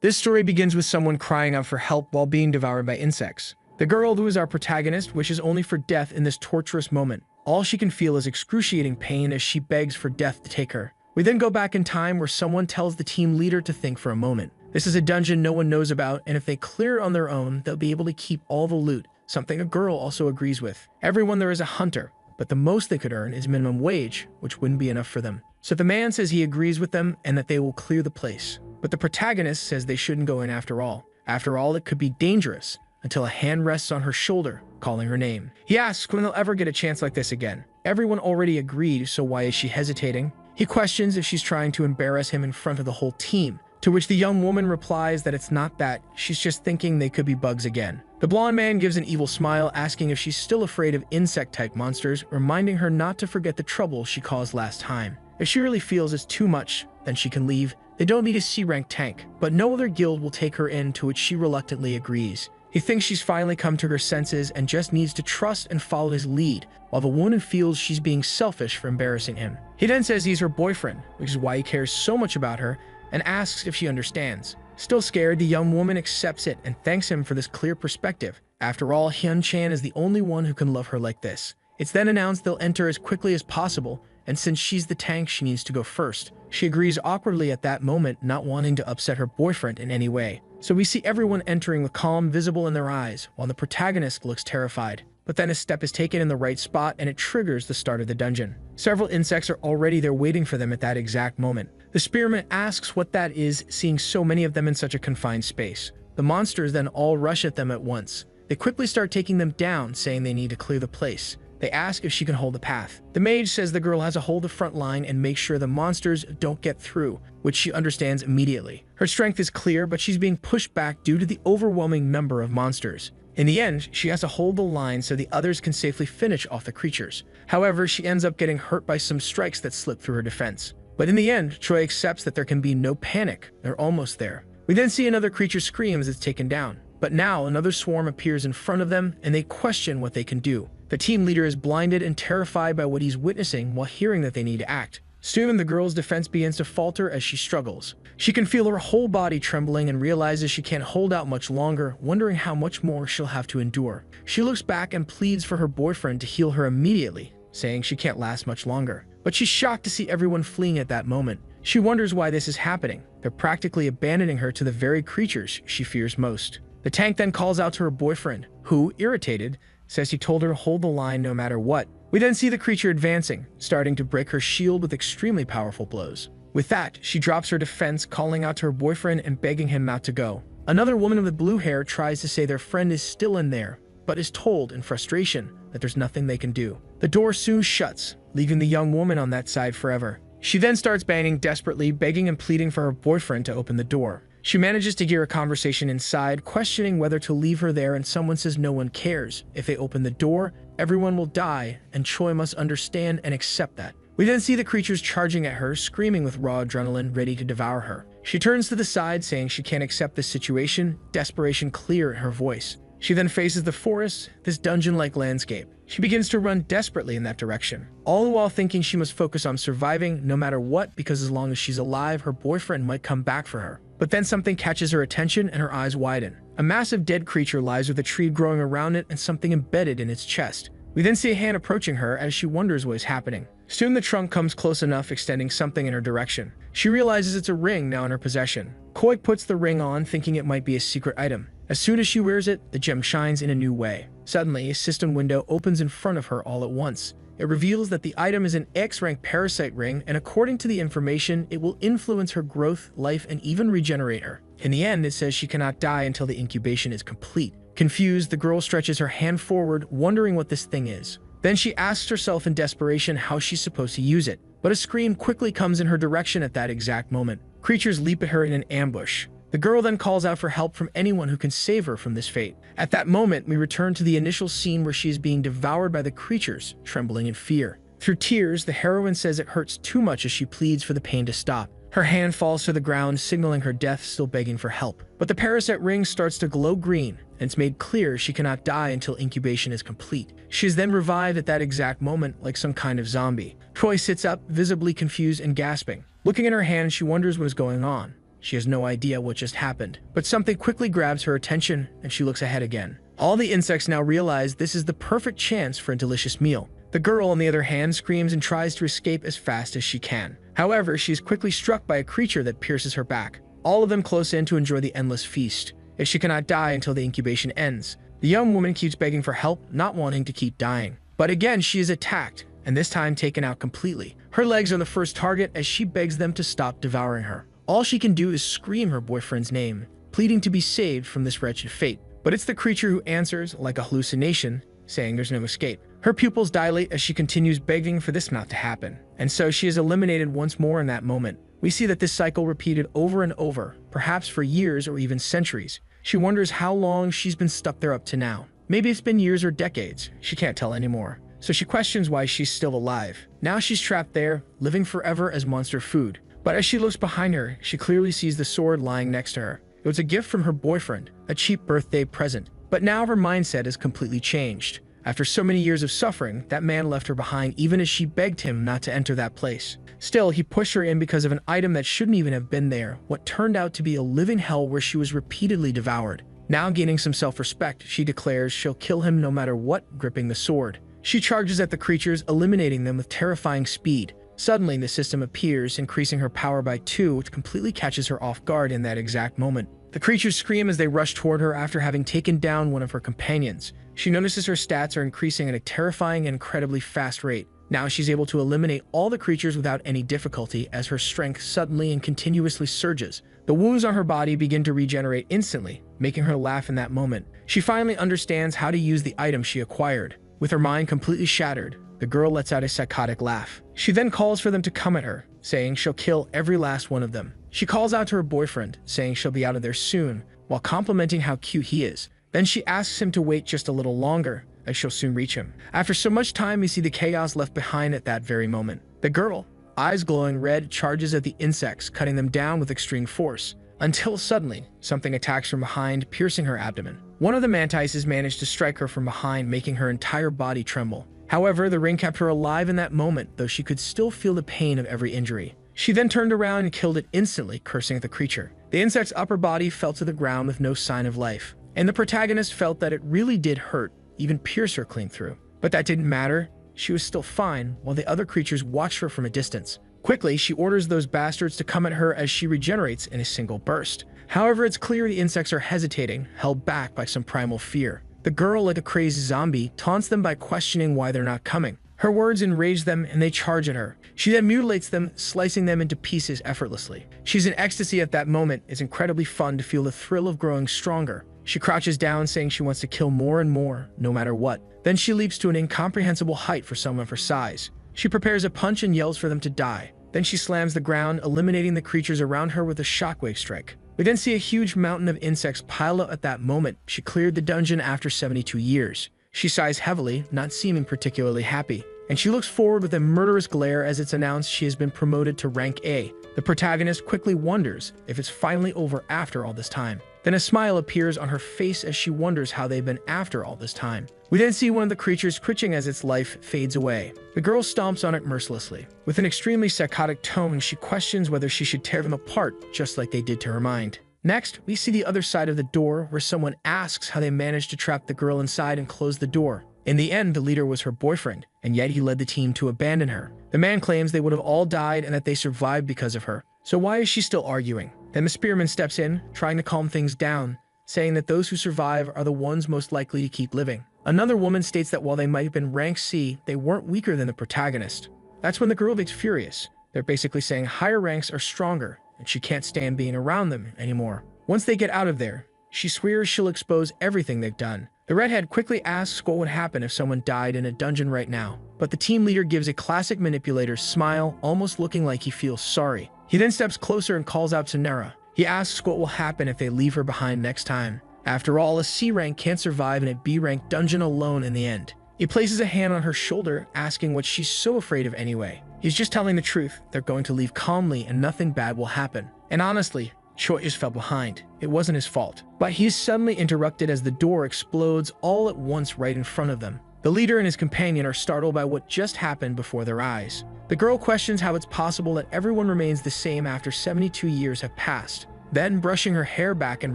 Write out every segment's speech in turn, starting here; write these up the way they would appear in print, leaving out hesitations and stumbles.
This story begins with someone crying out for help while being devoured by insects. The girl, who is our protagonist, wishes only for death in this torturous moment. All she can feel is excruciating pain as she begs for death to take her. We then go back in time where someone tells the team leader to think for a moment. This is a dungeon no one knows about, and if they clear it on their own, they'll be able to keep all the loot, something a girl also agrees with. Everyone there is a hunter, but the most they could earn is minimum wage, which wouldn't be enough for them. So the man says he agrees with them and that they will clear the place. But the protagonist says they shouldn't go in after all. After all, it could be dangerous, until a hand rests on her shoulder, calling her name. He asks when they'll ever get a chance like this again. Everyone already agreed, so why is she hesitating? He questions if she's trying to embarrass him in front of the whole team, to which the young woman replies that it's not that, she's just thinking they could be bugs again. The blonde man gives an evil smile, asking if she's still afraid of insect-type monsters, reminding her not to forget the trouble she caused last time. If she really feels it's too much, then she can leave. They don't need a C-rank tank, but no other guild will take her in, to which she reluctantly agrees. He thinks she's finally come to her senses and just needs to trust and follow his lead, while the woman feels she's being selfish for embarrassing him. He then says he's her boyfriend, which is why he cares so much about her, and asks if she understands. Still scared, the young woman accepts it and thanks him for this clear perspective. After all, Hyun-chan is the only one who can love her like this. It's then announced they'll enter as quickly as possible, and since she's the tank, she needs to go first. She agrees awkwardly at that moment, not wanting to upset her boyfriend in any way. So we see everyone entering with calm visible in their eyes, while the protagonist looks terrified. But then a step is taken in the right spot and it triggers the start of the dungeon. Several insects are already there waiting for them at that exact moment. The spearman asks what that is, seeing so many of them in such a confined space. The monsters then all rush at them at once. They quickly start taking them down, saying they need to clear the place. They ask if she can hold the path. The mage says the girl has to hold the front line and make sure the monsters don't get through, which she understands immediately. Her strength is clear, but she's being pushed back due to the overwhelming number of monsters. In the end, she has to hold the line so the others can safely finish off the creatures. However, she ends up getting hurt by some strikes that slip through her defense. But in the end, Troy accepts that there can be no panic. They're almost there. We then see another creature scream as it's taken down. But now another swarm appears in front of them and they question what they can do. The team leader is blinded and terrified by what he's witnessing while hearing that they need to act. Soon the girl's defense begins to falter as she struggles. She can feel her whole body trembling and realizes she can't hold out much longer, wondering how much more she'll have to endure. She looks back and pleads for her boyfriend to heal her immediately, saying she can't last much longer. But she's shocked to see everyone fleeing at that moment. She wonders why this is happening. They're practically abandoning her to the very creatures she fears most. The tank then calls out to her boyfriend, who, irritated, says he told her to hold the line no matter what. We then see the creature advancing, starting to break her shield with extremely powerful blows. With that, she drops her defense, calling out to her boyfriend and begging him not to go. Another woman with blue hair tries to say their friend is still in there, but is told in frustration that there's nothing they can do. The door soon shuts, leaving the young woman on that side forever. She then starts banging desperately, begging and pleading for her boyfriend to open the door. She manages to hear a conversation inside, questioning whether to leave her there, and someone says no one cares. If they open the door, everyone will die, and Choi must understand and accept that. We then see the creatures charging at her, screaming with raw adrenaline, ready to devour her. She turns to the side, saying she can't accept this situation, desperation clear in her voice. She then faces the forest, this dungeon-like landscape. She begins to run desperately in that direction, all the while thinking she must focus on surviving no matter what, because as long as she's alive, her boyfriend might come back for her. But then something catches her attention and her eyes widen. A massive dead creature lies with a tree growing around it and something embedded in its chest. We then see a hand approaching her as she wonders what is happening. Soon the trunk comes close enough, extending something in her direction. She realizes it's a ring now in her possession. Koi puts the ring on, thinking it might be a secret item. As soon as she wears it, the gem shines in a new way. Suddenly, a system window opens in front of her all at once. It reveals that the item is an X-rank parasite ring, and according to the information, it will influence her growth, life, and even regenerate her. In the end, it says she cannot die until the incubation is complete. Confused, the girl stretches her hand forward, wondering what this thing is. Then she asks herself in desperation how she's supposed to use it. But a scream quickly comes in her direction at that exact moment. Creatures leap at her in an ambush. The girl then calls out for help from anyone who can save her from this fate. At that moment, we return to the initial scene where she is being devoured by the creatures, trembling in fear. Through tears, the heroine says it hurts too much as she pleads for the pain to stop. Her hand falls to the ground, signaling her death, still begging for help. But the parasite ring starts to glow green, and it's made clear she cannot die until incubation is complete. She is then revived at that exact moment like some kind of zombie. Troy sits up, visibly confused and gasping. Looking at her hand, she wonders what is going on. She has no idea what just happened, but something quickly grabs her attention and she looks ahead again. All the insects now realize this is the perfect chance for a delicious meal. The girl, on the other hand, screams and tries to escape as fast as she can. However, she is quickly struck by a creature that pierces her back. All of them close in to enjoy the endless feast, as she cannot die until the incubation ends. The young woman keeps begging for help, not wanting to keep dying. But again, she is attacked, and this time taken out completely. Her legs are the first target as she begs them to stop devouring her. All she can do is scream her boyfriend's name, pleading to be saved from this wretched fate. But it's the creature who answers, like a hallucination, saying there's no escape. Her pupils dilate as she continues begging for this not to happen, and so she is eliminated once more in that moment. We see that this cycle repeated over and over, perhaps for years or even centuries. She wonders how long she's been stuck there up to now. Maybe it's been years or decades, she can't tell anymore. So she questions why she's still alive. Now she's trapped there, living forever as monster food. But as she looks behind her, she clearly sees the sword lying next to her. It was a gift from her boyfriend, a cheap birthday present. But now her mindset is completely changed. After so many years of suffering, that man left her behind even as she begged him not to enter that place. Still, he pushed her in because of an item that shouldn't even have been there, what turned out to be a living hell where she was repeatedly devoured. Now gaining some self-respect, she declares she'll kill him no matter what, gripping the sword. She charges at the creatures, eliminating them with terrifying speed. Suddenly, the system appears, increasing her power by 2, which completely catches her off guard in that exact moment. The creatures scream as they rush toward her after having taken down one of her companions. She notices her stats are increasing at a terrifying and incredibly fast rate. Now she's able to eliminate all the creatures without any difficulty as her strength suddenly and continuously surges. The wounds on her body begin to regenerate instantly, making her laugh in that moment. She finally understands how to use the item she acquired. With her mind completely shattered, the girl lets out a psychotic laugh. She then calls for them to come at her, saying she'll kill every last one of them. She calls out to her boyfriend, saying she'll be out of there soon, while complimenting how cute he is. Then she asks him to wait just a little longer, as she'll soon reach him. After so much time, we see the chaos left behind at that very moment. The girl, eyes glowing red, charges at the insects, cutting them down with extreme force, until suddenly, something attacks from behind, piercing her abdomen. One of the mantises managed to strike her from behind, making her entire body tremble. However, the ring kept her alive in that moment, though she could still feel the pain of every injury. She then turned around and killed it instantly, cursing at the creature. The insect's upper body fell to the ground with no sign of life, and the protagonist felt that it really did hurt, even pierce her clean through. But that didn't matter. She was still fine, while the other creatures watched her from a distance. Quickly, she orders those bastards to come at her as she regenerates in a single burst. However, it's clear the insects are hesitating, held back by some primal fear. The girl, like a crazy zombie, taunts them by questioning why they're not coming. Her words enrage them and they charge at her. She then mutilates them, slicing them into pieces effortlessly. She's in ecstasy at that moment. It's incredibly fun to feel the thrill of growing stronger. She crouches down, saying she wants to kill more and more, no matter what. Then she leaps to an incomprehensible height for someone of her size. She prepares a punch and yells for them to die. Then she slams the ground, eliminating the creatures around her with a shockwave strike. We then see a huge mountain of insects pile up at that moment. She cleared the dungeon after 72 years. She sighs heavily, not seeming particularly happy, and she looks forward with a murderous glare as it's announced she has been promoted to rank A. The protagonist quickly wonders if it's finally over after all this time. Then a smile appears on her face as she wonders how they've been after all this time. We then see one of the creatures twitching as its life fades away. The girl stomps on it mercilessly. With an extremely psychotic tone, she questions whether she should tear them apart, just like they did to her mind. Next, we see the other side of the door, where someone asks how they managed to trap the girl inside and close the door. In the end, the leader was her boyfriend, and yet he led the team to abandon her. The man claims they would have all died and that they survived because of her. So why is she still arguing? Then the spearman steps in, trying to calm things down, saying that those who survive are the ones most likely to keep living. Another woman states that while they might have been rank C, they weren't weaker than the protagonist. That's when the girl gets furious. They're basically saying higher ranks are stronger, and she can't stand being around them anymore. Once they get out of there, she swears she'll expose everything they've done. The redhead quickly asks what would happen if someone died in a dungeon right now, but the team leader gives a classic manipulator's smile, almost looking like he feels sorry. He then steps closer and calls out to Nera. He asks what will happen if they leave her behind next time. After all, a C rank can't survive in a B rank dungeon alone in the end. He places a hand on her shoulder, asking what she's so afraid of anyway. He's just telling the truth. They're going to leave calmly and nothing bad will happen. And honestly, Choi just fell behind. It wasn't his fault. But he's suddenly interrupted as the door explodes all at once right in front of them. The leader and his companion are startled by what just happened before their eyes. The girl questions how it's possible that everyone remains the same after 72 years have passed. Then, brushing her hair back and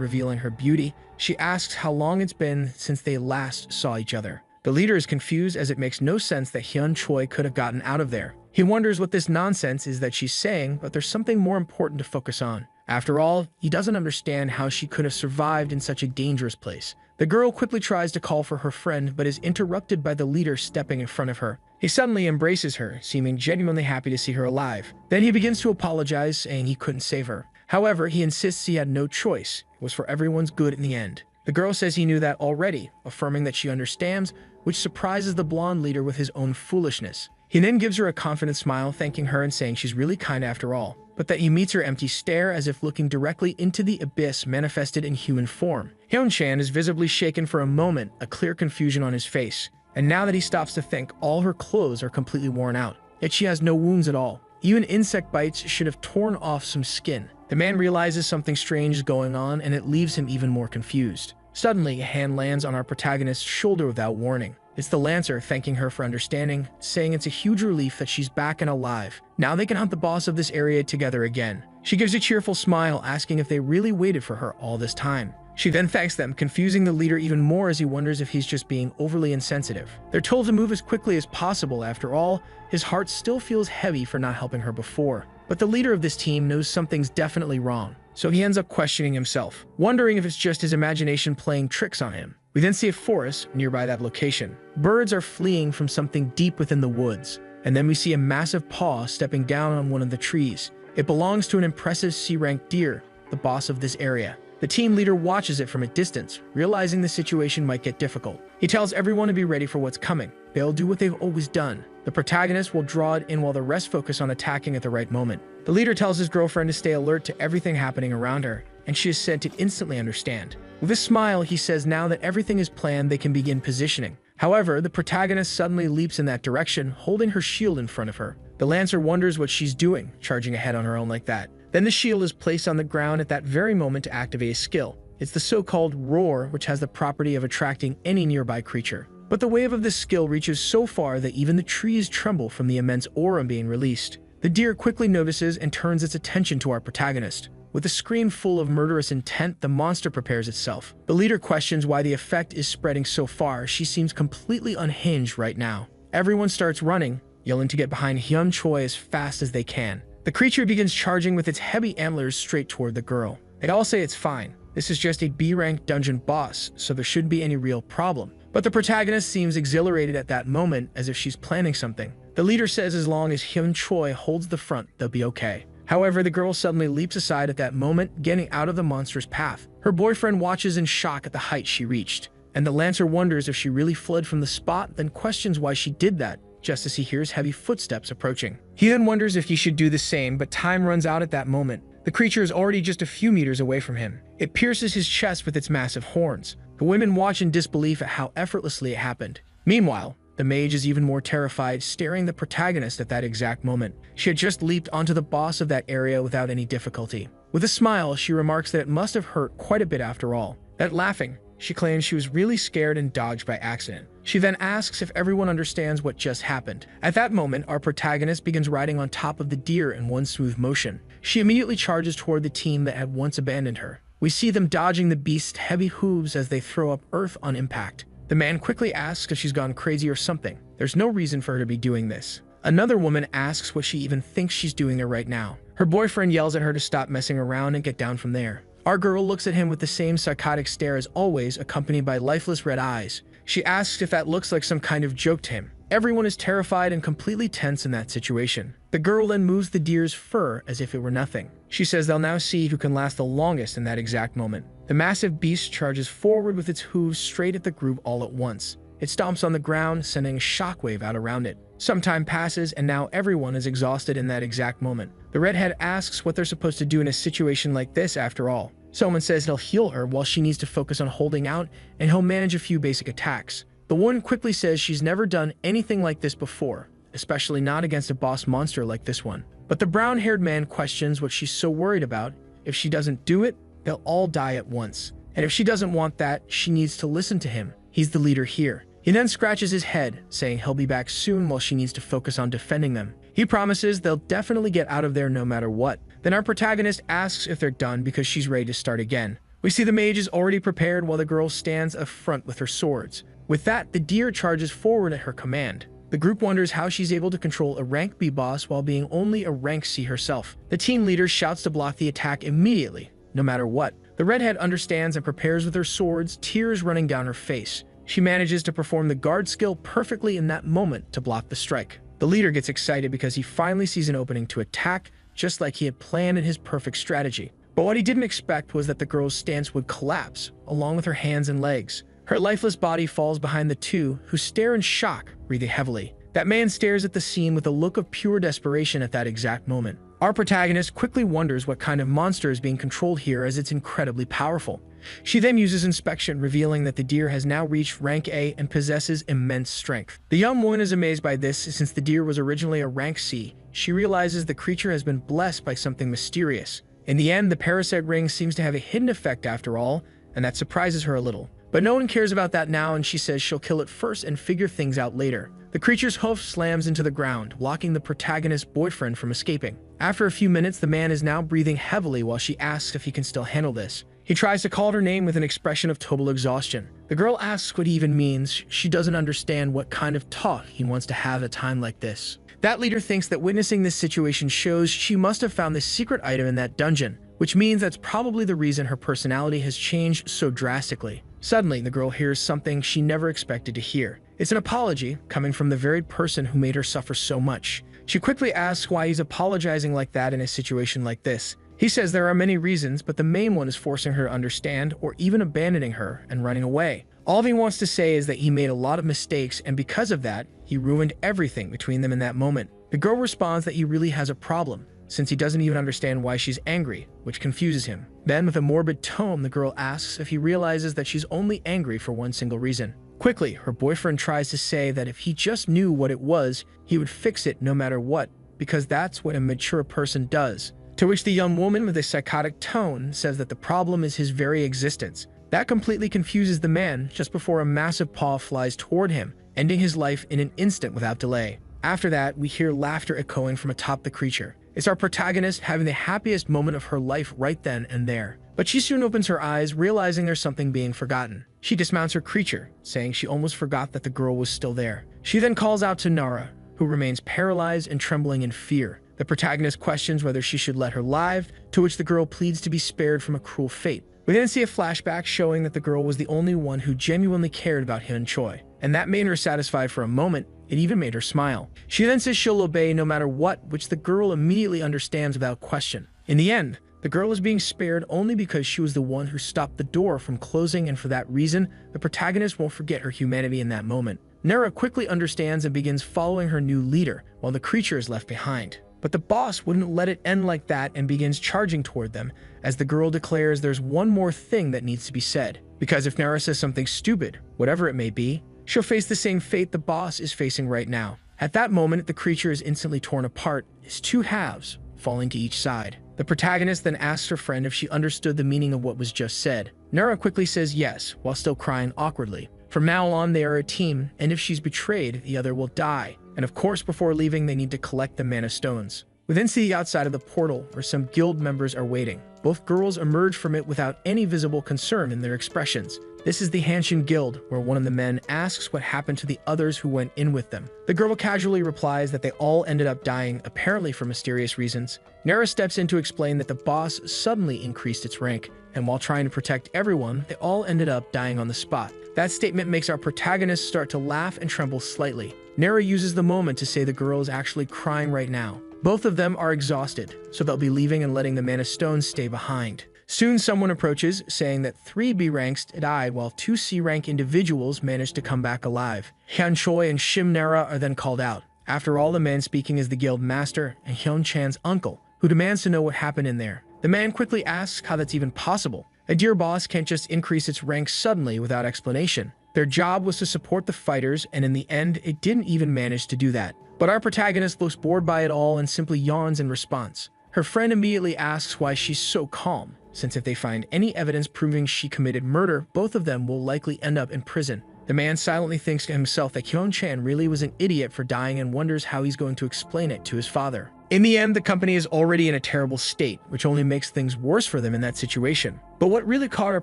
revealing her beauty, she asks how long it's been since they last saw each other. The leader is confused as it makes no sense that Hyun Choi could have gotten out of there. He wonders what this nonsense is that she's saying, but there's something more important to focus on. After all, he doesn't understand how she could have survived in such a dangerous place. The girl quickly tries to call for her friend, but is interrupted by the leader stepping in front of her. He suddenly embraces her, seeming genuinely happy to see her alive. Then he begins to apologize, saying he couldn't save her. However, he insists he had no choice. It was for everyone's good in the end. The girl says he knew that already, affirming that she understands, which surprises the blonde leader with his own foolishness. He then gives her a confident smile, thanking her and saying she's really kind after all, but that he meets her empty stare as if looking directly into the abyss manifested in human form. Hyun-chan is visibly shaken for a moment, a clear confusion on his face. And now that he stops to think, all her clothes are completely worn out. Yet she has no wounds at all. Even insect bites should have torn off some skin. The man realizes something strange is going on, and it leaves him even more confused. Suddenly, a hand lands on our protagonist's shoulder without warning. It's the Lancer thanking her for understanding, saying it's a huge relief that she's back and alive. Now they can hunt the boss of this area together again. She gives a cheerful smile, asking if they really waited for her all this time. She then thanks them, confusing the leader even more as he wonders if he's just being overly insensitive. They're told to move as quickly as possible. After all, his heart still feels heavy for not helping her before. But the leader of this team knows something's definitely wrong, so he ends up questioning himself, wondering if it's just his imagination playing tricks on him. We then see a forest nearby that location. Birds are fleeing from something deep within the woods, and then we see a massive paw stepping down on one of the trees. It belongs to an impressive C-rank deer, the boss of this area. The team leader watches it from a distance, realizing the situation might get difficult. He tells everyone to be ready for what's coming. They'll do what they've always done. The protagonist will draw it in while the rest focus on attacking at the right moment. The leader tells his girlfriend to stay alert to everything happening around her, and she is said to instantly understand. With a smile, he says now that everything is planned, they can begin positioning. However, the protagonist suddenly leaps in that direction, holding her shield in front of her. The Lancer wonders what she's doing, charging ahead on her own like that. Then the shield is placed on the ground at that very moment to activate a skill. It's the so-called roar, which has the property of attracting any nearby creature. But the wave of this skill reaches so far that even the trees tremble from the immense aura being released. The deer quickly notices and turns its attention to our protagonist. With a scream full of murderous intent, the monster prepares itself. The leader questions why the effect is spreading so far. She seems completely unhinged right now. Everyone starts running, yelling to get behind Hyun Choi as fast as they can. The creature begins charging with its heavy antlers straight toward the girl. They all say it's fine. This is just a B-rank dungeon boss, so there shouldn't be any real problem. But the protagonist seems exhilarated at that moment, as if she's planning something. The leader says as long as Hyun Choi holds the front, they'll be okay. However, the girl suddenly leaps aside at that moment, getting out of the monster's path. Her boyfriend watches in shock at the height she reached, and the Lancer wonders if she really fled from the spot, then questions why she did that, just as he hears heavy footsteps approaching. He then wonders if he should do the same, but time runs out at that moment. The creature is already just a few meters away from him. It pierces his chest with its massive horns. The women watch in disbelief at how effortlessly it happened. Meanwhile, the mage is even more terrified, staring the protagonist at that exact moment. She had just leaped onto the boss of that area without any difficulty. With a smile, she remarks that it must have hurt quite a bit after all. That laughing, she claims she was really scared and dodged by accident. She then asks if everyone understands what just happened. At that moment, our protagonist begins riding on top of the deer in one smooth motion. She immediately charges toward the team that had once abandoned her. We see them dodging the beast's heavy hooves as they throw up earth on impact. The man quickly asks if she's gone crazy or something. There's no reason for her to be doing this. Another woman asks what she even thinks she's doing there right now. Her boyfriend yells at her to stop messing around and get down from there. Our girl looks at him with the same psychotic stare as always, accompanied by lifeless red eyes. She asks if that looks like some kind of joke to him. Everyone is terrified and completely tense in that situation. The girl then moves the deer's fur as if it were nothing. She says they'll now see who can last the longest in that exact moment. The massive beast charges forward with its hooves straight at the group all at once. It stomps on the ground, sending a shockwave out around it. Some time passes, and now everyone is exhausted in that exact moment. The redhead asks what they're supposed to do in a situation like this after all. Someone says he'll heal her while she needs to focus on holding out, and he'll manage a few basic attacks. The woman quickly says she's never done anything like this before, especially not against a boss monster like this one. But the brown-haired man questions what she's so worried about. If she doesn't do it, they'll all die at once. And if she doesn't want that, she needs to listen to him. He's the leader here. He then scratches his head, saying he'll be back soon while she needs to focus on defending them. He promises they'll definitely get out of there no matter what. Then our protagonist asks if they're done because she's ready to start again. We see the mage is already prepared while the girl stands up front with her swords. With that, the deer charges forward at her command. The group wonders how she's able to control a rank B boss while being only a rank C herself. The team leader shouts to block the attack immediately, no matter what. The redhead understands and prepares with her swords, tears running down her face. She manages to perform the guard skill perfectly in that moment to block the strike. The leader gets excited because he finally sees an opening to attack, just like he had planned in his perfect strategy. But what he didn't expect was that the girl's stance would collapse, along with her hands and legs. Her lifeless body falls behind the two, who stare in shock, breathing heavily. That man stares at the scene with a look of pure desperation at that exact moment. Our protagonist quickly wonders what kind of monster is being controlled here, as it's incredibly powerful. She then uses inspection, revealing that the deer has now reached rank A and possesses immense strength. The young woman is amazed by this, since the deer was originally a rank C. She realizes the creature has been blessed by something mysterious. In the end, the parasite ring seems to have a hidden effect after all, and that surprises her a little. But no one cares about that now, and she says she'll kill it first and figure things out later. The creature's hoof slams into the ground, blocking the protagonist's boyfriend from escaping. After a few minutes, the man is now breathing heavily while she asks if he can still handle this. He tries to call her name with an expression of total exhaustion. The girl asks what he even means. She doesn't understand what kind of talk he wants to have at a time like this. That leader thinks that witnessing this situation shows she must have found this secret item in that dungeon, which means that's probably the reason her personality has changed so drastically. Suddenly, the girl hears something she never expected to hear. It's an apology coming from the very person who made her suffer so much. She quickly asks why he's apologizing like that in a situation like this. He says there are many reasons, but the main one is forcing her to understand or even abandoning her and running away. All he wants to say is that he made a lot of mistakes, and because of that, he ruined everything between them in that moment. The girl responds that he really has a problem, since he doesn't even understand why she's angry, which confuses him. Then, with a morbid tone, the girl asks if he realizes that she's only angry for one single reason. Quickly, her boyfriend tries to say that if he just knew what it was, he would fix it no matter what, because that's what a mature person does. To which the young woman with a psychotic tone says that the problem is his very existence. That completely confuses the man just before a massive paw flies toward him, ending his life in an instant without delay. After that, we hear laughter echoing from atop the creature. It's our protagonist having the happiest moment of her life right then and there. But she soon opens her eyes, realizing there's something being forgotten. She dismounts her creature, saying she almost forgot that the girl was still there. She then calls out to Nara, who remains paralyzed and trembling in fear. The protagonist questions whether she should let her live, to which the girl pleads to be spared from a cruel fate. We then see a flashback showing that the girl was the only one who genuinely cared about Hyun Choi, and that made her satisfied for a moment. It even made her smile. She then says she'll obey no matter what, which the girl immediately understands without question. In the end, the girl is being spared only because she was the one who stopped the door from closing, and for that reason, the protagonist won't forget her humanity in that moment. Nara quickly understands and begins following her new leader, while the creature is left behind. But the boss wouldn't let it end like that and begins charging toward them, as the girl declares there's one more thing that needs to be said. Because if Nara says something stupid, whatever it may be, she'll face the same fate the boss is facing right now. At that moment, the creature is instantly torn apart, its two halves falling to each side. The protagonist then asks her friend if she understood the meaning of what was just said. Nara quickly says yes, while still crying awkwardly. From now on, they are a team, and if she's betrayed, the other will die. And of course, before leaving, they need to collect the mana stones. We then see the outside of the portal, where some guild members are waiting. Both girls emerge from it without any visible concern in their expressions. This is the Hanshin Guild, where one of the men asks what happened to the others who went in with them. The girl casually replies that they all ended up dying, apparently for mysterious reasons. Nara steps in to explain that the boss suddenly increased its rank, and while trying to protect everyone, they all ended up dying on the spot. That statement makes our protagonist start to laugh and tremble slightly. Nara uses the moment to say the girl is actually crying right now. Both of them are exhausted, so they'll be leaving and letting the mana stones stay behind. Soon someone approaches, saying that 3 B ranks died while 2 C rank individuals managed to come back alive. Hyun Choi and Shim Nara are then called out. After all, the man speaking is the guild master and Hyun Chan's uncle, who demands to know what happened in there. The man quickly asks how that's even possible. A deer boss can't just increase its rank suddenly without explanation. Their job was to support the fighters, and in the end, it didn't even manage to do that. But our protagonist looks bored by it all and simply yawns in response. Her friend immediately asks why she's so calm, since if they find any evidence proving she committed murder, both of them will likely end up in prison. The man silently thinks to himself that Hyun Chan really was an idiot for dying and wonders how he's going to explain it to his father. In the end, the company is already in a terrible state, which only makes things worse for them in that situation. But what really caught our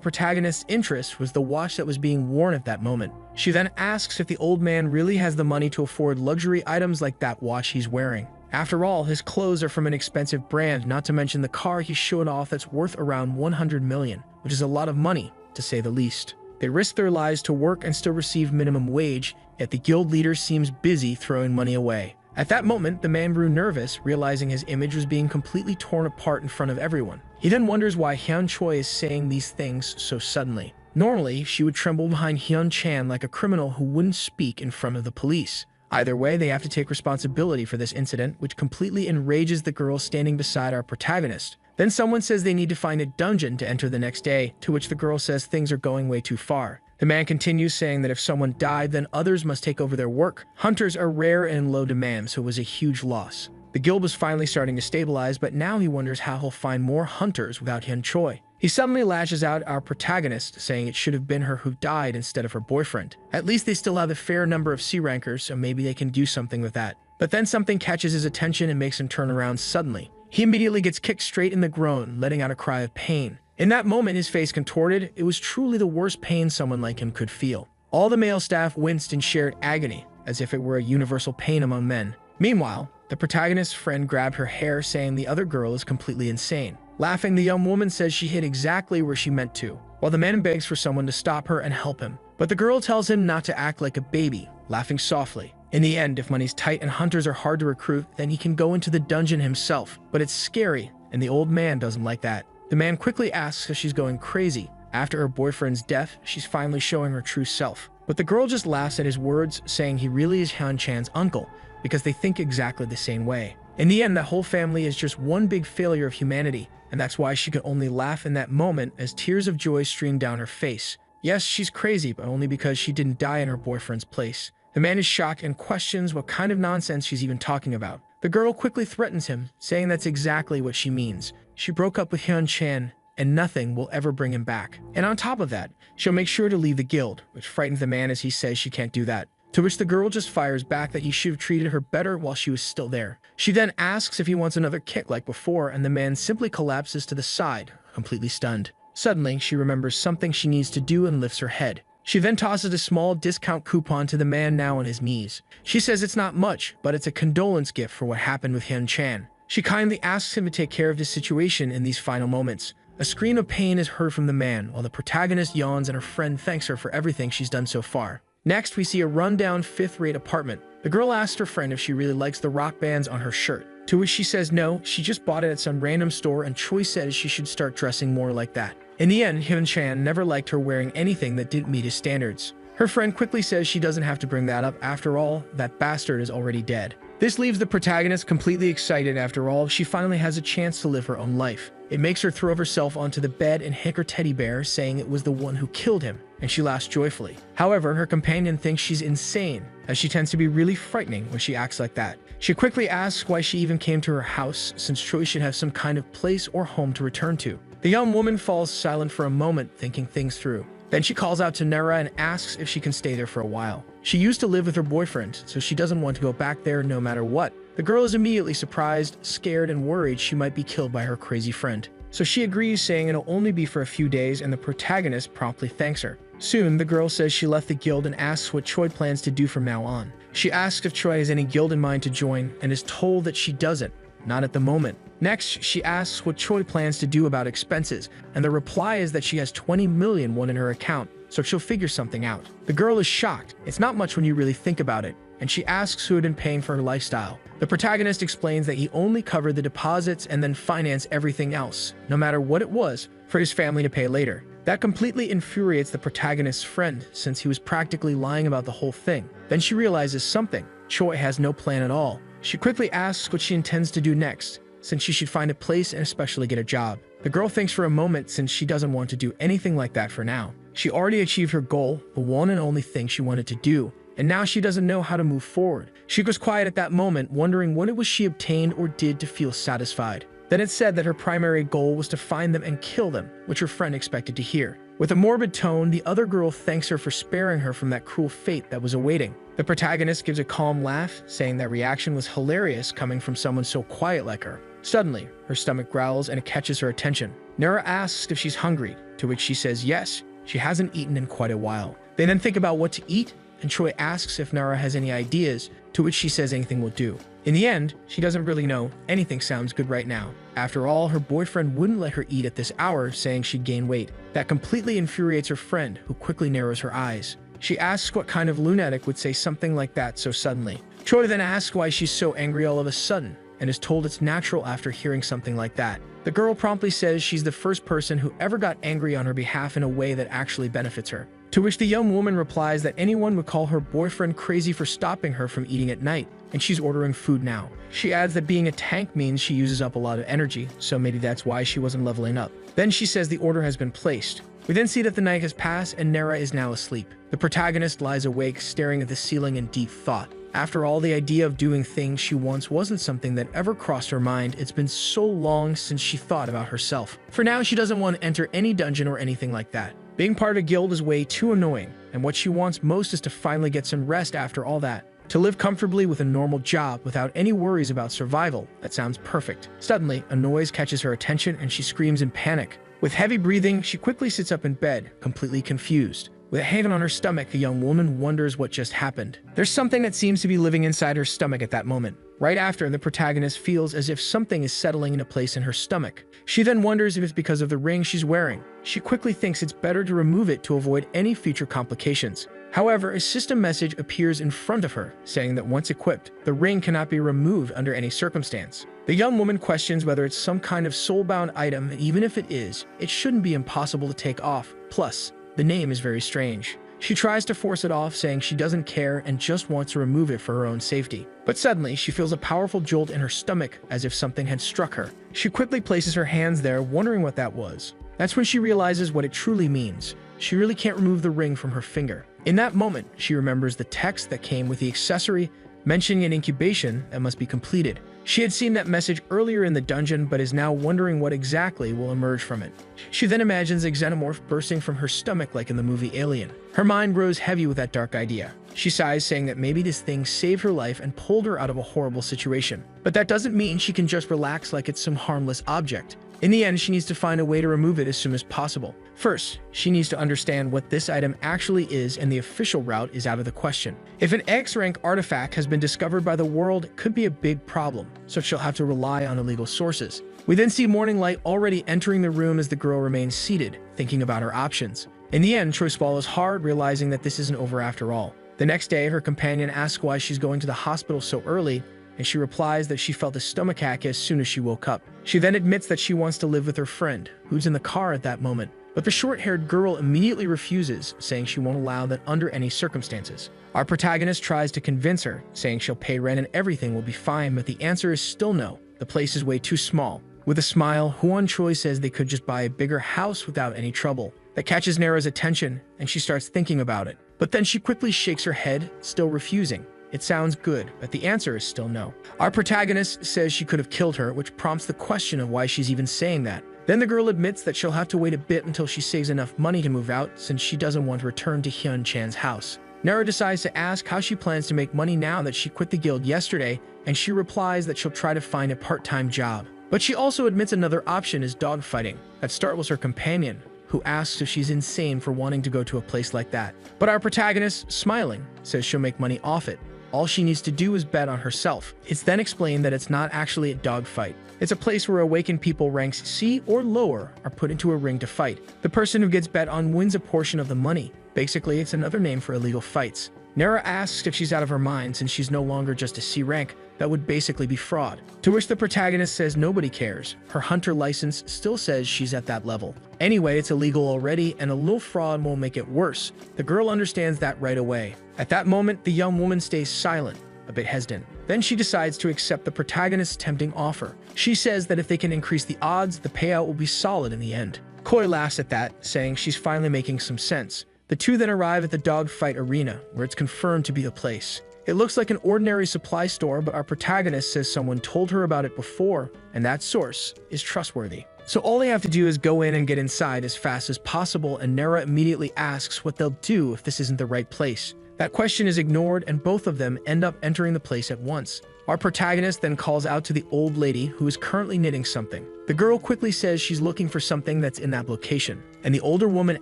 protagonist's interest was the watch that was being worn at that moment. She then asks if the old man really has the money to afford luxury items like that watch he's wearing. After all, his clothes are from an expensive brand, not to mention the car he showed off that's worth around 100 million, which is a lot of money, to say the least. They risk their lives to work and still receive minimum wage, yet the guild leader seems busy throwing money away. At that moment, the man grew nervous, realizing his image was being completely torn apart in front of everyone. He then wonders why Hyun Choi is saying these things so suddenly. Normally, she would tremble behind Hyun Chan like a criminal who wouldn't speak in front of the police. Either way, they have to take responsibility for this incident, which completely enrages the girl standing beside our protagonist. Then someone says they need to find a dungeon to enter the next day, to which the girl says things are going way too far. The man continues saying that if someone died, then others must take over their work. Hunters are rare and in low demand, so it was a huge loss. The guild was finally starting to stabilize, but now he wonders how he'll find more hunters without Hyun Choi. He suddenly lashes out at our protagonist, saying it should have been her who died instead of her boyfriend. At least they still have a fair number of C rankers, so maybe they can do something with that. But then something catches his attention and makes him turn around suddenly. He immediately gets kicked straight in the groin, letting out a cry of pain. In that moment, his face contorted. It was truly the worst pain someone like him could feel. All the male staff winced in shared agony, as if it were a universal pain among men. Meanwhile, the protagonist's friend grabbed her hair, saying the other girl is completely insane. Laughing, the young woman says she hit exactly where she meant to, while the man begs for someone to stop her and help him. But the girl tells him not to act like a baby, laughing softly. In the end, if money's tight and hunters are hard to recruit, then he can go into the dungeon himself. But it's scary, and the old man doesn't like that. The man quickly asks if she's going crazy. After her boyfriend's death, she's finally showing her true self. But the girl just laughs at his words, saying he really is Hyun Chan's uncle, because they think exactly the same way. In the end, the whole family is just one big failure of humanity, and that's why she could only laugh in that moment as tears of joy stream down her face. Yes, she's crazy, but only because she didn't die in her boyfriend's place. The man is shocked and questions what kind of nonsense she's even talking about. The girl quickly threatens him, saying that's exactly what she means. She broke up with Hyun Chan, and nothing will ever bring him back. And on top of that, she'll make sure to leave the guild, which frightens the man as he says she can't do that. To which the girl just fires back that he should have treated her better while she was still there. She then asks if he wants another kick like before, and the man simply collapses to the side, completely stunned. Suddenly, she remembers something she needs to do and lifts her head. She then tosses a small discount coupon to the man now on his knees. She says it's not much, but it's a condolence gift for what happened with Hyun Chan. She kindly asks him to take care of his situation in these final moments. A scream of pain is heard from the man, while the protagonist yawns and her friend thanks her for everything she's done so far. Next, we see a rundown fifth-rate apartment. The girl asks her friend if she really likes the rock bands on her shirt, to which she says no, she just bought it at some random store, and Choi says she should start dressing more like that. In the end, Hyun Chan never liked her wearing anything that didn't meet his standards. Her friend quickly says she doesn't have to bring that up. After all, that bastard is already dead. This leaves the protagonist completely excited. After all, she finally has a chance to live her own life. It makes her throw herself onto the bed and hit her teddy bear, saying it was the one who killed him, and she laughs joyfully. However, her companion thinks she's insane, as she tends to be really frightening when she acts like that. She quickly asks why she even came to her house, since Choi should have some kind of place or home to return to. The young woman falls silent for a moment, thinking things through. Then she calls out to Nera and asks if she can stay there for a while. She used to live with her boyfriend, so she doesn't want to go back there no matter what. The girl is immediately surprised, scared, and worried she might be killed by her crazy friend. So she agrees, saying it'll only be for a few days, and the protagonist promptly thanks her. Soon, the girl says she left the guild and asks what Choi plans to do from now on. She asks if Choi has any guild in mind to join, and is told that she doesn't, not at the moment. Next, she asks what Choi plans to do about expenses, and the reply is that she has 20 million won in her account, so she'll figure something out. The girl is shocked. It's not much when you really think about it, and she asks who had been paying for her lifestyle. The protagonist explains that he only covered the deposits and then financed everything else, no matter what it was, for his family to pay later. That completely infuriates the protagonist's friend, since he was practically lying about the whole thing. Then she realizes something. Choi has no plan at all. She quickly asks what she intends to do next, since she should find a place and especially get a job. The girl thinks for a moment, since she doesn't want to do anything like that for now. She already achieved her goal, the one and only thing she wanted to do, and now she doesn't know how to move forward. She goes quiet at that moment, wondering what it was she obtained or did to feel satisfied. Then it said that her primary goal was to find them and kill them, which her friend expected to hear. With a morbid tone, the other girl thanks her for sparing her from that cruel fate that was awaiting. The protagonist gives a calm laugh, saying that reaction was hilarious coming from someone so quiet like her. Suddenly, her stomach growls and it catches her attention. Nara asks if she's hungry, to which she says yes, she hasn't eaten in quite a while. They then think about what to eat, and Troy asks if Nara has any ideas, to which she says anything will do. In the end, she doesn't really know. Anything sounds good right now. After all, her boyfriend wouldn't let her eat at this hour, saying she'd gain weight. That completely infuriates her friend, who quickly narrows her eyes. She asks what kind of lunatic would say something like that so suddenly. Troy then asks why she's so angry all of a sudden, and is told it's natural after hearing something like that. The girl promptly says she's the first person who ever got angry on her behalf in a way that actually benefits her. To which the young woman replies that anyone would call her boyfriend crazy for stopping her from eating at night, and she's ordering food now. She adds that being a tank means she uses up a lot of energy, so maybe that's why she wasn't leveling up. Then she says the order has been placed. We then see that the night has passed and Nara is now asleep. The protagonist lies awake, staring at the ceiling in deep thought. After all, the idea of doing things she wants wasn't something that ever crossed her mind. It's been so long since she thought about herself. For now, she doesn't want to enter any dungeon or anything like that. Being part of a guild is way too annoying, and what she wants most is to finally get some rest after all that. To live comfortably with a normal job without any worries about survival. That sounds perfect. Suddenly, a noise catches her attention and she screams in panic. With heavy breathing, she quickly sits up in bed, completely confused. With a hand on her stomach, the young woman wonders what just happened. There's something that seems to be living inside her stomach at that moment. Right after, the protagonist feels as if something is settling into place in her stomach. She then wonders if it's because of the ring she's wearing. She quickly thinks it's better to remove it to avoid any future complications. However, a system message appears in front of her, saying that once equipped, the ring cannot be removed under any circumstance. The young woman questions whether it's some kind of soulbound item, and even if it is, it shouldn't be impossible to take off. Plus, the name is very strange. She tries to force it off, saying she doesn't care and just wants to remove it for her own safety. But suddenly, she feels a powerful jolt in her stomach, as if something had struck her. She quickly places her hands there, wondering what that was. That's when she realizes what it truly means. She really can't remove the ring from her finger. In that moment, she remembers the text that came with the accessory, mentioning an incubation that must be completed. She had seen that message earlier in the dungeon, but is now wondering what exactly will emerge from it. She then imagines a xenomorph bursting from her stomach like in the movie Alien. Her mind grows heavy with that dark idea. She sighs, saying that maybe this thing saved her life and pulled her out of a horrible situation. But that doesn't mean she can just relax like it's some harmless object. In the end, she needs to find a way to remove it as soon as possible. First, she needs to understand what this item actually is, and the official route is out of the question. If an X-rank artifact has been discovered by the world, it could be a big problem, so she'll have to rely on illegal sources. We then see Morning Light already entering the room as the girl remains seated, thinking about her options. In the end, Troy swallows hard, realizing that this isn't over after all. The next day, her companion asks why she's going to the hospital so early, and she replies that she felt a stomachache as soon as she woke up. She then admits that she wants to live with her friend, who's in the car at that moment. But the short-haired girl immediately refuses, saying she won't allow that under any circumstances. Our protagonist tries to convince her, saying she'll pay rent and everything will be fine, but the answer is still no. The place is way too small. With a smile, Huan Choi says they could just buy a bigger house without any trouble. That catches Nara's attention, and she starts thinking about it. But then she quickly shakes her head, still refusing. It sounds good, but the answer is still no. Our protagonist says she could have killed her, which prompts the question of why she's even saying that. Then the girl admits that she'll have to wait a bit until she saves enough money to move out, since she doesn't want to return to Hyun Chan's house. Nara decides to ask how she plans to make money now that she quit the guild yesterday, and she replies that she'll try to find a part-time job. But she also admits another option is dogfighting. That startles her companion, who asks if she's insane for wanting to go to a place like that. But our protagonist, smiling, says she'll make money off it. All she needs to do is bet on herself. It's then explained that it's not actually a dogfight. It's a place where awakened people ranks C or lower are put into a ring to fight. The person who gets bet on wins a portion of the money. Basically, it's another name for illegal fights. Nara asks if she's out of her mind since she's no longer just a C rank. That would basically be fraud. To which the protagonist says nobody cares. Her hunter license still says she's at that level. Anyway, it's illegal already, and a little fraud won't make it worse. The girl understands that right away. At that moment, the young woman stays silent, a bit hesitant. Then she decides to accept the protagonist's tempting offer. She says that if they can increase the odds, the payout will be solid in the end. Koi laughs at that, saying she's finally making some sense. The two then arrive at the dogfight arena, where it's confirmed to be the place. It looks like an ordinary supply store, but our protagonist says someone told her about it before, and that source is trustworthy. So all they have to do is go in and get inside as fast as possible, and Nera immediately asks what they'll do if this isn't the right place. That question is ignored, and both of them end up entering the place at once. Our protagonist then calls out to the old lady who is currently knitting something. The girl quickly says she's looking for something that's in that location, and the older woman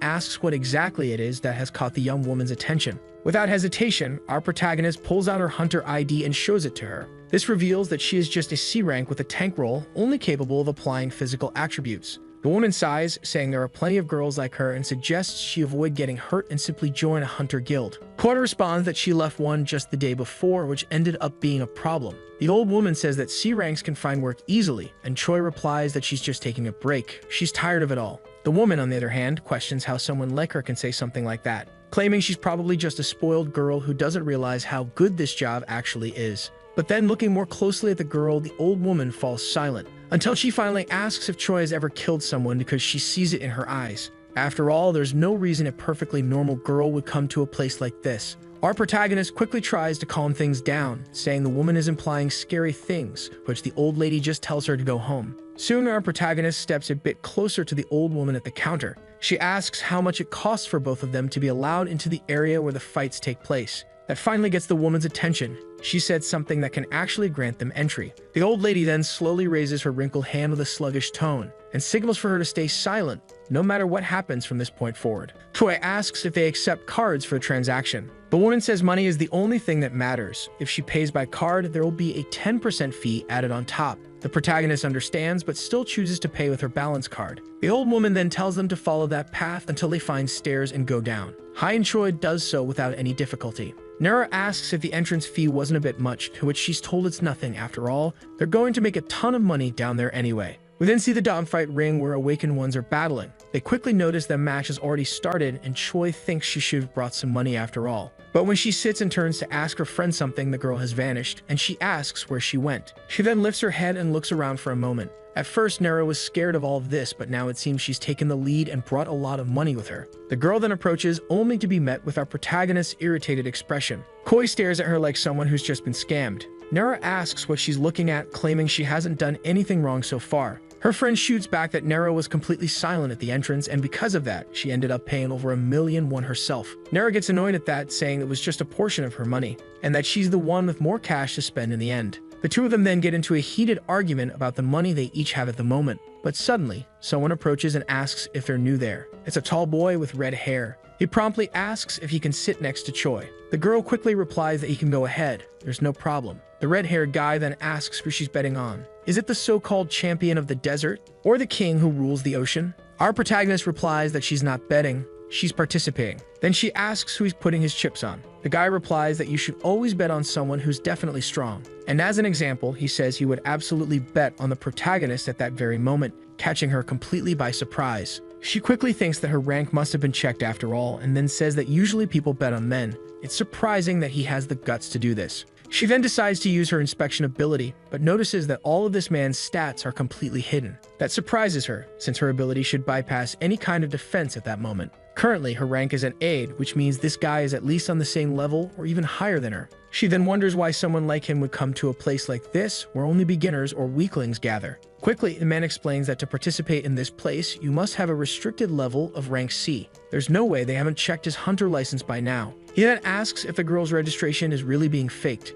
asks what exactly it is that has caught the young woman's attention. Without hesitation, our protagonist pulls out her hunter ID and shows it to her. This reveals that she is just a C rank with a tank role, only capable of applying physical attributes. The woman sighs, saying there are plenty of girls like her, and suggests she avoid getting hurt and simply join a hunter guild. Koi responds that she left one just the day before, which ended up being a problem. The old woman says that C ranks can find work easily, and Choi replies that she's just taking a break. She's tired of it all. The woman, on the other hand, questions how someone like her can say something like that, claiming she's probably just a spoiled girl who doesn't realize how good this job actually is. But then, looking more closely at the girl, the old woman falls silent, until she finally asks if Choi has ever killed someone because she sees it in her eyes. After all, there's no reason a perfectly normal girl would come to a place like this. Our protagonist quickly tries to calm things down, saying the woman is implying scary things, which the old lady just tells her to go home. Soon, our protagonist steps a bit closer to the old woman at the counter. She asks how much it costs for both of them to be allowed into the area where the fights take place. That finally gets the woman's attention. She said something that can actually grant them entry. The old lady then slowly raises her wrinkled hand with a sluggish tone and signals for her to stay silent, no matter what happens from this point forward. Choi asks if they accept cards for the transaction. The woman says money is the only thing that matters. If she pays by card, there will be a 10% fee added on top. The protagonist understands, but still chooses to pay with her balance card. The old woman then tells them to follow that path until they find stairs and go down. Hai Choi does so without any difficulty. Nera asks if the entrance fee wasn't a bit much, to which she's told it's nothing. After all, they're going to make a ton of money down there anyway. We then see the dogfight ring where awakened ones are battling. They quickly notice the match has already started, and Choi thinks she should have brought some money after all. But when she sits and turns to ask her friend something, the girl has vanished, and she asks where she went. She then lifts her head and looks around for a moment. At first, Nera was scared of all of this, but now it seems she's taken the lead and brought a lot of money with her. The girl then approaches, only to be met with our protagonist's irritated expression. Koi stares at her like someone who's just been scammed. Nera asks what she's looking at, claiming she hasn't done anything wrong so far. Her friend shoots back that Nera was completely silent at the entrance, and because of that, she ended up paying over $1,000,000 herself. Nera gets annoyed at that, saying it was just a portion of her money, and that she's the one with more cash to spend in the end. The two of them then get into a heated argument about the money they each have at the moment. But suddenly, someone approaches and asks if they're new there. It's a tall boy with red hair. He promptly asks if he can sit next to Choi. The girl quickly replies that he can go ahead. There's no problem. The red-haired guy then asks who she's betting on. Is it the so-called champion of the desert, or the king who rules the ocean? Our protagonist replies that she's not betting, she's participating. Then she asks who he's putting his chips on. The guy replies that you should always bet on someone who's definitely strong. And as an example, he says he would absolutely bet on the protagonist at that very moment, catching her completely by surprise. She quickly thinks that her rank must have been checked after all, and then says that usually people bet on men. It's surprising that he has the guts to do this. She then decides to use her inspection ability, but notices that all of this man's stats are completely hidden. That surprises her, since her ability should bypass any kind of defense at that moment. Currently, her rank is an aide, which means this guy is at least on the same level or even higher than her. She then wonders why someone like him would come to a place like this where only beginners or weaklings gather. Quickly, the man explains that to participate in this place, you must have a restricted level of rank C. There's no way they haven't checked his hunter license by now. He then asks if the girl's registration is really being faked.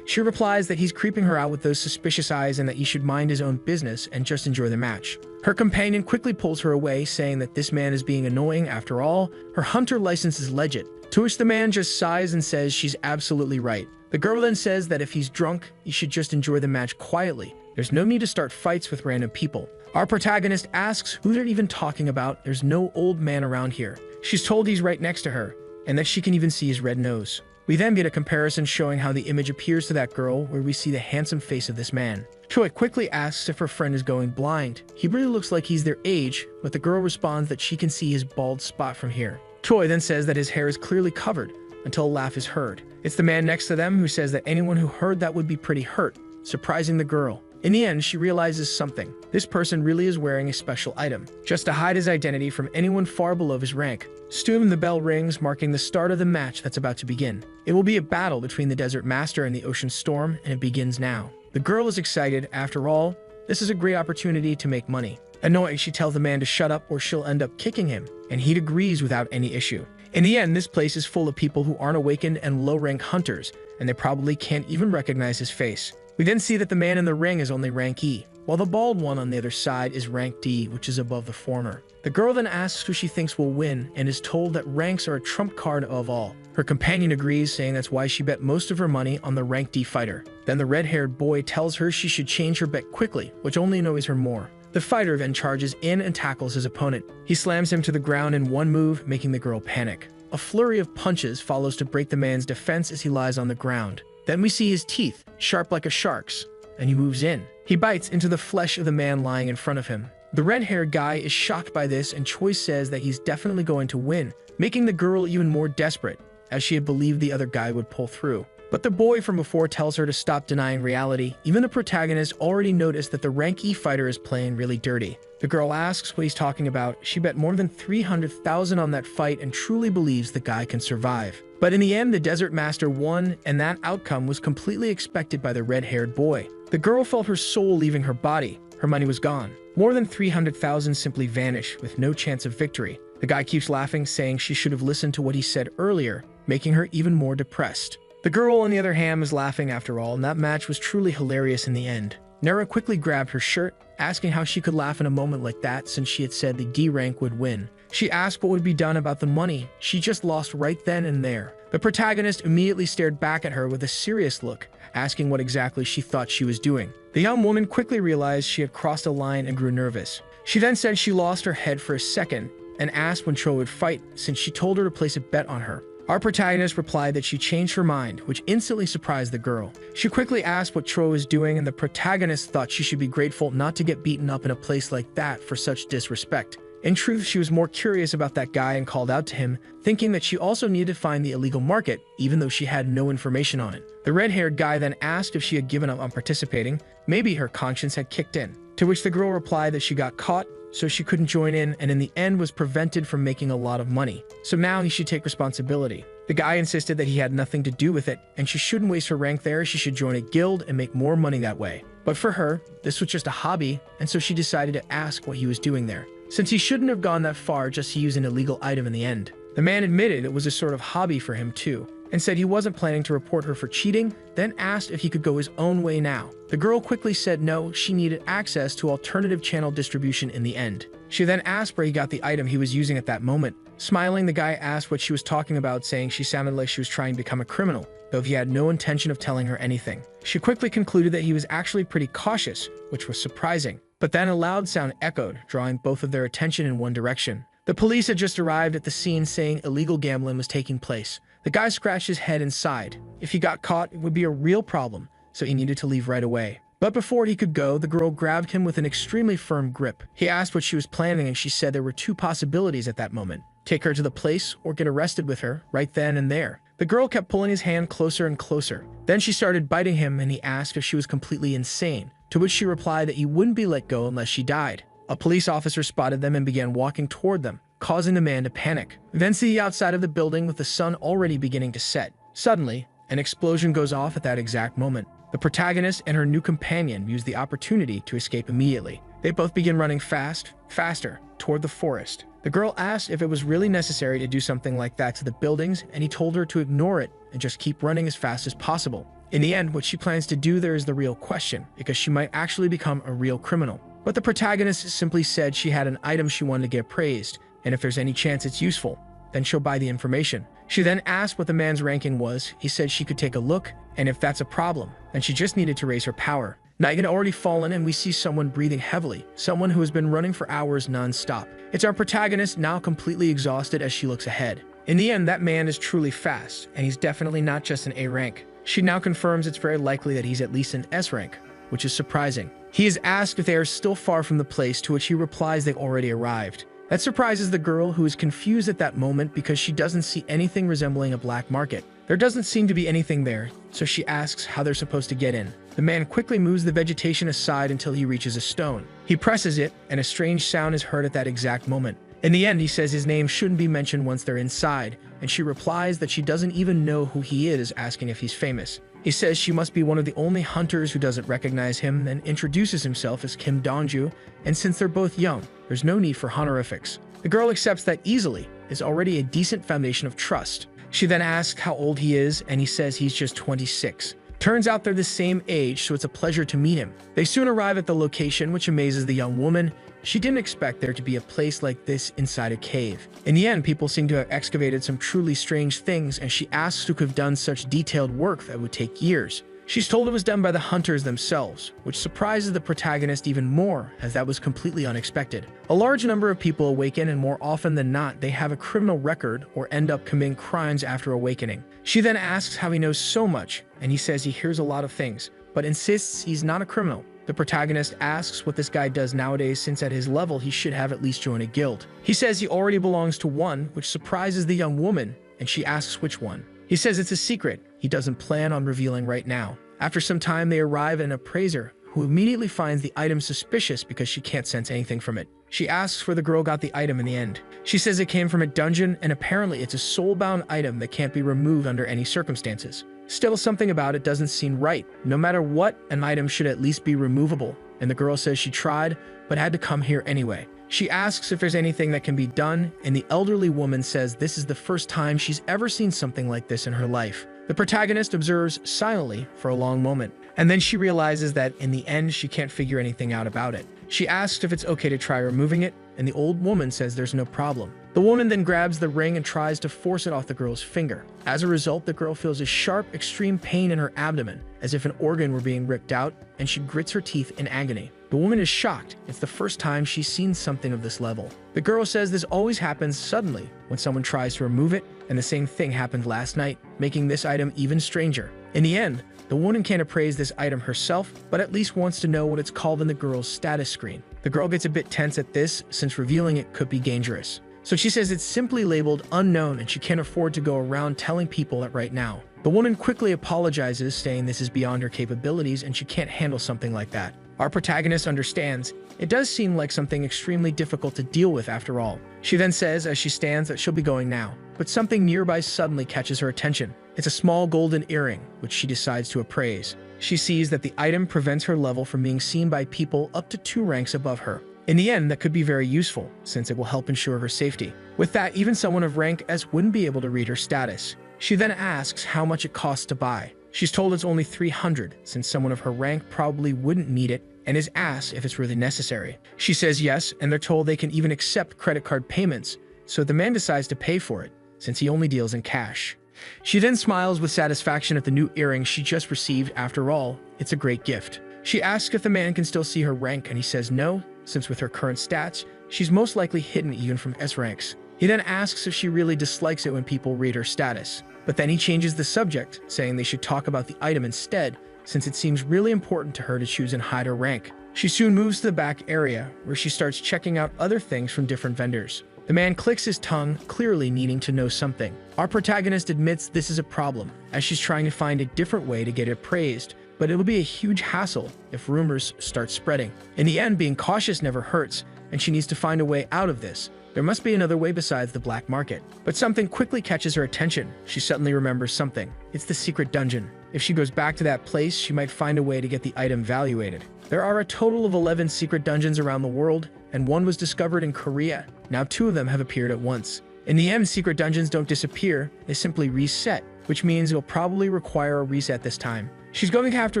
She replies that he's creeping her out with those suspicious eyes and that he should mind his own business and just enjoy the match. Her companion quickly pulls her away, saying that this man is being annoying. After all, her hunter license is legit. To which the man just sighs and says she's absolutely right. The girl then says that if he's drunk, he should just enjoy the match quietly. There's no need to start fights with random people. Our protagonist asks who they're even talking about. There's no old man around here. She's told he's right next to her, and that she can even see his red nose. We then get a comparison showing how the image appears to that girl, where we see the handsome face of this man. Choi quickly asks if her friend is going blind. He really looks like he's their age, but the girl responds that she can see his bald spot from here. Choi then says that his hair is clearly covered, until a laugh is heard. It's the man next to them who says that anyone who heard that would be pretty hurt, surprising the girl. In the end, she realizes something. This person really is wearing a special item, just to hide his identity from anyone far below his rank. Soon the bell rings, marking the start of the match that's about to begin. It will be a battle between the Desert Master and the Ocean Storm, and it begins now. The girl is excited. After all, this is a great opportunity to make money. Annoyed, she tells the man to shut up or she'll end up kicking him, and he agrees without any issue. In the end, this place is full of people who aren't awakened and low-rank hunters, and they probably can't even recognize his face. We then see that the man in the ring is only rank E, while the bald one on the other side is rank D, which is above the former. The girl then asks who she thinks will win and is told that ranks are a trump card of all. Her companion agrees, saying that's why she bet most of her money on the rank D fighter. Then the red-haired boy tells her she should change her bet quickly, which only annoys her more. The fighter then charges in and tackles his opponent. He slams him to the ground in one move, making the girl panic. A flurry of punches follows to break the man's defense as he lies on the ground. Then we see his teeth, sharp like a shark's, and he moves in. He bites into the flesh of the man lying in front of him. The red-haired guy is shocked by this, and Choi says that he's definitely going to win, making the girl even more desperate, as she had believed the other guy would pull through. But the boy from before tells her to stop denying reality. Even the protagonist already noticed that the rank E fighter is playing really dirty. The girl asks what he's talking about. She bet more than 300,000 on that fight and truly believes the guy can survive. But in the end, the Desert Master won, and that outcome was completely expected by the red-haired boy. The girl felt her soul leaving her body. Her money was gone. More than 300,000 simply vanish, with no chance of victory. The guy keeps laughing, saying she should have listened to what he said earlier, making her even more depressed. The girl, on the other hand, was laughing after all, and that match was truly hilarious in the end. Nara quickly grabbed her shirt, asking how she could laugh in a moment like that since she had said the D rank would win. She asked what would be done about the money she just lost right then and there. The protagonist immediately stared back at her with a serious look, asking what exactly she thought she was doing. The young woman quickly realized she had crossed a line and grew nervous. She then said she lost her head for a second and asked when Cho would fight, since she told her to place a bet on her. Our protagonist replied that she changed her mind, which instantly surprised the girl. She quickly asked what Tro was doing, and the protagonist thought she should be grateful not to get beaten up in a place like that for such disrespect. In truth, she was more curious about that guy and called out to him, thinking that she also needed to find the illegal market, even though she had no information on it. The red-haired guy then asked if she had given up on participating. Maybe her conscience had kicked in. To which the girl replied that she got caught, so she couldn't join in, and in the end was prevented from making a lot of money. So now he should take responsibility. The guy insisted that he had nothing to do with it, and she shouldn't waste her rank there. She should join a guild and make more money that way. But for her, this was just a hobby, and so she decided to ask what he was doing there, since he shouldn't have gone that far just to use an illegal item in the end. The man admitted it was a sort of hobby for him too, and said he wasn't planning to report her for cheating, then asked if he could go his own way now. The girl quickly said no, she needed access to alternative channel distribution in the end. She then asked where he got the item he was using at that moment. Smiling, the guy asked what she was talking about, saying she sounded like she was trying to become a criminal, though he had no intention of telling her anything. She quickly concluded that he was actually pretty cautious, which was surprising. But then a loud sound echoed, drawing both of their attention in one direction. The police had just arrived at the scene, saying illegal gambling was taking place. The guy scratched his head and sighed. If he got caught, it would be a real problem, so he needed to leave right away. But before he could go, the girl grabbed him with an extremely firm grip. He asked what she was planning, and she said there were two possibilities at that moment: take her to the place or get arrested with her right then and there. The girl kept pulling his hand closer and closer. Then she started biting him, and he asked if she was completely insane, to which she replied that he wouldn't be let go unless she died. A police officer spotted them and began walking toward them, causing the man to panic. We then see outside of the building with the sun already beginning to set. Suddenly, an explosion goes off at that exact moment. The protagonist and her new companion use the opportunity to escape immediately. They both begin running faster, toward the forest. The girl asked if it was really necessary to do something like that to the buildings, and he told her to ignore it and just keep running as fast as possible. In the end, what she plans to do there is the real question, because she might actually become a real criminal. But the protagonist simply said she had an item she wanted to get appraised, and if there's any chance it's useful, then she'll buy the information. She then asked what the man's ranking was. He said she could take a look, and if that's a problem, then she just needed to raise her power. Night had already fallen, and we see someone breathing heavily, someone who has been running for hours non-stop. It's our protagonist, now completely exhausted, as she looks ahead. In the end, that man is truly fast, and he's definitely not just an A rank. She now confirms it's very likely that he's at least an S rank, which is surprising. He is asked if they are still far from the place, to which he replies they've already arrived. That surprises the girl, who is confused at that moment because she doesn't see anything resembling a black market. There doesn't seem to be anything there, so she asks how they're supposed to get in. The man quickly moves the vegetation aside until he reaches a stone. He presses it, and a strange sound is heard at that exact moment. In the end, he says his name shouldn't be mentioned once they're inside, and she replies that she doesn't even know who he is, asking if he's famous. He says she must be one of the only hunters who doesn't recognize him, and introduces himself as Kim Dongju, and since they're both young, there's no need for honorifics. The girl accepts that easily, is already a decent foundation of trust. She then asks how old he is, and he says he's just 26. Turns out they're the same age, so it's a pleasure to meet him. They soon arrive at the location, which amazes the young woman. She didn't expect there to be a place like this inside a cave. In the end, people seem to have excavated some truly strange things, and she asks who could have done such detailed work that would take years. She's told it was done by the hunters themselves, which surprises the protagonist even more, as that was completely unexpected. A large number of people awaken, and more often than not, they have a criminal record or end up committing crimes after awakening. She then asks how he knows so much, and he says he hears a lot of things, but insists he's not a criminal. The protagonist asks what this guy does nowadays, since at his level he should have at least joined a guild. He says he already belongs to one, which surprises the young woman, and she asks which one. He says it's a secret he doesn't plan on revealing right now. After some time, they arrive at an appraiser, who immediately finds the item suspicious because she can't sense anything from it. She asks where the girl got the item in the end. She says it came from a dungeon, and apparently it's a soul-bound item that can't be removed under any circumstances. Still, something about it doesn't seem right. No matter what, an item should at least be removable, and the girl says she tried, but had to come here anyway. She asks if there's anything that can be done, and the elderly woman says this is the first time she's ever seen something like this in her life. The protagonist observes silently for a long moment, and then she realizes that in the end she can't figure anything out about it. She asks if it's okay to try removing it, and the old woman says there's no problem. The woman then grabs the ring and tries to force it off the girl's finger. As a result, the girl feels a sharp, extreme pain in her abdomen, as if an organ were being ripped out, and she grits her teeth in agony. The woman is shocked. It's the first time she's seen something of this level. The girl says this always happens suddenly when someone tries to remove it, and the same thing happened last night, making this item even stranger. In the end, the woman can't appraise this item herself, but at least wants to know what it's called in the girl's status screen. The girl gets a bit tense at this, since revealing it could be dangerous. So she says it's simply labeled unknown, and she can't afford to go around telling people that right now. The woman quickly apologizes, saying this is beyond her capabilities and she can't handle something like that. Our protagonist understands. It does seem like something extremely difficult to deal with after all. She then says as she stands that she'll be going now, but something nearby suddenly catches her attention. It's a small golden earring, which she decides to appraise. She sees that the item prevents her level from being seen by people up to 2 ranks above her. In the end, that could be very useful, since it will help ensure her safety. With that, even someone of rank S wouldn't be able to read her status. She then asks how much it costs to buy. She's told it's only 300, since someone of her rank probably wouldn't need it, and is asked if it's really necessary. She says yes, and they're told they can even accept credit card payments, so the man decides to pay for it, since he only deals in cash. She then smiles with satisfaction at the new earring she just received. After all, it's a great gift. She asks if the man can still see her rank, and he says no, since with her current stats, she's most likely hidden even from S ranks. He then asks if she really dislikes it when people read her status, but then he changes the subject, saying they should talk about the item instead, since it seems really important to her to choose and hide her rank. She soon moves to the back area, where she starts checking out other things from different vendors. The man clicks his tongue, clearly needing to know something. Our protagonist admits this is a problem, as she's trying to find a different way to get it appraised, but it'll be a huge hassle if rumors start spreading. In the end, being cautious never hurts, and she needs to find a way out of this. There must be another way besides the black market. But something quickly catches her attention. She suddenly remembers something. It's the secret dungeon. If she goes back to that place, she might find a way to get the item valuated. There are a total of 11 secret dungeons around the world, and one was discovered in Korea. Now 2 of them have appeared at once. In the end, secret dungeons don't disappear, they simply reset, which means it'll probably require a reset this time. She's going to have to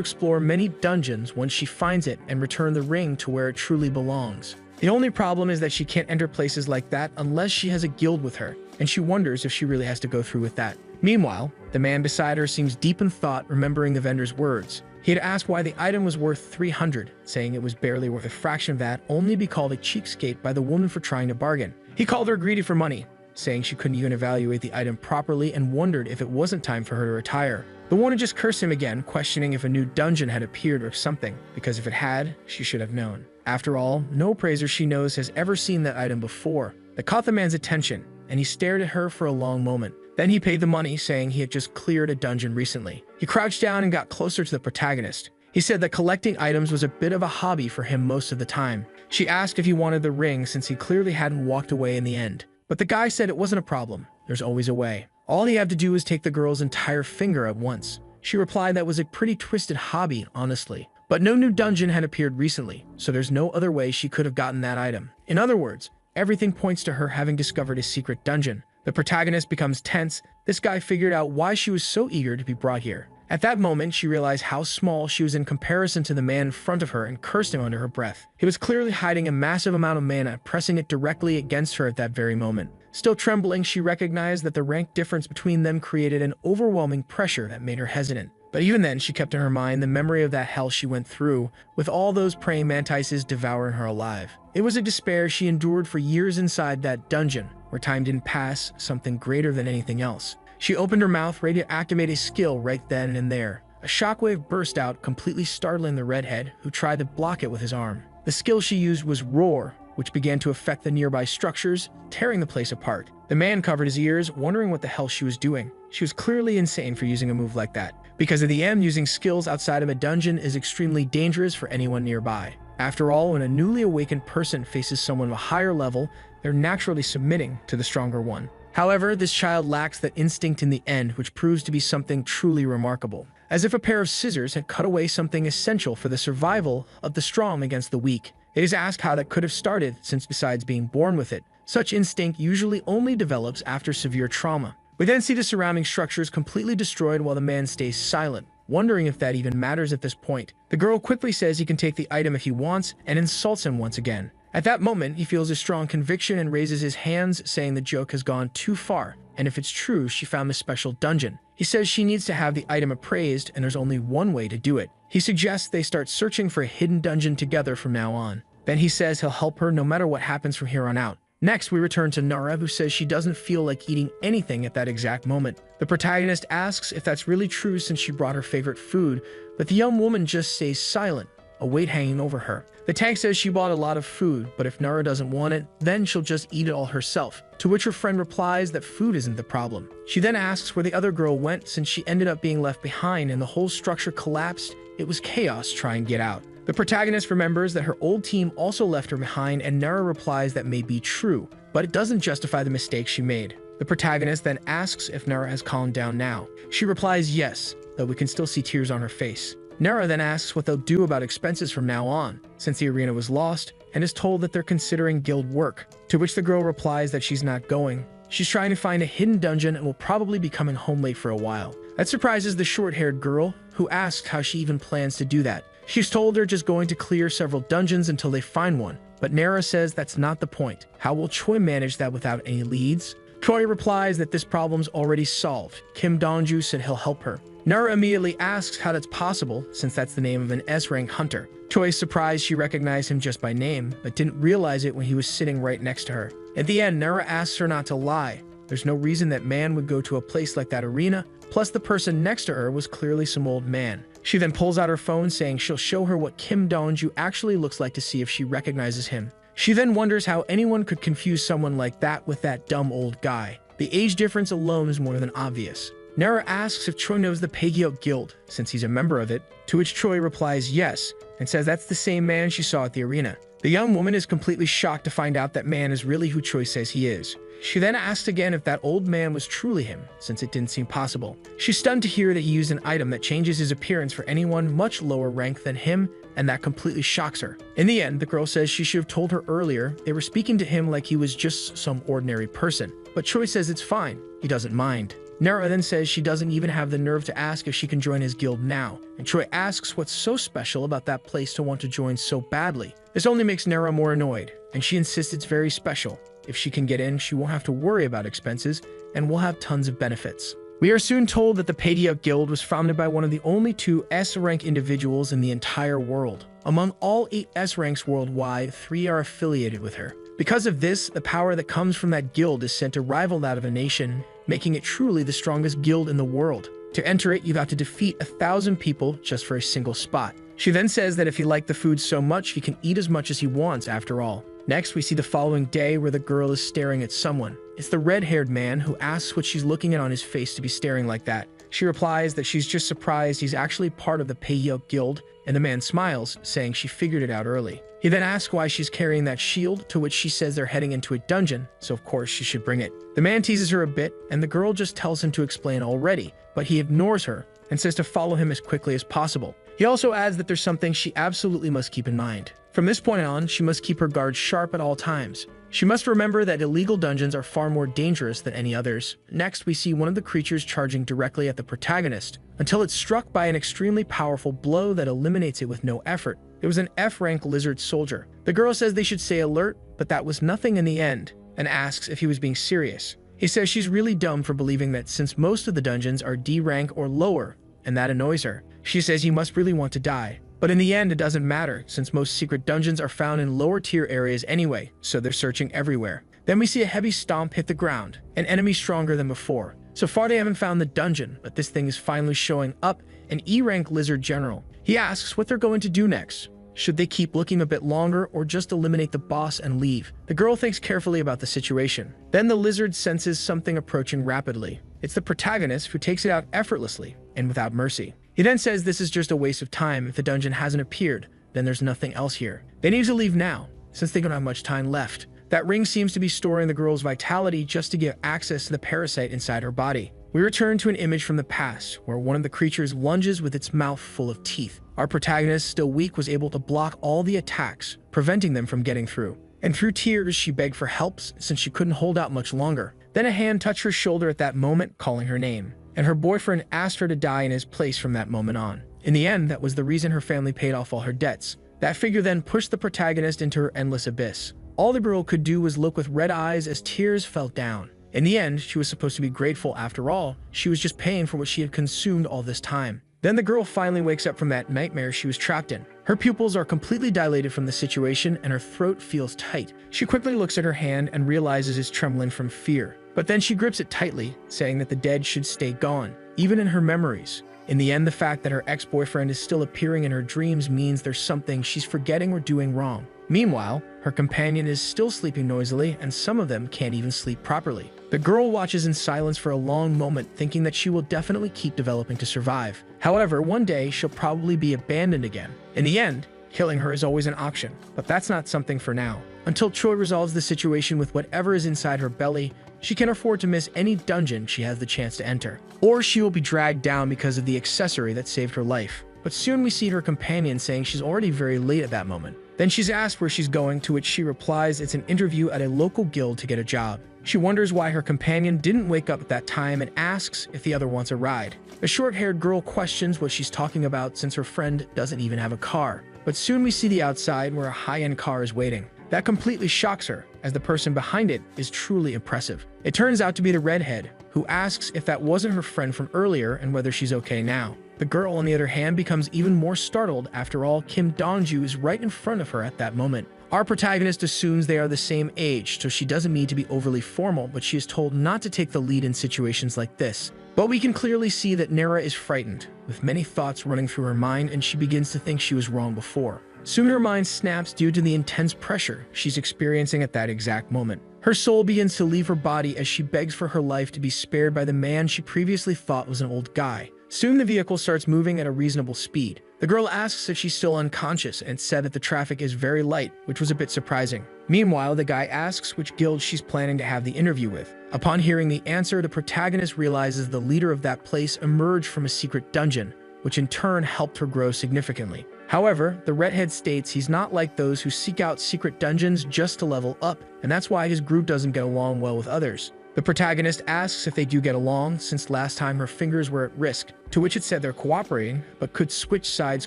explore many dungeons once she finds it and return the ring to where it truly belongs. The only problem is that she can't enter places like that unless she has a guild with her, and she wonders if she really has to go through with that. Meanwhile, the man beside her seems deep in thought, remembering the vendor's words. He had asked why the item was worth 300, saying it was barely worth a fraction of that, only to be called a cheapskate by the woman for trying to bargain. He called her greedy for money, saying she couldn't even evaluate the item properly, and wondered if it wasn't time for her to retire. The woman just cursed him again, questioning if a new dungeon had appeared or something, because if it had, she should have known. After all, no appraiser she knows has ever seen that item before. That caught the man's attention, and he stared at her for a long moment. Then he paid the money, saying he had just cleared a dungeon recently. He crouched down and got closer to the protagonist. He said that collecting items was a bit of a hobby for him most of the time. She asked if he wanted the ring since he clearly hadn't walked away in the end. But the guy said it wasn't a problem. There's always a way. All he had to do was take the girl's entire finger at once. She replied that was a pretty twisted hobby, honestly. But no new dungeon had appeared recently, so there's no other way she could have gotten that item. In other words, everything points to her having discovered a secret dungeon. The protagonist becomes tense. This guy figured out why she was so eager to be brought here. At that moment, she realized how small she was in comparison to the man in front of her and cursed him under her breath. He was clearly hiding a massive amount of mana, pressing it directly against her at that very moment. Still trembling, she recognized that the rank difference between them created an overwhelming pressure that made her hesitant. But even then, she kept in her mind the memory of that hell she went through, with all those praying mantises devouring her alive. It was a despair she endured for years inside that dungeon, where time didn't pass, something greater than anything else. She opened her mouth, ready to activate a skill right then and there. A shockwave burst out, completely startling the redhead, who tried to block it with his arm. The skill she used was Roar, which began to affect the nearby structures, tearing the place apart. The man covered his ears, wondering what the hell she was doing. She was clearly insane for using a move like that. Because of the M, using skills outside of a dungeon is extremely dangerous for anyone nearby. After all, when a newly awakened person faces someone of a higher level, they're naturally submitting to the stronger one. However, this child lacks that instinct in the end, which proves to be something truly remarkable. As if a pair of scissors had cut away something essential for the survival of the strong against the weak. It is asked how that could have started, since besides being born with it, such instinct usually only develops after severe trauma. We then see the surrounding structures completely destroyed while the man stays silent, wondering if that even matters at this point. The girl quickly says he can take the item if he wants and insults him once again. At that moment, he feels a strong conviction and raises his hands, saying the joke has gone too far, and if it's true, she found this special dungeon. He says she needs to have the item appraised, and there's only one way to do it. He suggests they start searching for a hidden dungeon together from now on. Then he says he'll help her no matter what happens from here on out. Next, we return to Nara, who says she doesn't feel like eating anything at that exact moment. The protagonist asks if that's really true since she brought her favorite food, but the young woman just stays silent, a weight hanging over her. The tank says she bought a lot of food, but if Nara doesn't want it, then she'll just eat it all herself, to which her friend replies that food isn't the problem. She then asks where the other girl went since she ended up being left behind and the whole structure collapsed. It was chaos trying to get out. The protagonist remembers that her old team also left her behind, and Nara replies that may be true, but it doesn't justify the mistake she made. The protagonist then asks if Nara has calmed down now. She replies yes, though we can still see tears on her face. Nara then asks what they'll do about expenses from now on, since the arena was lost, and is told that they're considering guild work, to which the girl replies that she's not going. She's trying to find a hidden dungeon and will probably be coming home late for a while. That surprises the short-haired girl, who asks how she even plans to do that. She's told they're just going to clear several dungeons until they find one, but Nara says that's not the point. How will Choi manage that without any leads? Choi replies that this problem's already solved. Kim Dongju said he'll help her. Nara immediately asks how that's possible, since that's the name of an S-rank hunter. Choi is surprised she recognized him just by name, but didn't realize it when he was sitting right next to her. At the end, Nara asks her not to lie. There's no reason that man would go to a place like that arena, plus the person next to her was clearly some old man. She then pulls out her phone, saying she'll show her what Kim Dongju actually looks like to see if she recognizes him. She then wonders how anyone could confuse someone like that with that dumb old guy. The age difference alone is more than obvious. Nara asks if Choi knows the Pageyot Guild, since he's a member of it, to which Choi replies yes, and says that's the same man she saw at the arena. The young woman is completely shocked to find out that man is really who Choi says he is. She then asks again if that old man was truly him, since it didn't seem possible. She's stunned to hear that he used an item that changes his appearance for anyone much lower rank than him, and that completely shocks her. In the end, the girl says she should have told her earlier they were speaking to him like he was just some ordinary person. But Choi says it's fine, he doesn't mind. Nara then says she doesn't even have the nerve to ask if she can join his guild now, and Choi asks what's so special about that place to want to join so badly. This only makes Nara more annoyed, and she insists it's very special. If she can get in, she won't have to worry about expenses, and will have tons of benefits. We are soon told that the Pageyot Guild was founded by one of the only 2 S-rank individuals in the entire world. Among all 8 S-ranks worldwide, 3 are affiliated with her. Because of this, the power that comes from that guild is sent to rival that of a nation, making it truly the strongest guild in the world. To enter it, you have to defeat 1,000 people just for a single spot. She then says that if he liked the food so much, he can eat as much as he wants after all. Next, we see the following day where the girl is staring at someone. It's the red-haired man who asks what she's looking at on his face to be staring like that. She replies that she's just surprised he's actually part of the Pageyot Guild, and the man smiles, saying she figured it out early. He then asks why she's carrying that shield, to which she says they're heading into a dungeon, so of course she should bring it. The man teases her a bit, and the girl just tells him to explain already, but he ignores her and says to follow him as quickly as possible. He also adds that there's something she absolutely must keep in mind. From this point on, she must keep her guard sharp at all times. She must remember that illegal dungeons are far more dangerous than any others. Next, we see one of the creatures charging directly at the protagonist, until it's struck by an extremely powerful blow that eliminates it with no effort. It was an F-rank lizard soldier. The girl says they should stay alert, but that was nothing in the end, and asks if he was being serious. He says she's really dumb for believing that, since most of the dungeons are D rank or lower, and that annoys her. She says he must really want to die. But in the end, it doesn't matter, since most secret dungeons are found in lower tier areas anyway, so they're searching everywhere. Then we see a heavy stomp hit the ground, an enemy stronger than before. So far they haven't found the dungeon, but this thing is finally showing up, an E-rank lizard general. He asks what they're going to do next. Should they keep looking a bit longer or just eliminate the boss and leave? The girl thinks carefully about the situation. Then the lizard senses something approaching rapidly. It's the protagonist, who takes it out effortlessly and without mercy. He then says this is just a waste of time. If the dungeon hasn't appeared, then there's nothing else here. They need to leave now, since they don't have much time left. That ring seems to be storing the girl's vitality just to give access to the parasite inside her body. We return to an image from the past, where one of the creatures lunges with its mouth full of teeth. Our protagonist, still weak, was able to block all the attacks, preventing them from getting through. And through tears, she begged for help since she couldn't hold out much longer. Then a hand touched her shoulder at that moment, calling her name. And her boyfriend asked her to die in his place from that moment on. In the end, that was the reason her family paid off all her debts. That figure then pushed the protagonist into her endless abyss. All the girl could do was look with red eyes as tears fell down. In the end, she was supposed to be grateful after all. She was just paying for what she had consumed all this time. Then the girl finally wakes up from that nightmare she was trapped in. Her pupils are completely dilated from the situation and her throat feels tight. She quickly looks at her hand and realizes it's trembling from fear. But then she grips it tightly, saying that the dead should stay gone, even in her memories. In the end, the fact that her ex-boyfriend is still appearing in her dreams means there's something she's forgetting or doing wrong. Meanwhile, her companion is still sleeping noisily, and some of them can't even sleep properly. The girl watches in silence for a long moment, thinking that she will definitely keep developing to survive. However, one day she'll probably be abandoned again. In the end, killing her is always an option, but that's not something for now. Until Choi resolves the situation with whatever is inside her belly, she can't afford to miss any dungeon she has the chance to enter. Or she will be dragged down because of the accessory that saved her life. But soon we see her companion saying she's already very late at that moment. Then she's asked where she's going, to which she replies it's an interview at a local guild to get a job. She wonders why her companion didn't wake up at that time and asks if the other wants a ride. The short-haired girl questions what she's talking about since her friend doesn't even have a car. But soon we see the outside where a high-end car is waiting. That completely shocks her, as the person behind it is truly impressive. It turns out to be the redhead, who asks if that wasn't her friend from earlier and whether she's okay now. The girl, on the other hand, becomes even more startled. After all, Kim Dongju is right in front of her at that moment. Our protagonist assumes they are the same age, so she doesn't need to be overly formal, but she is told not to take the lead in situations like this. But we can clearly see that Nara is frightened, with many thoughts running through her mind, and she begins to think she was wrong before. Soon her mind snaps due to the intense pressure she's experiencing at that exact moment. Her soul begins to leave her body as she begs for her life to be spared by the man she previously thought was an old guy. Soon the vehicle starts moving at a reasonable speed. The girl asks if she's still unconscious and said that the traffic is very light, which was a bit surprising. Meanwhile, the guy asks which guild she's planning to have the interview with. Upon hearing the answer, the protagonist realizes the leader of that place emerged from a secret dungeon, which in turn helped her grow significantly. However, the redhead states he's not like those who seek out secret dungeons just to level up, and that's why his group doesn't get along well with others. The protagonist asks if they do get along, since last time her fingers were at risk, to which it said they're cooperating, but could switch sides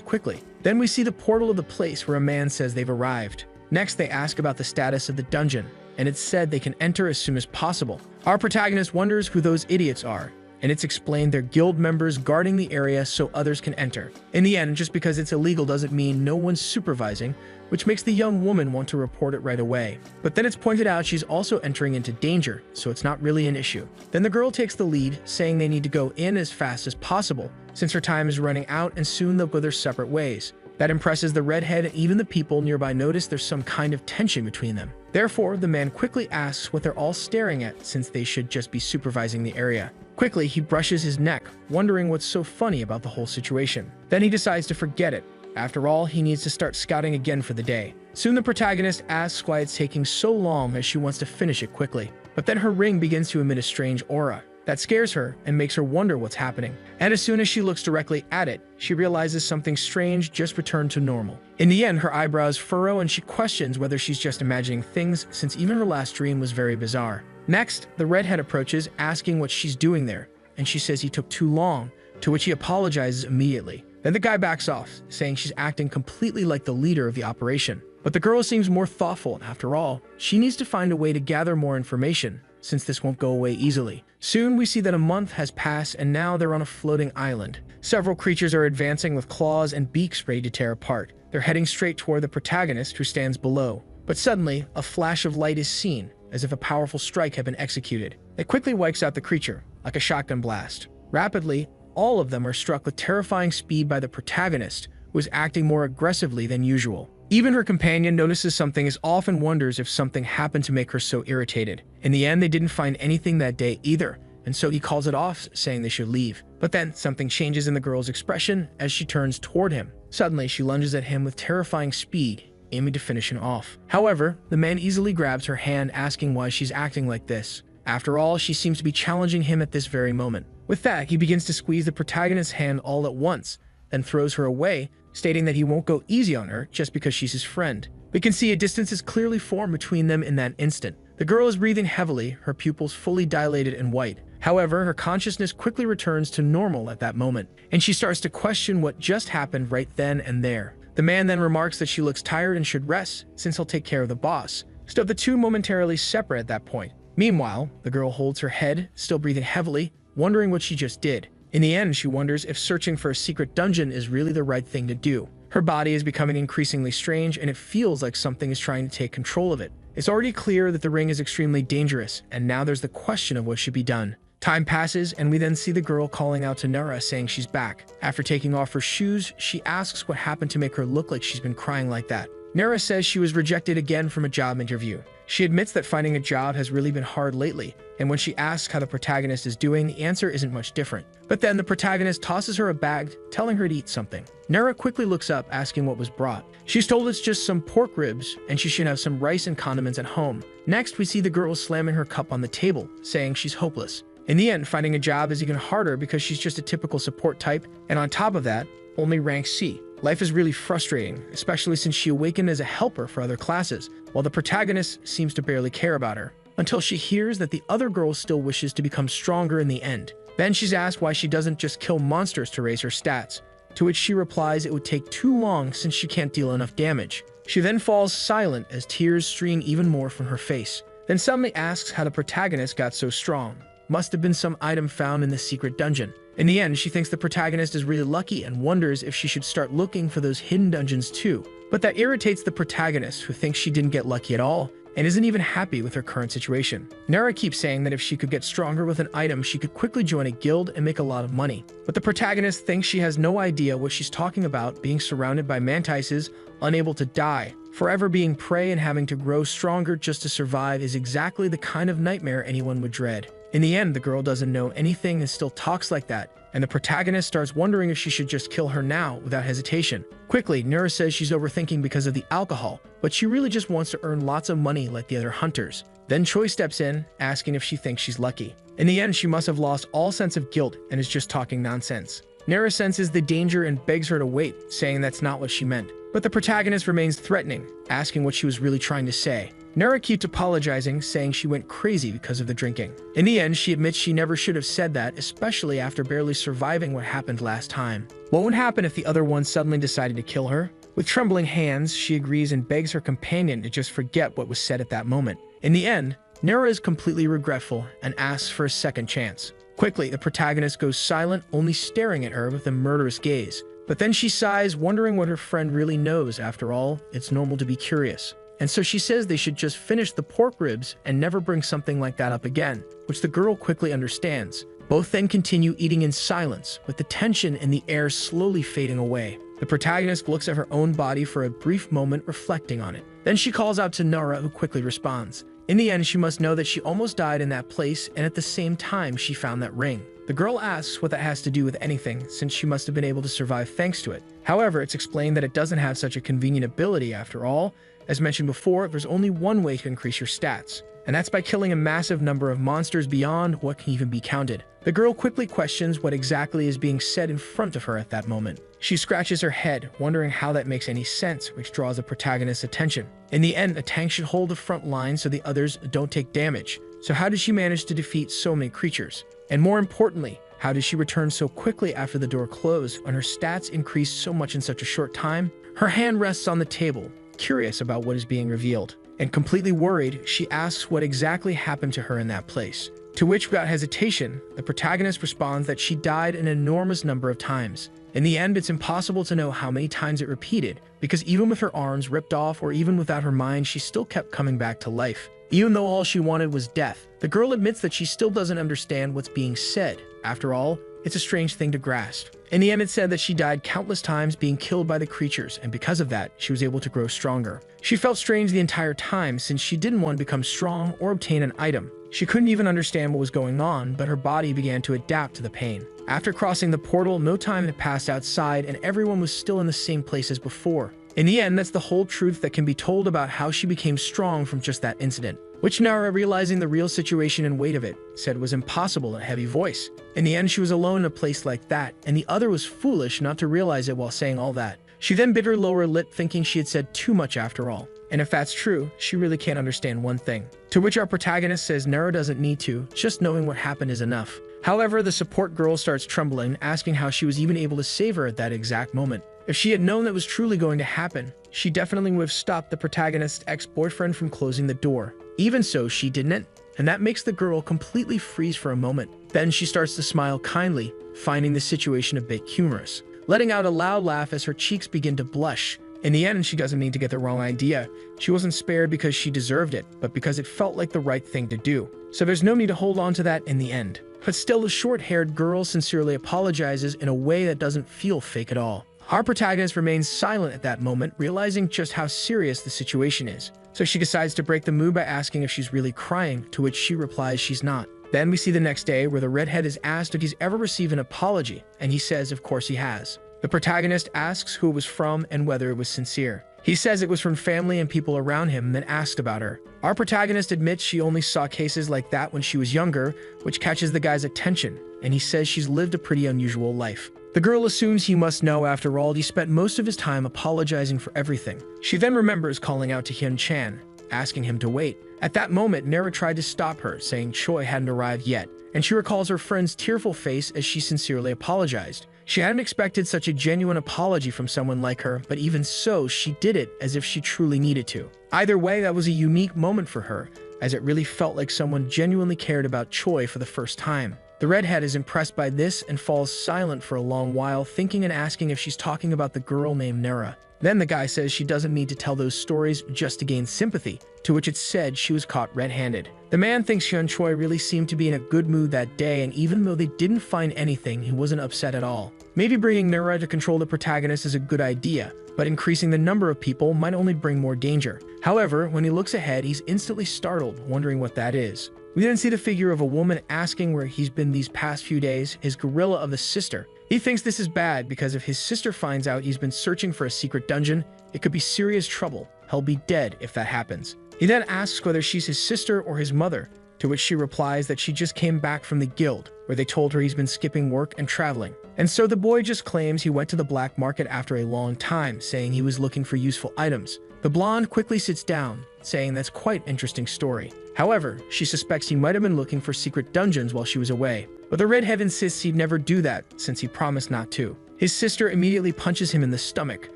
quickly. Then we see the portal of the place where a man says they've arrived. Next, they ask about the status of the dungeon, and it's said they can enter as soon as possible. Our protagonist wonders who those idiots are, and it's explained they're guild members guarding the area so others can enter. In the end, just because it's illegal doesn't mean no one's supervising, which makes the young woman want to report it right away. But then it's pointed out she's also entering into danger, so it's not really an issue. Then the girl takes the lead, saying they need to go in as fast as possible, since her time is running out and soon they'll go their separate ways. That impresses the redhead, and even the people nearby notice there's some kind of tension between them. Therefore, the man quickly asks what they're all staring at, since they should just be supervising the area. Quickly, he brushes his neck, wondering what's so funny about the whole situation. Then he decides to forget it, After all, he needs to start scouting again for the day. Soon the protagonist asks why it's taking so long as she wants to finish it quickly. But then her ring begins to emit a strange aura that scares her and makes her wonder what's happening. And as soon as she looks directly at it, she realizes something strange just returned to normal. In the end, her eyebrows furrow and she questions whether she's just imagining things, since even her last dream was very bizarre. Next, the redhead approaches, asking what she's doing there, and she says he took too long, to which he apologizes immediately. Then the guy backs off, saying she's acting completely like the leader of the operation. But the girl seems more thoughtful, and after all, she needs to find a way to gather more information, since this won't go away easily. Soon we see that a month has passed and now they're on a floating island. Several creatures are advancing with claws and beaks ready to tear apart. They're heading straight toward the protagonist, who stands below. But suddenly, a flash of light is seen, as if a powerful strike had been executed. It quickly wipes out the creature, like a shotgun blast. Rapidly, all of them are struck with terrifying speed by the protagonist, who is acting more aggressively than usual. Even her companion notices something is off and wonders if something happened to make her so irritated. In the end, they didn't find anything that day either, and so he calls it off, saying they should leave. But then, something changes in the girl's expression as she turns toward him. Suddenly, she lunges at him with terrifying speed, aiming to finish him off. However, the man easily grabs her hand, asking why she's acting like this. After all, she seems to be challenging him at this very moment. With that, he begins to squeeze the protagonist's hand all at once, then throws her away, stating that he won't go easy on her just because she's his friend. We can see a distance is clearly formed between them in that instant. The girl is breathing heavily, her pupils fully dilated and white. However, her consciousness quickly returns to normal at that moment, and she starts to question what just happened right then and there. The man then remarks that she looks tired and should rest, since he'll take care of the boss. So the two momentarily separate at that point. Meanwhile, the girl holds her head, still breathing heavily, wondering what she just did. In the end, she wonders if searching for a secret dungeon is really the right thing to do. Her body is becoming increasingly strange, and it feels like something is trying to take control of it. It's already clear that the ring is extremely dangerous, and now there's the question of what should be done. Time passes, and we then see the girl calling out to Nara, saying she's back. After taking off her shoes, she asks what happened to make her look like she's been crying like that. Nara says she was rejected again from a job interview. She admits that finding a job has really been hard lately, and when she asks how the protagonist is doing, the answer isn't much different. But then the protagonist tosses her a bag, telling her to eat something. Nara quickly looks up, asking what was brought. She's told it's just some pork ribs, and she should have some rice and condiments at home. Next, we see the girl slamming her cup on the table, saying she's hopeless. In the end, finding a job is even harder because she's just a typical support type, and on top of that, only rank C. Life is really frustrating, especially since she awakened as a helper for other classes, while the protagonist seems to barely care about her, until she hears that the other girl still wishes to become stronger in the end. Then she's asked why she doesn't just kill monsters to raise her stats, to which she replies it would take too long since she can't deal enough damage. She then falls silent as tears stream even more from her face. Then suddenly asks how the protagonist got so strong. Must have been some item found in the secret dungeon. In the end, she thinks the protagonist is really lucky and wonders if she should start looking for those hidden dungeons too. But that irritates the protagonist, who thinks she didn't get lucky at all and isn't even happy with her current situation. Nara keeps saying that if she could get stronger with an item, she could quickly join a guild and make a lot of money. But the protagonist thinks she has no idea what she's talking about, being surrounded by mantises, unable to die. Forever being prey and having to grow stronger just to survive is exactly the kind of nightmare anyone would dread. In the end, the girl doesn't know anything and still talks like that, and the protagonist starts wondering if she should just kill her now without hesitation. Quickly, Nura says she's overthinking because of the alcohol, but she really just wants to earn lots of money like the other hunters. Then Choi steps in, asking if she thinks she's lucky. In the end, she must have lost all sense of guilt and is just talking nonsense. Nara senses the danger and begs her to wait, saying that's not what she meant. But the protagonist remains threatening, asking what she was really trying to say. Nara keeps apologizing, saying she went crazy because of the drinking. In the end, she admits she never should have said that, especially after barely surviving what happened last time. What would happen if the other one suddenly decided to kill her? With trembling hands, she agrees and begs her companion to just forget what was said at that moment. In the end, Nara is completely regretful and asks for a second chance. Quickly, the protagonist goes silent, only staring at her with a murderous gaze. But then she sighs, wondering what her friend really knows. After all, it's normal to be curious. And so she says they should just finish the pork ribs and never bring something like that up again, which the girl quickly understands. Both then continue eating in silence, with the tension in the air slowly fading away. The protagonist looks at her own body for a brief moment, reflecting on it. Then she calls out to Nara, who quickly responds. In the end, she must know that she almost died in that place, and at the same time, she found that ring. The girl asks what that has to do with anything, since she must have been able to survive thanks to it. However, it's explained that it doesn't have such a convenient ability after all. As mentioned before, there's only one way to increase your stats, and that's by killing a massive number of monsters beyond what can even be counted. The girl quickly questions what exactly is being said in front of her at that moment. She scratches her head, wondering how that makes any sense, which draws the protagonist's attention. In the end, a tank should hold the front line so the others don't take damage. So how did she manage to defeat so many creatures? And more importantly, how did she return so quickly after the door closed and her stats increased so much in such a short time? Her hand rests on the table, curious about what is being revealed. And completely worried, she asks what exactly happened to her in that place. To which, without hesitation, the protagonist responds that she died an enormous number of times. In the end, it's impossible to know how many times it repeated, because even with her arms ripped off or even without her mind, she still kept coming back to life. Even though all she wanted was death, the girl admits that she still doesn't understand what's being said. After all, it's a strange thing to grasp. In the end, it said that she died countless times being killed by the creatures, and because of that, she was able to grow stronger. She felt strange the entire time since she didn't want to become strong or obtain an item. She couldn't even understand what was going on, but her body began to adapt to the pain. After crossing the portal, no time had passed outside and everyone was still in the same place as before. In the end, that's the whole truth that can be told about how she became strong from just that incident, which Nara, realizing the real situation and weight of it, said was impossible in a heavy voice. In the end, she was alone in a place like that, and the other was foolish not to realize it while saying all that. She then bit her lower lip, thinking she had said too much after all. And if that's true, she really can't understand one thing. To which our protagonist says Nara doesn't need to, just knowing what happened is enough. However, the support girl starts trembling, asking how she was even able to save her at that exact moment. If she had known that was truly going to happen, she definitely would have stopped the protagonist's ex-boyfriend from closing the door. Even so, she didn't, and that makes the girl completely freeze for a moment. Then she starts to smile kindly, finding the situation a bit humorous, letting out a loud laugh as her cheeks begin to blush. In the end, she doesn't need to get the wrong idea. She wasn't spared because she deserved it, but because it felt like the right thing to do. So there's no need to hold on to that in the end. But still, the short-haired girl sincerely apologizes in a way that doesn't feel fake at all. Our protagonist remains silent at that moment, realizing just how serious the situation is. So she decides to break the mood by asking if she's really crying, to which she replies she's not. Then we see the next day where the redhead is asked if he's ever received an apology, and he says of course he has. The protagonist asks who it was from and whether it was sincere. He says it was from family and people around him, then asked about her. Our protagonist admits she only saw cases like that when she was younger, which catches the guy's attention, and he says she's lived a pretty unusual life. The girl assumes he must know. After all, he spent most of his time apologizing for everything. She then remembers calling out to Hyun-chan, asking him to wait. At that moment, Nara tried to stop her, saying Choi hadn't arrived yet, and she recalls her friend's tearful face as she sincerely apologized. She hadn't expected such a genuine apology from someone like her, but even so, she did it as if she truly needed to. Either way, that was a unique moment for her, as it really felt like someone genuinely cared about Choi for the first time. The redhead is impressed by this and falls silent for a long while, thinking and asking if she's talking about the girl named Nara. Then the guy says she doesn't need to tell those stories just to gain sympathy, to which it's said she was caught red-handed. The man thinks Hyun Choi really seemed to be in a good mood that day, and even though they didn't find anything, he wasn't upset at all. Maybe bringing Nara to control the protagonist is a good idea, but increasing the number of people might only bring more danger. However, when he looks ahead, he's instantly startled, wondering what that is. We then see the figure of a woman asking where he's been these past few days, his gorilla of a sister. He thinks this is bad because if his sister finds out he's been searching for a secret dungeon, it could be serious trouble. He'll be dead if that happens. He then asks whether she's his sister or his mother, to which she replies that she just came back from the guild, where they told her he's been skipping work and traveling. And so the boy just claims he went to the black market after a long time, saying he was looking for useful items. The blonde quickly sits down, saying that's quite an interesting story. However, she suspects he might have been looking for secret dungeons while she was away. But the redhead insists he'd never do that, since he promised not to. His sister immediately punches him in the stomach,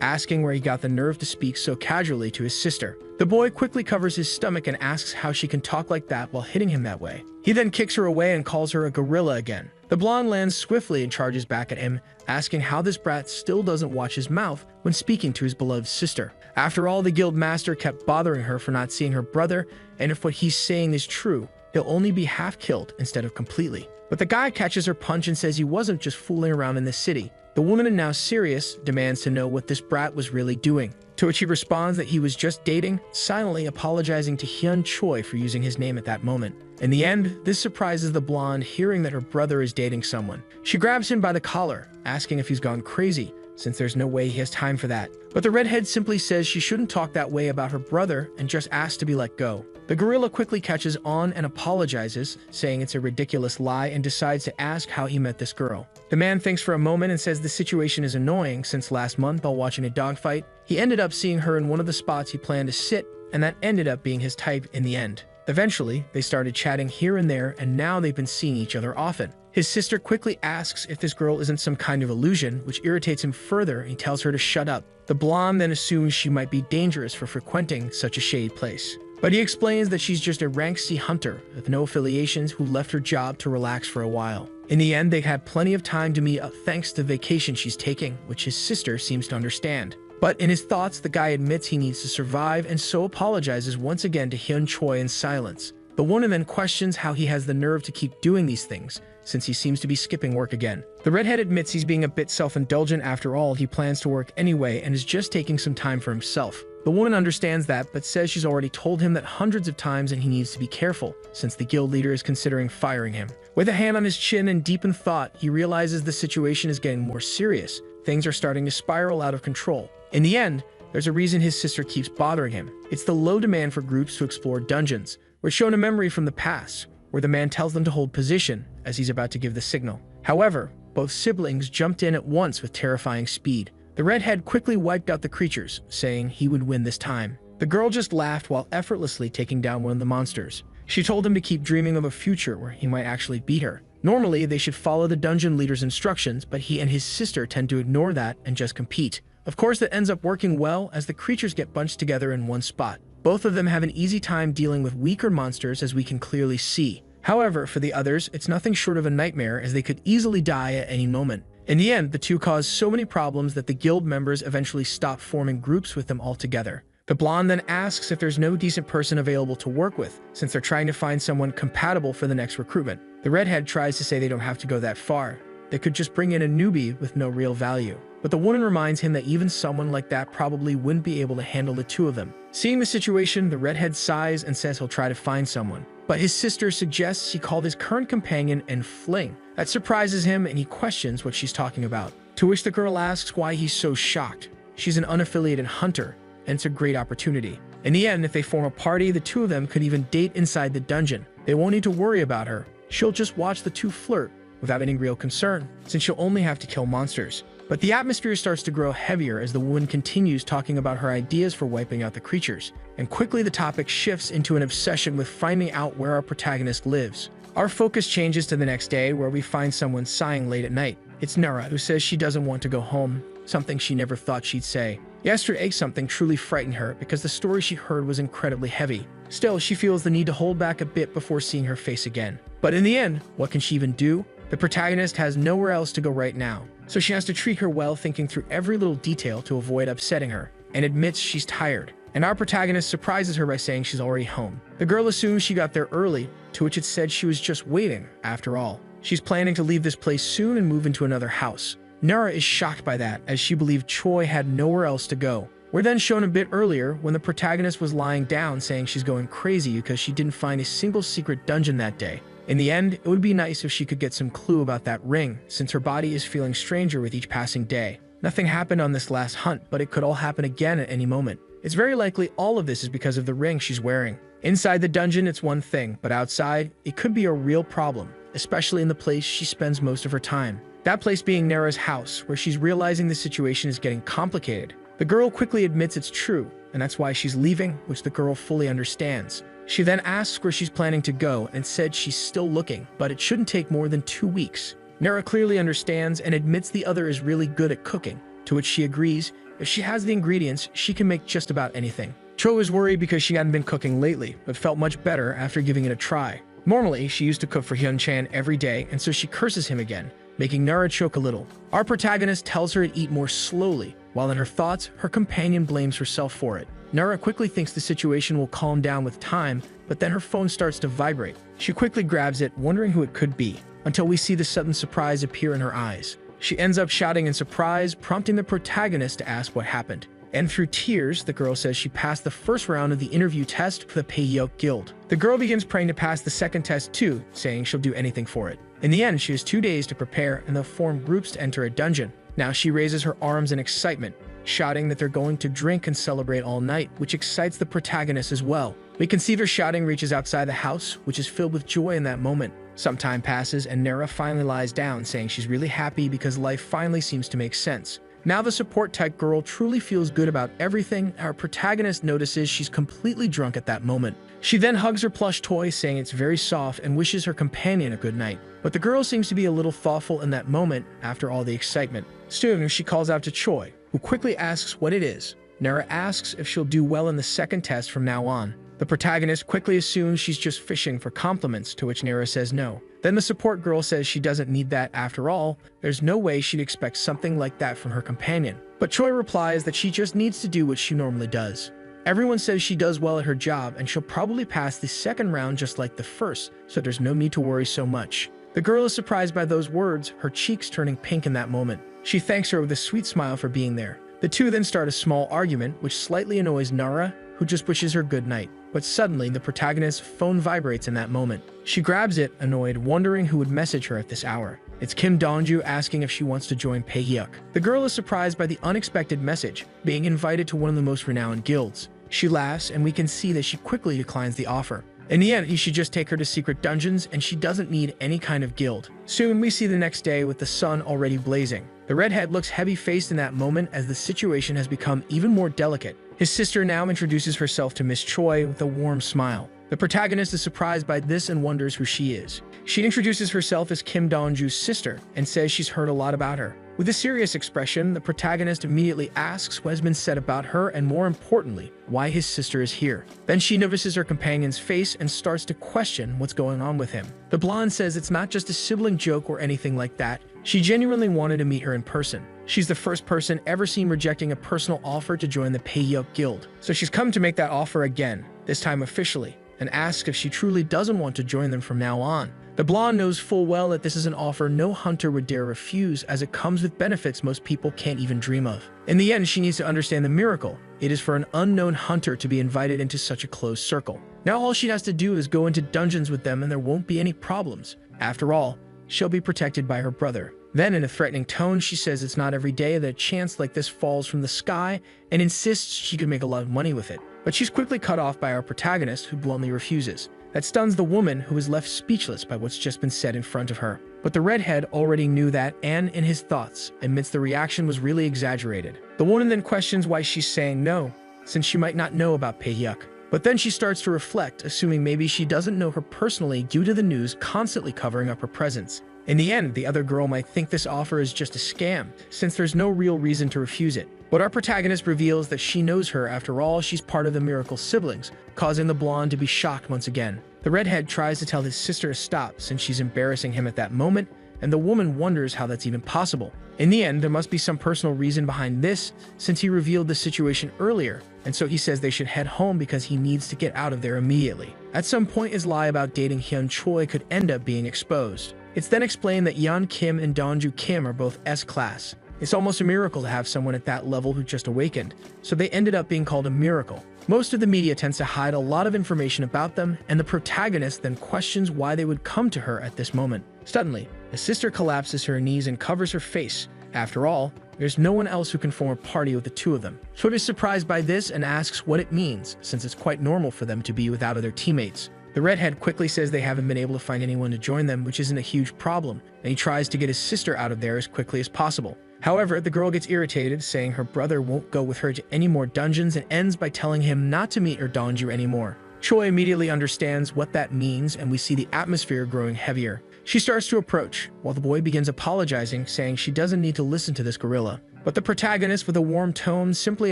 asking where he got the nerve to speak so casually to his sister. The boy quickly covers his stomach and asks how she can talk like that while hitting him that way. He then kicks her away and calls her a gorilla again. The blonde lands swiftly and charges back at him, asking how this brat still doesn't watch his mouth when speaking to his beloved sister. After all, the guild master kept bothering her for not seeing her brother, and if what he's saying is true, he'll only be half killed instead of completely. But the guy catches her punch and says he wasn't just fooling around in the city. The woman, now serious, demands to know what this brat was really doing. to which he responds that he was just dating, silently apologizing to Hyun Choi for using his name at that moment. In the end, this surprises the blonde, hearing that her brother is dating someone. She grabs him by the collar, asking if he's gone crazy, since there's no way he has time for that. But the redhead simply says she shouldn't talk that way about her brother and just asks to be let go. The gorilla quickly catches on and apologizes, saying it's a ridiculous lie, and decides to ask how he met this girl. The man thinks for a moment and says the situation is annoying since last month while watching a dogfight, he ended up seeing her in one of the spots he planned to sit, and that ended up being his type in the end. Eventually, they started chatting here and there, and now they've been seeing each other often. His sister quickly asks if this girl isn't some kind of illusion, which irritates him further, and he tells her to shut up. The blonde then assumes she might be dangerous for frequenting such a shady place. But he explains that she's just a rank C hunter with no affiliations who left her job to relax for a while. In the end, they had plenty of time to meet up thanks to the vacation she's taking, which his sister seems to understand. But in his thoughts, the guy admits he needs to survive and so apologizes once again to Hyun Choi in silence. The woman then questions how he has the nerve to keep doing these things, since he seems to be skipping work again. The redhead admits he's being a bit self-indulgent. After all, he plans to work anyway and is just taking some time for himself. The woman understands that, but says she's already told him that hundreds of times and he needs to be careful, since the guild leader is considering firing him. With a hand on his chin and deep in thought, he realizes the situation is getting more serious. Things are starting to spiral out of control. In the end, there's a reason his sister keeps bothering him. It's the low demand for groups to explore dungeons. We're shown a memory from the past, where the man tells them to hold position as he's about to give the signal. However, both siblings jumped in at once with terrifying speed. The redhead quickly wiped out the creatures, saying he would win this time. The girl just laughed while effortlessly taking down one of the monsters. She told him to keep dreaming of a future where he might actually beat her. Normally, they should follow the dungeon leader's instructions, but he and his sister tend to ignore that and just compete. Of course, that ends up working well as the creatures get bunched together in one spot. Both of them have an easy time dealing with weaker monsters, as we can clearly see. However, for the others, it's nothing short of a nightmare, as they could easily die at any moment. In the end, the two cause so many problems that the guild members eventually stop forming groups with them altogether. The blonde then asks if there's no decent person available to work with, since they're trying to find someone compatible for the next recruitment. The redhead tries to say they don't have to go that far. They could just bring in a newbie with no real value. But the woman reminds him that even someone like that probably wouldn't be able to handle the two of them. Seeing the situation, the redhead sighs and says he'll try to find someone. But his sister suggests he call his current companion and fling. That surprises him and he questions what she's talking about. To which the girl asks why he's so shocked. She's an unaffiliated hunter, and it's a great opportunity. In the end, if they form a party, the two of them could even date inside the dungeon. They won't need to worry about her. She'll just watch the two flirt without any real concern, since she'll only have to kill monsters. But the atmosphere starts to grow heavier as the woman continues talking about her ideas for wiping out the creatures, and quickly the topic shifts into an obsession with finding out where our protagonist lives. Our focus changes to the next day, where we find someone sighing late at night. It's Nara, who says she doesn't want to go home, something she never thought she'd say. Yesterday, something truly frightened her because the story she heard was incredibly heavy. Still, she feels the need to hold back a bit before seeing her face again. But in the end, what can she even do? The protagonist has nowhere else to go right now, so she has to treat her well, thinking through every little detail to avoid upsetting her, and admits she's tired. And our protagonist surprises her by saying she's already home. The girl assumes she got there early, to which it said she was just waiting, after all. She's planning to leave this place soon and move into another house. Nara is shocked by that, as she believed Choi had nowhere else to go. We're then shown a bit earlier when the protagonist was lying down saying she's going crazy because she didn't find a single secret dungeon that day. In the end, it would be nice if she could get some clue about that ring, since her body is feeling stranger with each passing day. Nothing happened on this last hunt, but it could all happen again at any moment. It's very likely all of this is because of the ring she's wearing. Inside the dungeon, it's one thing, but outside, it could be a real problem, especially in the place she spends most of her time. That place being Nara's house, where she's realizing the situation is getting complicated. The girl quickly admits it's true, and that's why she's leaving, which the girl fully understands. She then asks where she's planning to go and said she's still looking, but it shouldn't take more than 2 weeks. Nara clearly understands and admits the other is really good at cooking, to which she agrees. If she has the ingredients, she can make just about anything. Cho is worried because she hadn't been cooking lately, but felt much better after giving it a try. Normally, she used to cook for Hyun-chan every day, and so she curses him again, making Nara choke a little. Our protagonist tells her to eat more slowly, while in her thoughts, her companion blames herself for it. Nara quickly thinks the situation will calm down with time, but then her phone starts to vibrate. She quickly grabs it, wondering who it could be, until we see the sudden surprise appear in her eyes. She ends up shouting in surprise, prompting the protagonist to ask what happened. And through tears, the girl says she passed the first round of the interview test for the Payoke Guild. The girl begins praying to pass the second test too, saying she'll do anything for it. In the end, she has 2 days to prepare and they'll form groups to enter a dungeon. Now she raises her arms in excitement, shouting that they're going to drink and celebrate all night, which excites the protagonist as well. We can see their shouting reaches outside the house, which is filled with joy in that moment. Some time passes and Nera finally lies down, saying she's really happy because life finally seems to make sense. Now the support tech girl truly feels good about everything. Our protagonist notices she's completely drunk at that moment. She then hugs her plush toy, saying it's very soft, and wishes her companion a good night. But the girl seems to be a little thoughtful in that moment after all the excitement. Soon, she calls out to Choi, who quickly asks what it is. Nera asks if she'll do well in the second test from now on. The protagonist quickly assumes she's just fishing for compliments, to which Nera says no. Then the support girl says she doesn't need that after all. There's no way she'd expect something like that from her companion. But Choi replies that she just needs to do what she normally does. Everyone says she does well at her job and she'll probably pass the second round just like the first, so there's no need to worry so much. The girl is surprised by those words, her cheeks turning pink in that moment. She thanks her with a sweet smile for being there. The two then start a small argument, which slightly annoys Nara, who just wishes her good night. But suddenly, the protagonist's phone vibrates in that moment. She grabs it, annoyed, wondering who would message her at this hour. It's Kim Dongju asking if she wants to join Paehyuk. The girl is surprised by the unexpected message, being invited to one of the most renowned guilds. She laughs, and we can see that she quickly declines the offer. In the end, he should just take her to secret dungeons, and she doesn't need any kind of guild. Soon, we see the next day with the sun already blazing. The redhead looks heavy-faced in that moment as the situation has become even more delicate. His sister now introduces herself to Miss Choi with a warm smile. The protagonist is surprised by this and wonders who she is. She introduces herself as Kim Dongju's sister and says she's heard a lot about her. With a serious expression, the protagonist immediately asks what has been said about her and, more importantly, why his sister is here. Then she notices her companion's face and starts to question what's going on with him. The blonde says it's not just a sibling joke or anything like that. She genuinely wanted to meet her in person. She's the first person ever seen rejecting a personal offer to join the Paehyuk Guild. So she's come to make that offer again, this time officially, and asks if she truly doesn't want to join them from now on. The blonde knows full well that this is an offer no hunter would dare refuse, as it comes with benefits most people can't even dream of. In the end, she needs to understand the miracle. It is for an unknown hunter to be invited into such a closed circle. Now all she has to do is go into dungeons with them and there won't be any problems. After all, she'll be protected by her brother. Then, in a threatening tone, she says it's not every day that a chance like this falls from the sky and insists she could make a lot of money with it. But she's quickly cut off by our protagonist, who bluntly refuses. That stuns the woman, who is left speechless by what's just been said in front of her. But the redhead already knew that, and in his thoughts, admits the reaction was really exaggerated. The woman then questions why she's saying no, since she might not know about Paehyuk. But then she starts to reflect, assuming maybe she doesn't know her personally due to the news constantly covering up her presence. In the end, the other girl might think this offer is just a scam, since there's no real reason to refuse it. But our protagonist reveals that she knows her. After all, she's part of the Miracle siblings, causing the blonde to be shocked once again. The redhead tries to tell his sister to stop, since she's embarrassing him at that moment, and the woman wonders how that's even possible. In the end, there must be some personal reason behind this, since he revealed the situation earlier, and so he says they should head home because he needs to get out of there immediately. At some point, his lie about dating Hyun Choi could end up being exposed. It's then explained that Yeon Kim and Dongju Kim are both S-class. It's almost a miracle to have someone at that level who just awakened, so they ended up being called a miracle. Most of the media tends to hide a lot of information about them, and the protagonist then questions why they would come to her at this moment. Suddenly, the sister collapses her knees and covers her face. After all, there's no one else who can form a party with the two of them. Choi is surprised by this and asks what it means, since it's quite normal for them to be without other teammates. The redhead quickly says they haven't been able to find anyone to join them, which isn't a huge problem, and he tries to get his sister out of there as quickly as possible. However, the girl gets irritated, saying her brother won't go with her to any more dungeons, and ends by telling him not to meet her Dongju anymore. Choi immediately understands what that means, and we see the atmosphere growing heavier. She starts to approach, while the boy begins apologizing, saying she doesn't need to listen to this gorilla. But the protagonist, with a warm tone, simply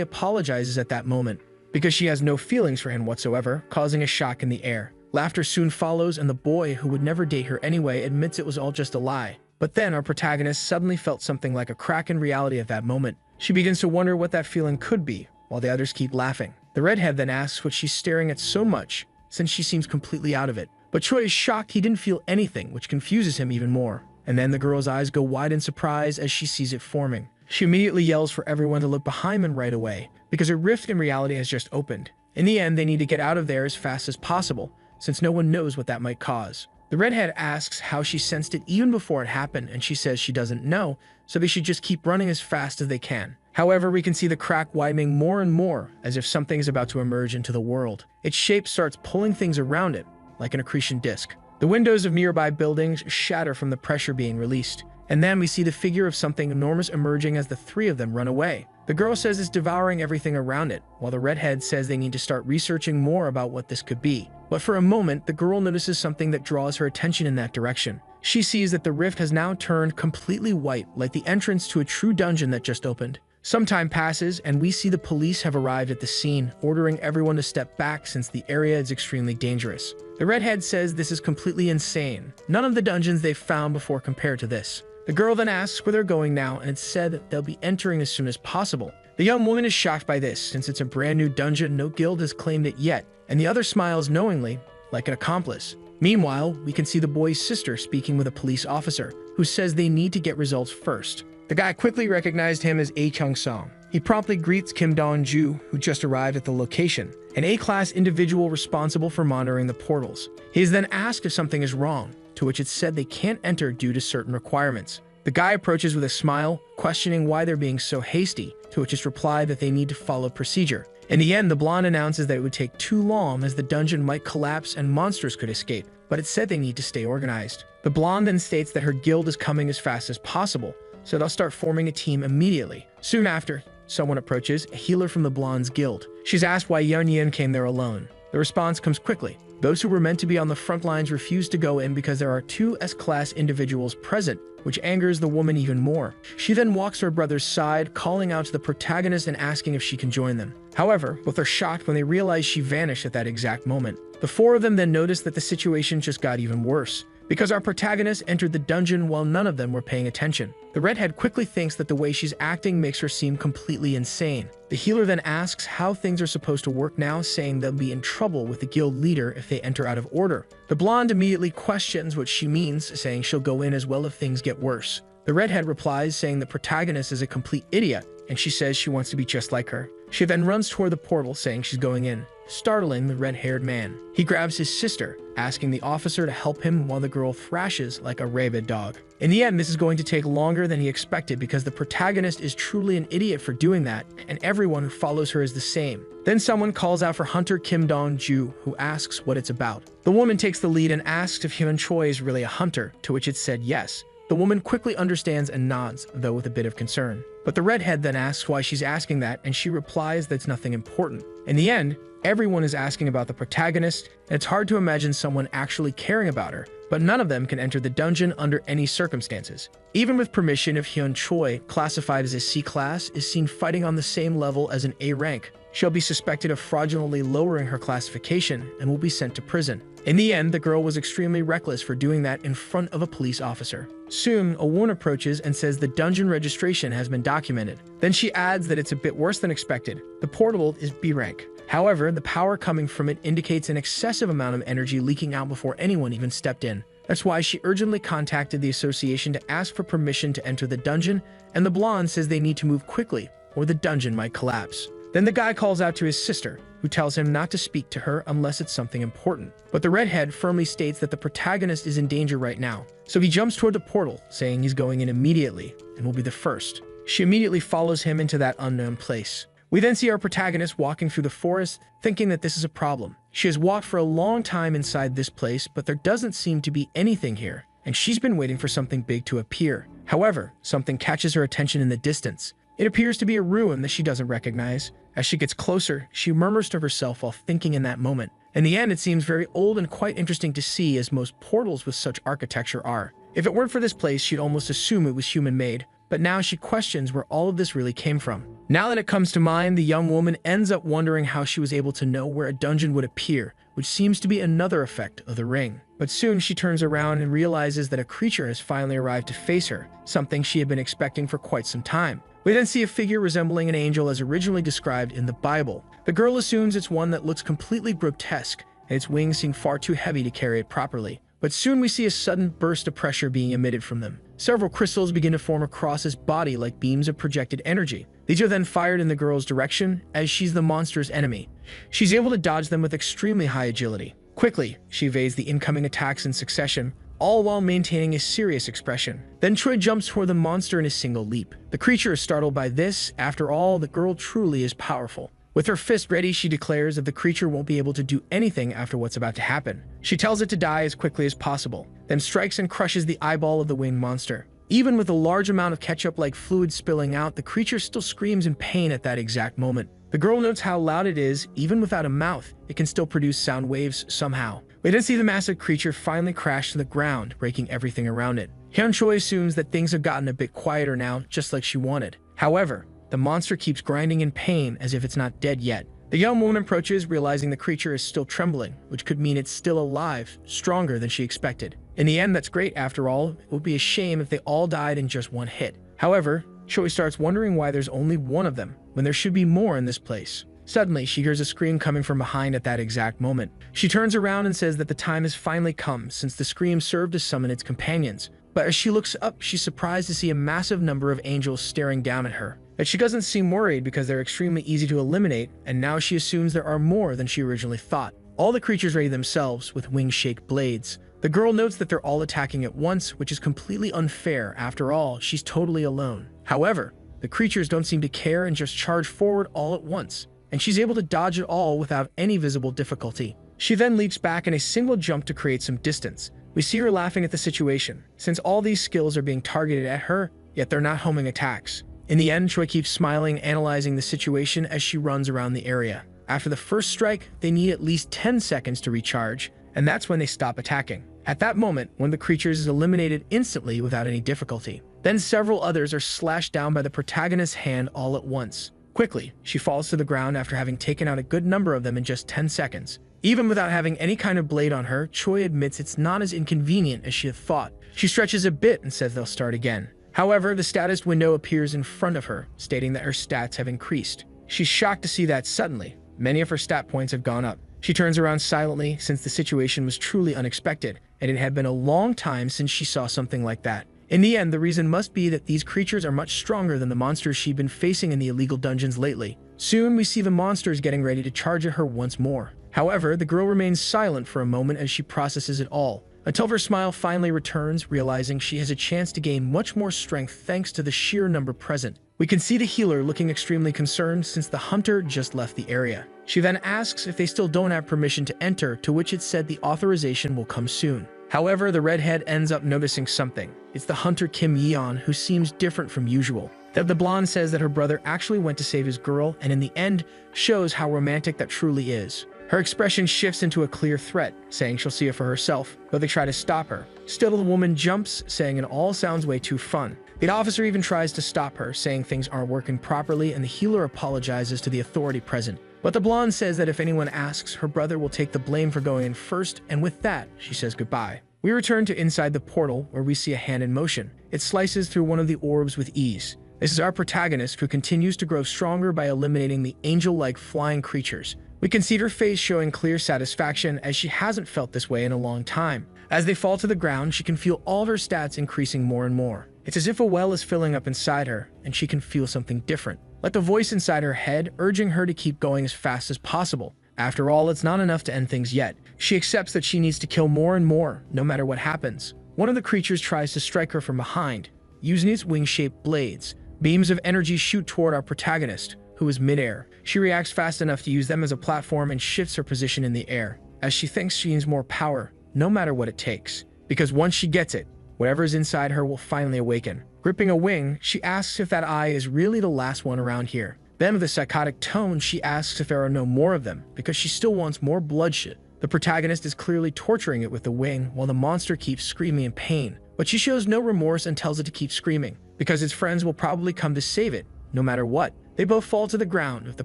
apologizes at that moment, because she has no feelings for him whatsoever, causing a shock in the air. Laughter soon follows, and the boy, who would never date her anyway, admits it was all just a lie. But then our protagonist suddenly felt something like a crack in reality at that moment. She begins to wonder what that feeling could be, while the others keep laughing. The redhead then asks what she's staring at so much, since she seems completely out of it. But Choi is shocked he didn't feel anything, which confuses him even more. And then the girl's eyes go wide in surprise as she sees it forming. She immediately yells for everyone to look behind them right away, because a rift in reality has just opened. In the end, they need to get out of there as fast as possible, since no one knows what that might cause. The redhead asks how she sensed it even before it happened, and she says she doesn't know, so they should just keep running as fast as they can. However, we can see the crack widening more and more, as if something is about to emerge into the world. Its shape starts pulling things around it, like an accretion disk. The windows of nearby buildings shatter from the pressure being released, and then we see the figure of something enormous emerging as the three of them run away. The girl says it's devouring everything around it, while the redhead says they need to start researching more about what this could be. But for a moment, the girl notices something that draws her attention in that direction. She sees that the rift has now turned completely white, like the entrance to a true dungeon that just opened. Some time passes, and we see the police have arrived at the scene, ordering everyone to step back since the area is extremely dangerous. The redhead says this is completely insane. None of the dungeons they've found before compare to this. The girl then asks where they're going now, and it's said that they'll be entering as soon as possible. The young woman is shocked by this, since it's a brand new dungeon, no guild has claimed it yet, and the other smiles knowingly, like an accomplice. Meanwhile, we can see the boy's sister speaking with a police officer, who says they need to get results first. The guy quickly recognized him as A Chung-song. He promptly greets Kim Dong-ju, who just arrived at the location, an A-class individual responsible for monitoring the portals. He is then asked if something is wrong, to which it's said they can't enter due to certain requirements. The guy approaches with a smile, questioning why they're being so hasty, to which is replied that they need to follow procedure. In the end, the blonde announces that it would take too long as the dungeon might collapse and monsters could escape, but it said they need to stay organized. The blonde then states that her guild is coming as fast as possible, so they'll start forming a team immediately. Soon after, someone approaches, a healer from the blonde's guild. She's asked why Yeon Yin came there alone. The response comes quickly. Those who were meant to be on the front lines refuse to go in because there are two S-class individuals present, which angers the woman even more. She then walks to her brother's side, calling out to the protagonist and asking if she can join them. However, both are shocked when they realize she vanished at that exact moment. The four of them then notice that the situation just got even worse, because our protagonist entered the dungeon while none of them were paying attention. The redhead quickly thinks that the way she's acting makes her seem completely insane. The healer then asks how things are supposed to work now, saying they'll be in trouble with the guild leader if they enter out of order. The blonde immediately questions what she means, saying she'll go in as well if things get worse. The redhead replies, saying the protagonist is a complete idiot, and she says she wants to be just like her. She then runs toward the portal, saying she's going in, startling the red-haired man. He grabs his sister, asking the officer to help him while the girl thrashes like a rabid dog. In the end, this is going to take longer than he expected because the protagonist is truly an idiot for doing that, and everyone who follows her is the same. Then someone calls out for Hunter Kim Dong-ju, who asks what it's about. The woman takes the lead and asks if Hyun Choi is really a hunter, to which it's said yes. The woman quickly understands and nods, though with a bit of concern. But the redhead then asks why she's asking that, and she replies that it's nothing important. In the end, everyone is asking about the protagonist, and it's hard to imagine someone actually caring about her, but none of them can enter the dungeon under any circumstances. Even with permission, if Hyun Choi, classified as a C-class, is seen fighting on the same level as an A rank, she'll be suspected of fraudulently lowering her classification and will be sent to prison. In the end, the girl was extremely reckless for doing that in front of a police officer. Soon, a woman approaches and says the dungeon registration has been documented. Then she adds that it's a bit worse than expected. The portal is B rank. However, the power coming from it indicates an excessive amount of energy leaking out before anyone even stepped in. That's why she urgently contacted the association to ask for permission to enter the dungeon, and the blonde says they need to move quickly, or the dungeon might collapse. Then the guy calls out to his sister, who tells him not to speak to her unless it's something important. But the redhead firmly states that the protagonist is in danger right now, so he jumps toward the portal, saying he's going in immediately and will be the first. She immediately follows him into that unknown place. We then see our protagonist walking through the forest, thinking that this is a problem. She has walked for a long time inside this place, but there doesn't seem to be anything here, and she's been waiting for something big to appear. However, something catches her attention in the distance. It appears to be a ruin that she doesn't recognize. As she gets closer, she murmurs to herself while thinking in that moment. In the end, it seems very old and quite interesting to see, as most portals with such architecture are. If it weren't for this place, she'd almost assume it was human-made, but now she questions where all of this really came from. Now that it comes to mind, the young woman ends up wondering how she was able to know where a dungeon would appear, which seems to be another effect of the ring. But soon she turns around and realizes that a creature has finally arrived to face her, something she had been expecting for quite some time. We then see a figure resembling an angel as originally described in the Bible. The girl assumes it's one that looks completely grotesque, and its wings seem far too heavy to carry it properly. but soon we see a sudden burst of pressure being emitted from them. Several crystals begin to form across his body like beams of projected energy. These are then fired in the girl's direction, as she's the monster's enemy. She's able to dodge them with extremely high agility. Quickly, she evades the incoming attacks in succession, all while maintaining a serious expression. Then Choi jumps toward the monster in a single leap. The creature is startled by this. After all, the girl truly is powerful. With her fist ready, she declares that the creature won't be able to do anything after what's about to happen. She tells it to die as quickly as possible, then strikes and crushes the eyeball of the winged monster. Even with a large amount of ketchup-like fluid spilling out, the creature still screams in pain at that exact moment. The girl notes how loud it is. Even without a mouth, it can still produce sound waves somehow. We then see the massive creature finally crash to the ground, breaking everything around it. Hyun Choi assumes that things have gotten a bit quieter now, just like she wanted. However, the monster keeps grinding in pain as if it's not dead yet. The young woman approaches, realizing the creature is still trembling, which could mean it's still alive, stronger than she expected. In the end, that's great. After all, it would be a shame if they all died in just one hit. However, Choi starts wondering why there's only one of them, when there should be more in this place. Suddenly, she hears a scream coming from behind at that exact moment. She turns around and says that the time has finally come, since the scream served to summon its companions. But as she looks up, she's surprised to see a massive number of angels staring down at her. But she doesn't seem worried because they're extremely easy to eliminate, and now she assumes there are more than she originally thought. All the creatures ready themselves with wing-shaped blades. The girl notes that they're all attacking at once, which is completely unfair. After all, she's totally alone. However, the creatures don't seem to care and just charge forward all at once, and she's able to dodge it all without any visible difficulty. She then leaps back in a single jump to create some distance. We see her laughing at the situation, since all these skills are being targeted at her, yet they're not homing attacks. In the end, Choi keeps smiling, analyzing the situation as she runs around the area. After the first strike, they need at least 10 seconds to recharge, and that's when they stop attacking. At that moment, one of the creatures is eliminated instantly without any difficulty. Then several others are slashed down by the protagonist's hand all at once. Quickly, she falls to the ground after having taken out a good number of them in just 10 seconds. Even without having any kind of blade on her, Choi admits it's not as inconvenient as she had thought. She stretches a bit and says they'll start again. However, the status window appears in front of her, stating that her stats have increased. She's shocked to see that suddenly, many of her stat points have gone up. She turns around silently, since the situation was truly unexpected, and it had been a long time since she saw something like that. In the end, the reason must be that these creatures are much stronger than the monsters she'd been facing in the illegal dungeons lately. Soon, we see the monsters getting ready to charge at her once more. However, the girl remains silent for a moment as she processes it all, until her smile finally returns, realizing she has a chance to gain much more strength thanks to the sheer number present. We can see the healer looking extremely concerned since the hunter just left the area. She then asks if they still don't have permission to enter, to which it said the authorization will come soon. However, the redhead ends up noticing something. It's the hunter Kim Yeon, who seems different from usual. The blonde says that her brother actually went to save his girl, and in the end, shows how romantic that truly is. Her expression shifts into a clear threat, saying she'll see it for herself, though they try to stop her. Still, the woman jumps, saying it all sounds way too fun. The officer even tries to stop her, saying things aren't working properly, and the healer apologizes to the authority present. But the blonde says that if anyone asks, her brother will take the blame for going in first, and with that, she says goodbye. We return to inside the portal, where we see a hand in motion. It slices through one of the orbs with ease. This is our protagonist, who continues to grow stronger by eliminating the angel-like flying creatures. We can see her face showing clear satisfaction, as she hasn't felt this way in a long time. As they fall to the ground, she can feel all of her stats increasing more and more. It's as if a well is filling up inside her, and she can feel something different, like the voice inside her head urging her to keep going as fast as possible. After all, it's not enough to end things yet. She accepts that she needs to kill more and more, no matter what happens. One of the creatures tries to strike her from behind, using its wing-shaped blades. Beams of energy shoot toward our protagonist, who is midair. She reacts fast enough to use them as a platform and shifts her position in the air, as she thinks she needs more power, no matter what it takes. Because once she gets it, whatever is inside her will finally awaken. Gripping a wing, she asks if that eye is really the last one around here. Then with a psychotic tone, she asks if there are no more of them, because she still wants more bloodshed. The protagonist is clearly torturing it with the wing, while the monster keeps screaming in pain. But she shows no remorse and tells it to keep screaming, because its friends will probably come to save it, no matter what. They both fall to the ground, with the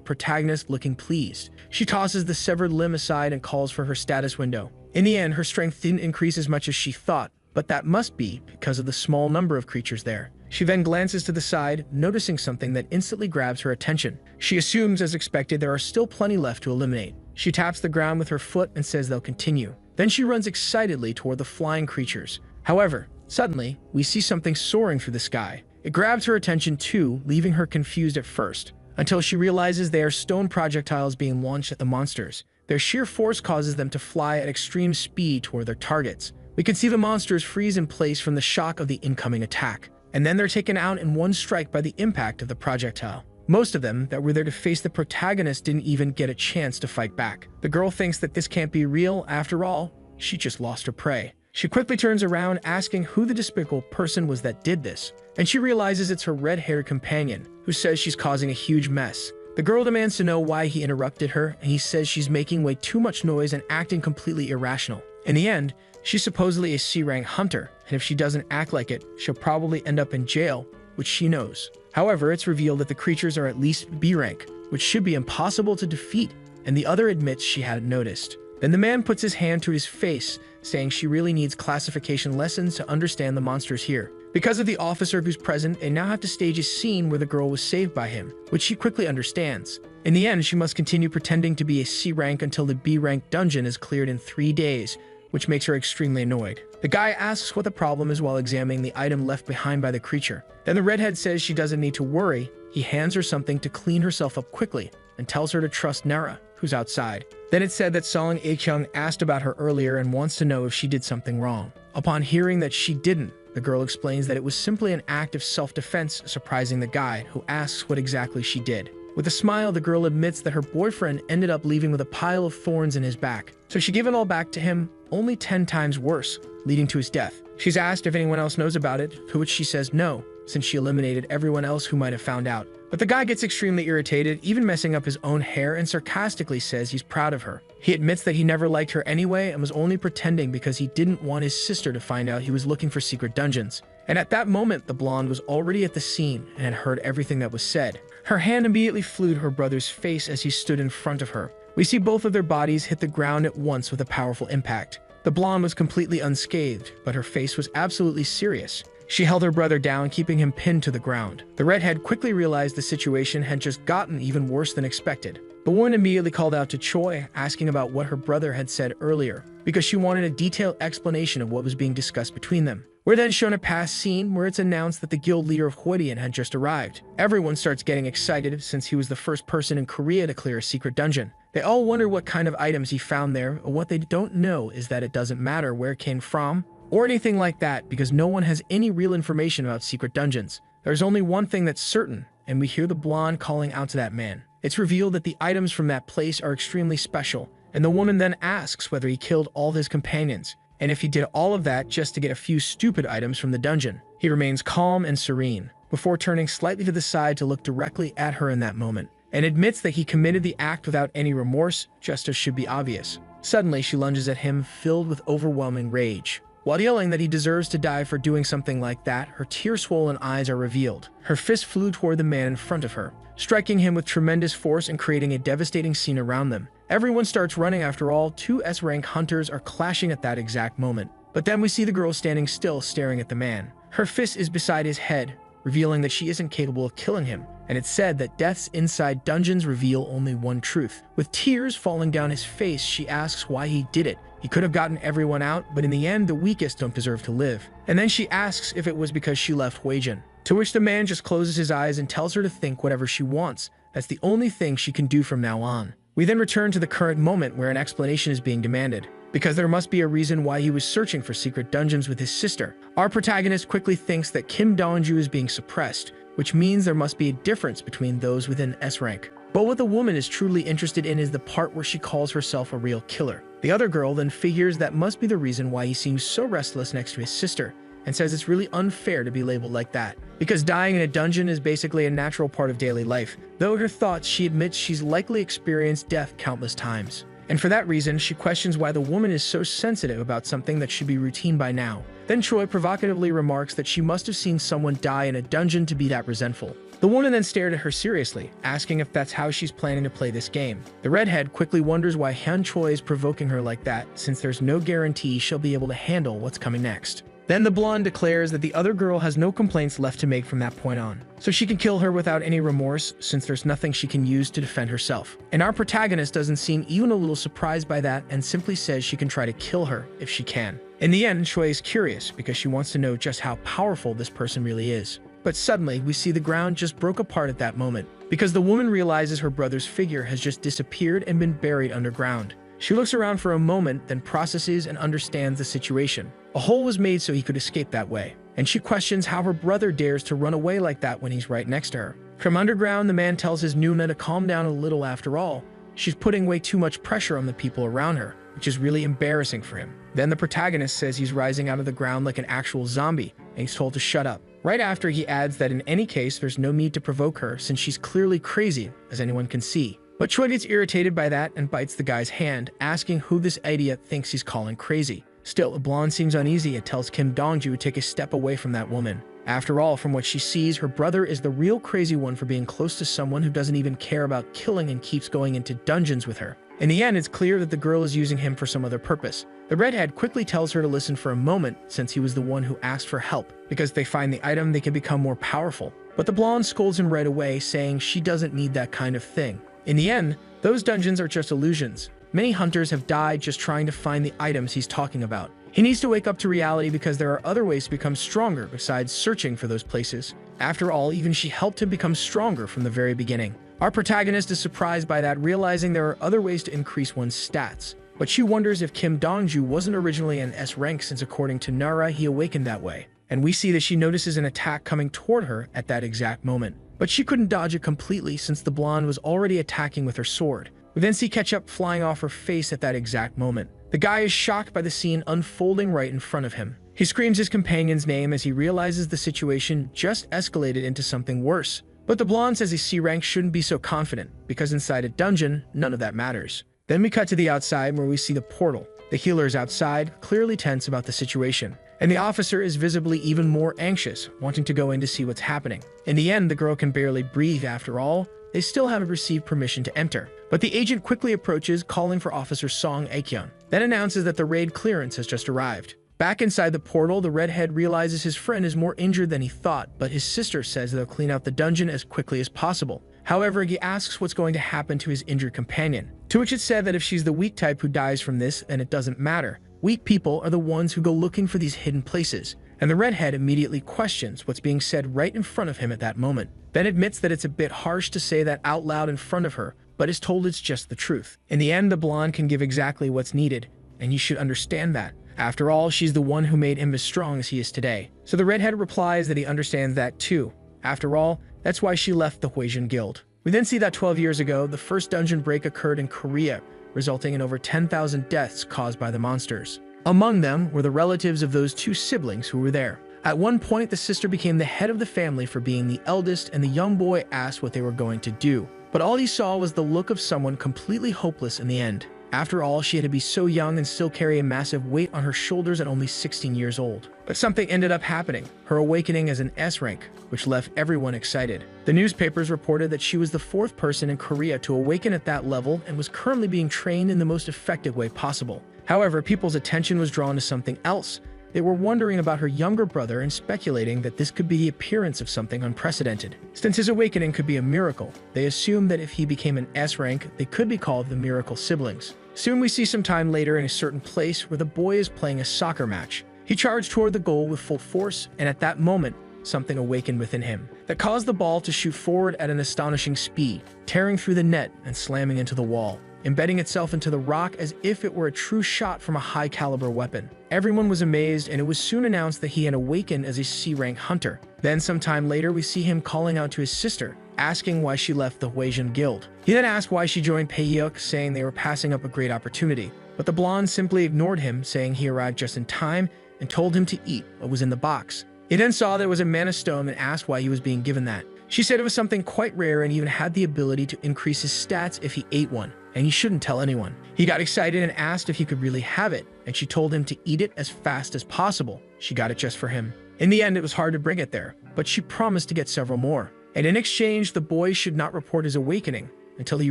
protagonist looking pleased. She tosses the severed limb aside and calls for her status window. In the end, her strength didn't increase as much as she thought, but that must be because of the small number of creatures there. She then glances to the side, noticing something that instantly grabs her attention. She assumes, as expected, there are still plenty left to eliminate. She taps the ground with her foot and says they'll continue. Then she runs excitedly toward the flying creatures. However, suddenly, we see something soaring through the sky. It grabs her attention too, leaving her confused at first, until she realizes they are stone projectiles being launched at the monsters. Their sheer force causes them to fly at extreme speed toward their targets. We can see the monsters freeze in place from the shock of the incoming attack, and then they're taken out in one strike by the impact of the projectile. Most of them that were there to face the protagonist didn't even get a chance to fight back. The girl thinks that this can't be real. After all, she just lost her prey. She quickly turns around, asking who the despicable person was that did this, and she realizes it's her red-haired companion, who says she's causing a huge mess. The girl demands to know why he interrupted her, and he says she's making way too much noise and acting completely irrational. In the end, she's supposedly a C-rank hunter, and if she doesn't act like it, she'll probably end up in jail, which she knows. However, it's revealed that the creatures are at least B-rank, which should be impossible to defeat, and the other admits she hadn't noticed. Then the man puts his hand to his face, saying she really needs classification lessons to understand the monsters here. Because of the officer who's present, they now have to stage a scene where the girl was saved by him, which she quickly understands. In the end, she must continue pretending to be a C-rank until the B-rank dungeon is cleared in 3 days, which makes her extremely annoyed. The guy asks what the problem is while examining the item left behind by the creature. Then the redhead says she doesn't need to worry. He hands her something to clean herself up quickly and tells her to trust Nara, who's outside. Then it's said that Song A-kyung asked about her earlier and wants to know if she did something wrong. Upon hearing that she didn't, the girl explains that it was simply an act of self-defense, surprising the guy, who asks what exactly she did. With a smile, the girl admits that her boyfriend ended up leaving with a pile of thorns in his back, so she gave it all back to him, only 10 times worse, leading to his death. She's asked if anyone else knows about it, to which she says no, since she eliminated everyone else who might have found out. But the guy gets extremely irritated, even messing up his own hair, and sarcastically says he's proud of her. He admits that he never liked her anyway and was only pretending because he didn't want his sister to find out he was looking for secret dungeons. And at that moment, the blonde was already at the scene and had heard everything that was said. Her hand immediately flew to her brother's face as he stood in front of her. We see both of their bodies hit the ground at once with a powerful impact. The blonde was completely unscathed, but her face was absolutely serious. She held her brother down, keeping him pinned to the ground. The redhead quickly realized the situation had just gotten even worse than expected. The woman immediately called out to Choi, asking about what her brother had said earlier, because she wanted a detailed explanation of what was being discussed between them. We're then shown a past scene where it's announced that the guild leader of Hwodian had just arrived. Everyone starts getting excited since he was the first person in Korea to clear a secret dungeon. They all wonder what kind of items he found there, and what they don't know is that it doesn't matter where it came from or anything like that, because no one has any real information about secret dungeons. There's only one thing that's certain, and we hear the blonde calling out to that man. It's revealed that the items from that place are extremely special, and the woman then asks whether he killed all his companions, and if he did all of that just to get a few stupid items from the dungeon. He remains calm and serene, before turning slightly to the side to look directly at her in that moment, and admits that he committed the act without any remorse, just as should be obvious. Suddenly, she lunges at him, filled with overwhelming rage. While yelling that he deserves to die for doing something like that, her tear-swollen eyes are revealed. Her fist flew toward the man in front of her, striking him with tremendous force and creating a devastating scene around them. Everyone starts running. After all, 2 S-rank hunters are clashing at that exact moment. But then we see the girl standing still, staring at the man. Her fist is beside his head, revealing that she isn't capable of killing him. And it's said that deaths inside dungeons reveal only one truth. With tears falling down his face, she asks why he did it. He could have gotten everyone out, but in the end, the weakest don't deserve to live. And then she asks if it was because she left Hwodian, to which the man just closes his eyes and tells her to think whatever she wants. That's the only thing she can do from now on. We then return to the current moment where an explanation is being demanded, because there must be a reason why he was searching for secret dungeons with his sister. Our protagonist quickly thinks that Kim Dongju is being suppressed, which means there must be a difference between those within S-rank. But what the woman is truly interested in is the part where she calls herself a real killer. The other girl then figures that must be the reason why he seems so restless next to his sister, and says it's really unfair to be labeled like that, because dying in a dungeon is basically a natural part of daily life. Though her thoughts, she admits she's likely experienced death countless times. And for that reason, she questions why the woman is so sensitive about something that should be routine by now. Then Troy provocatively remarks that she must have seen someone die in a dungeon to be that resentful. The woman then stared at her seriously, asking if that's how she's planning to play this game. The redhead quickly wonders why Hyun Choi is provoking her like that, since there's no guarantee she'll be able to handle what's coming next. Then the blonde declares that the other girl has no complaints left to make from that point on, so she can kill her without any remorse since there's nothing she can use to defend herself. And our protagonist doesn't seem even a little surprised by that and simply says she can try to kill her if she can. In the end, Shui is curious because she wants to know just how powerful this person really is. But suddenly, we see the ground just broke apart at that moment because the woman realizes her brother's figure has just disappeared and been buried underground. She looks around for a moment, then processes and understands the situation. A hole was made so he could escape that way, and she questions how her brother dares to run away like that when he's right next to her. From underground, the man tells his Nuna to calm down a little. After all, she's putting way too much pressure on the people around her, which is really embarrassing for him. Then the protagonist says he's rising out of the ground like an actual zombie, and he's told to shut up. Right after, he adds that in any case, there's no need to provoke her since she's clearly crazy, as anyone can see. But Choi gets irritated by that and bites the guy's hand, asking who this idiot thinks he's calling crazy. Still, the blonde seems uneasy and tells Kim Dongju to take a step away from that woman. After all, from what she sees, her brother is the real crazy one for being close to someone who doesn't even care about killing and keeps going into dungeons with her. In the end, it's clear that the girl is using him for some other purpose. The redhead quickly tells her to listen for a moment since he was the one who asked for help. Because if they find the item, they can become more powerful. But the blonde scolds him right away, saying she doesn't need that kind of thing. In the end, those dungeons are just illusions. Many hunters have died just trying to find the items he's talking about. He needs to wake up to reality because there are other ways to become stronger besides searching for those places. After all, even she helped him become stronger from the very beginning. Our protagonist is surprised by that, realizing there are other ways to increase one's stats. But she wonders if Kim Dongju wasn't originally an S rank since according to Nara, he awakened that way. And we see that she notices an attack coming toward her at that exact moment. But she couldn't dodge it completely since the blonde was already attacking with her sword. We then see ketchup flying off her face at that exact moment. The guy is shocked by the scene unfolding right in front of him. He screams his companion's name as he realizes the situation just escalated into something worse. But the blonde says a C rank shouldn't be so confident, because inside a dungeon, none of that matters. Then we cut to the outside where we see the portal. The healer is outside, clearly tense about the situation. And the officer is visibly even more anxious, wanting to go in to see what's happening. In the end, the girl can barely breathe. After all, they still haven't received permission to enter. But the agent quickly approaches, calling for Officer Song Aekyeon, then announces that the raid clearance has just arrived. Back inside the portal, the redhead realizes his friend is more injured than he thought, but his sister says they'll clean out the dungeon as quickly as possible. However, he asks what's going to happen to his injured companion, to which it's said that if she's the weak type who dies from this, then it doesn't matter. Weak people are the ones who go looking for these hidden places, and the redhead immediately questions what's being said right in front of him at that moment, then admits that it's a bit harsh to say that out loud in front of her, but is told it's just the truth. In the end, the blonde can give exactly what's needed, and you should understand that. After all, she's the one who made him as strong as he is today. So the redhead replies that he understands that too. After all, that's why she left the Huijin Guild. We then see that 12 years ago, the first dungeon break occurred in Korea, resulting in over 10,000 deaths caused by the monsters. Among them were the relatives of those two siblings who were there. At one point, the sister became the head of the family for being the eldest, and the young boy asked what they were going to do. But all he saw was the look of someone completely hopeless in the end. After all, she had to be so young and still carry a massive weight on her shoulders at only 16 years old. But something ended up happening, her awakening as an S rank, which left everyone excited. The newspapers reported that she was the fourth person in Korea to awaken at that level and was currently being trained in the most effective way possible. However, people's attention was drawn to something else. They were wondering about her younger brother and speculating that this could be the appearance of something unprecedented. Since his awakening could be a miracle, they assumed that if he became an S rank, they could be called the miracle siblings. Soon we see some time later in a certain place where the boy is playing a soccer match. He charged toward the goal with full force, and at that moment, something awakened within him that caused the ball to shoot forward at an astonishing speed, tearing through the net and slamming into the wall, embedding itself into the rock as if it were a true shot from a high-caliber weapon. Everyone was amazed, and it was soon announced that he had awakened as a C-rank hunter. Then sometime later, we see him calling out to his sister, asking why she left the Huijin Guild. He then asked why she joined Peiyuk, saying they were passing up a great opportunity. But the blonde simply ignored him, saying he arrived just in time and told him to eat what was in the box. He then saw that it was a mana stone and asked why he was being given that. She said it was something quite rare and even had the ability to increase his stats if he ate one, and he shouldn't tell anyone. He got excited and asked if he could really have it, and she told him to eat it as fast as possible. She got it just for him. In the end, it was hard to bring it there, but she promised to get several more. And in exchange, the boy should not report his awakening until he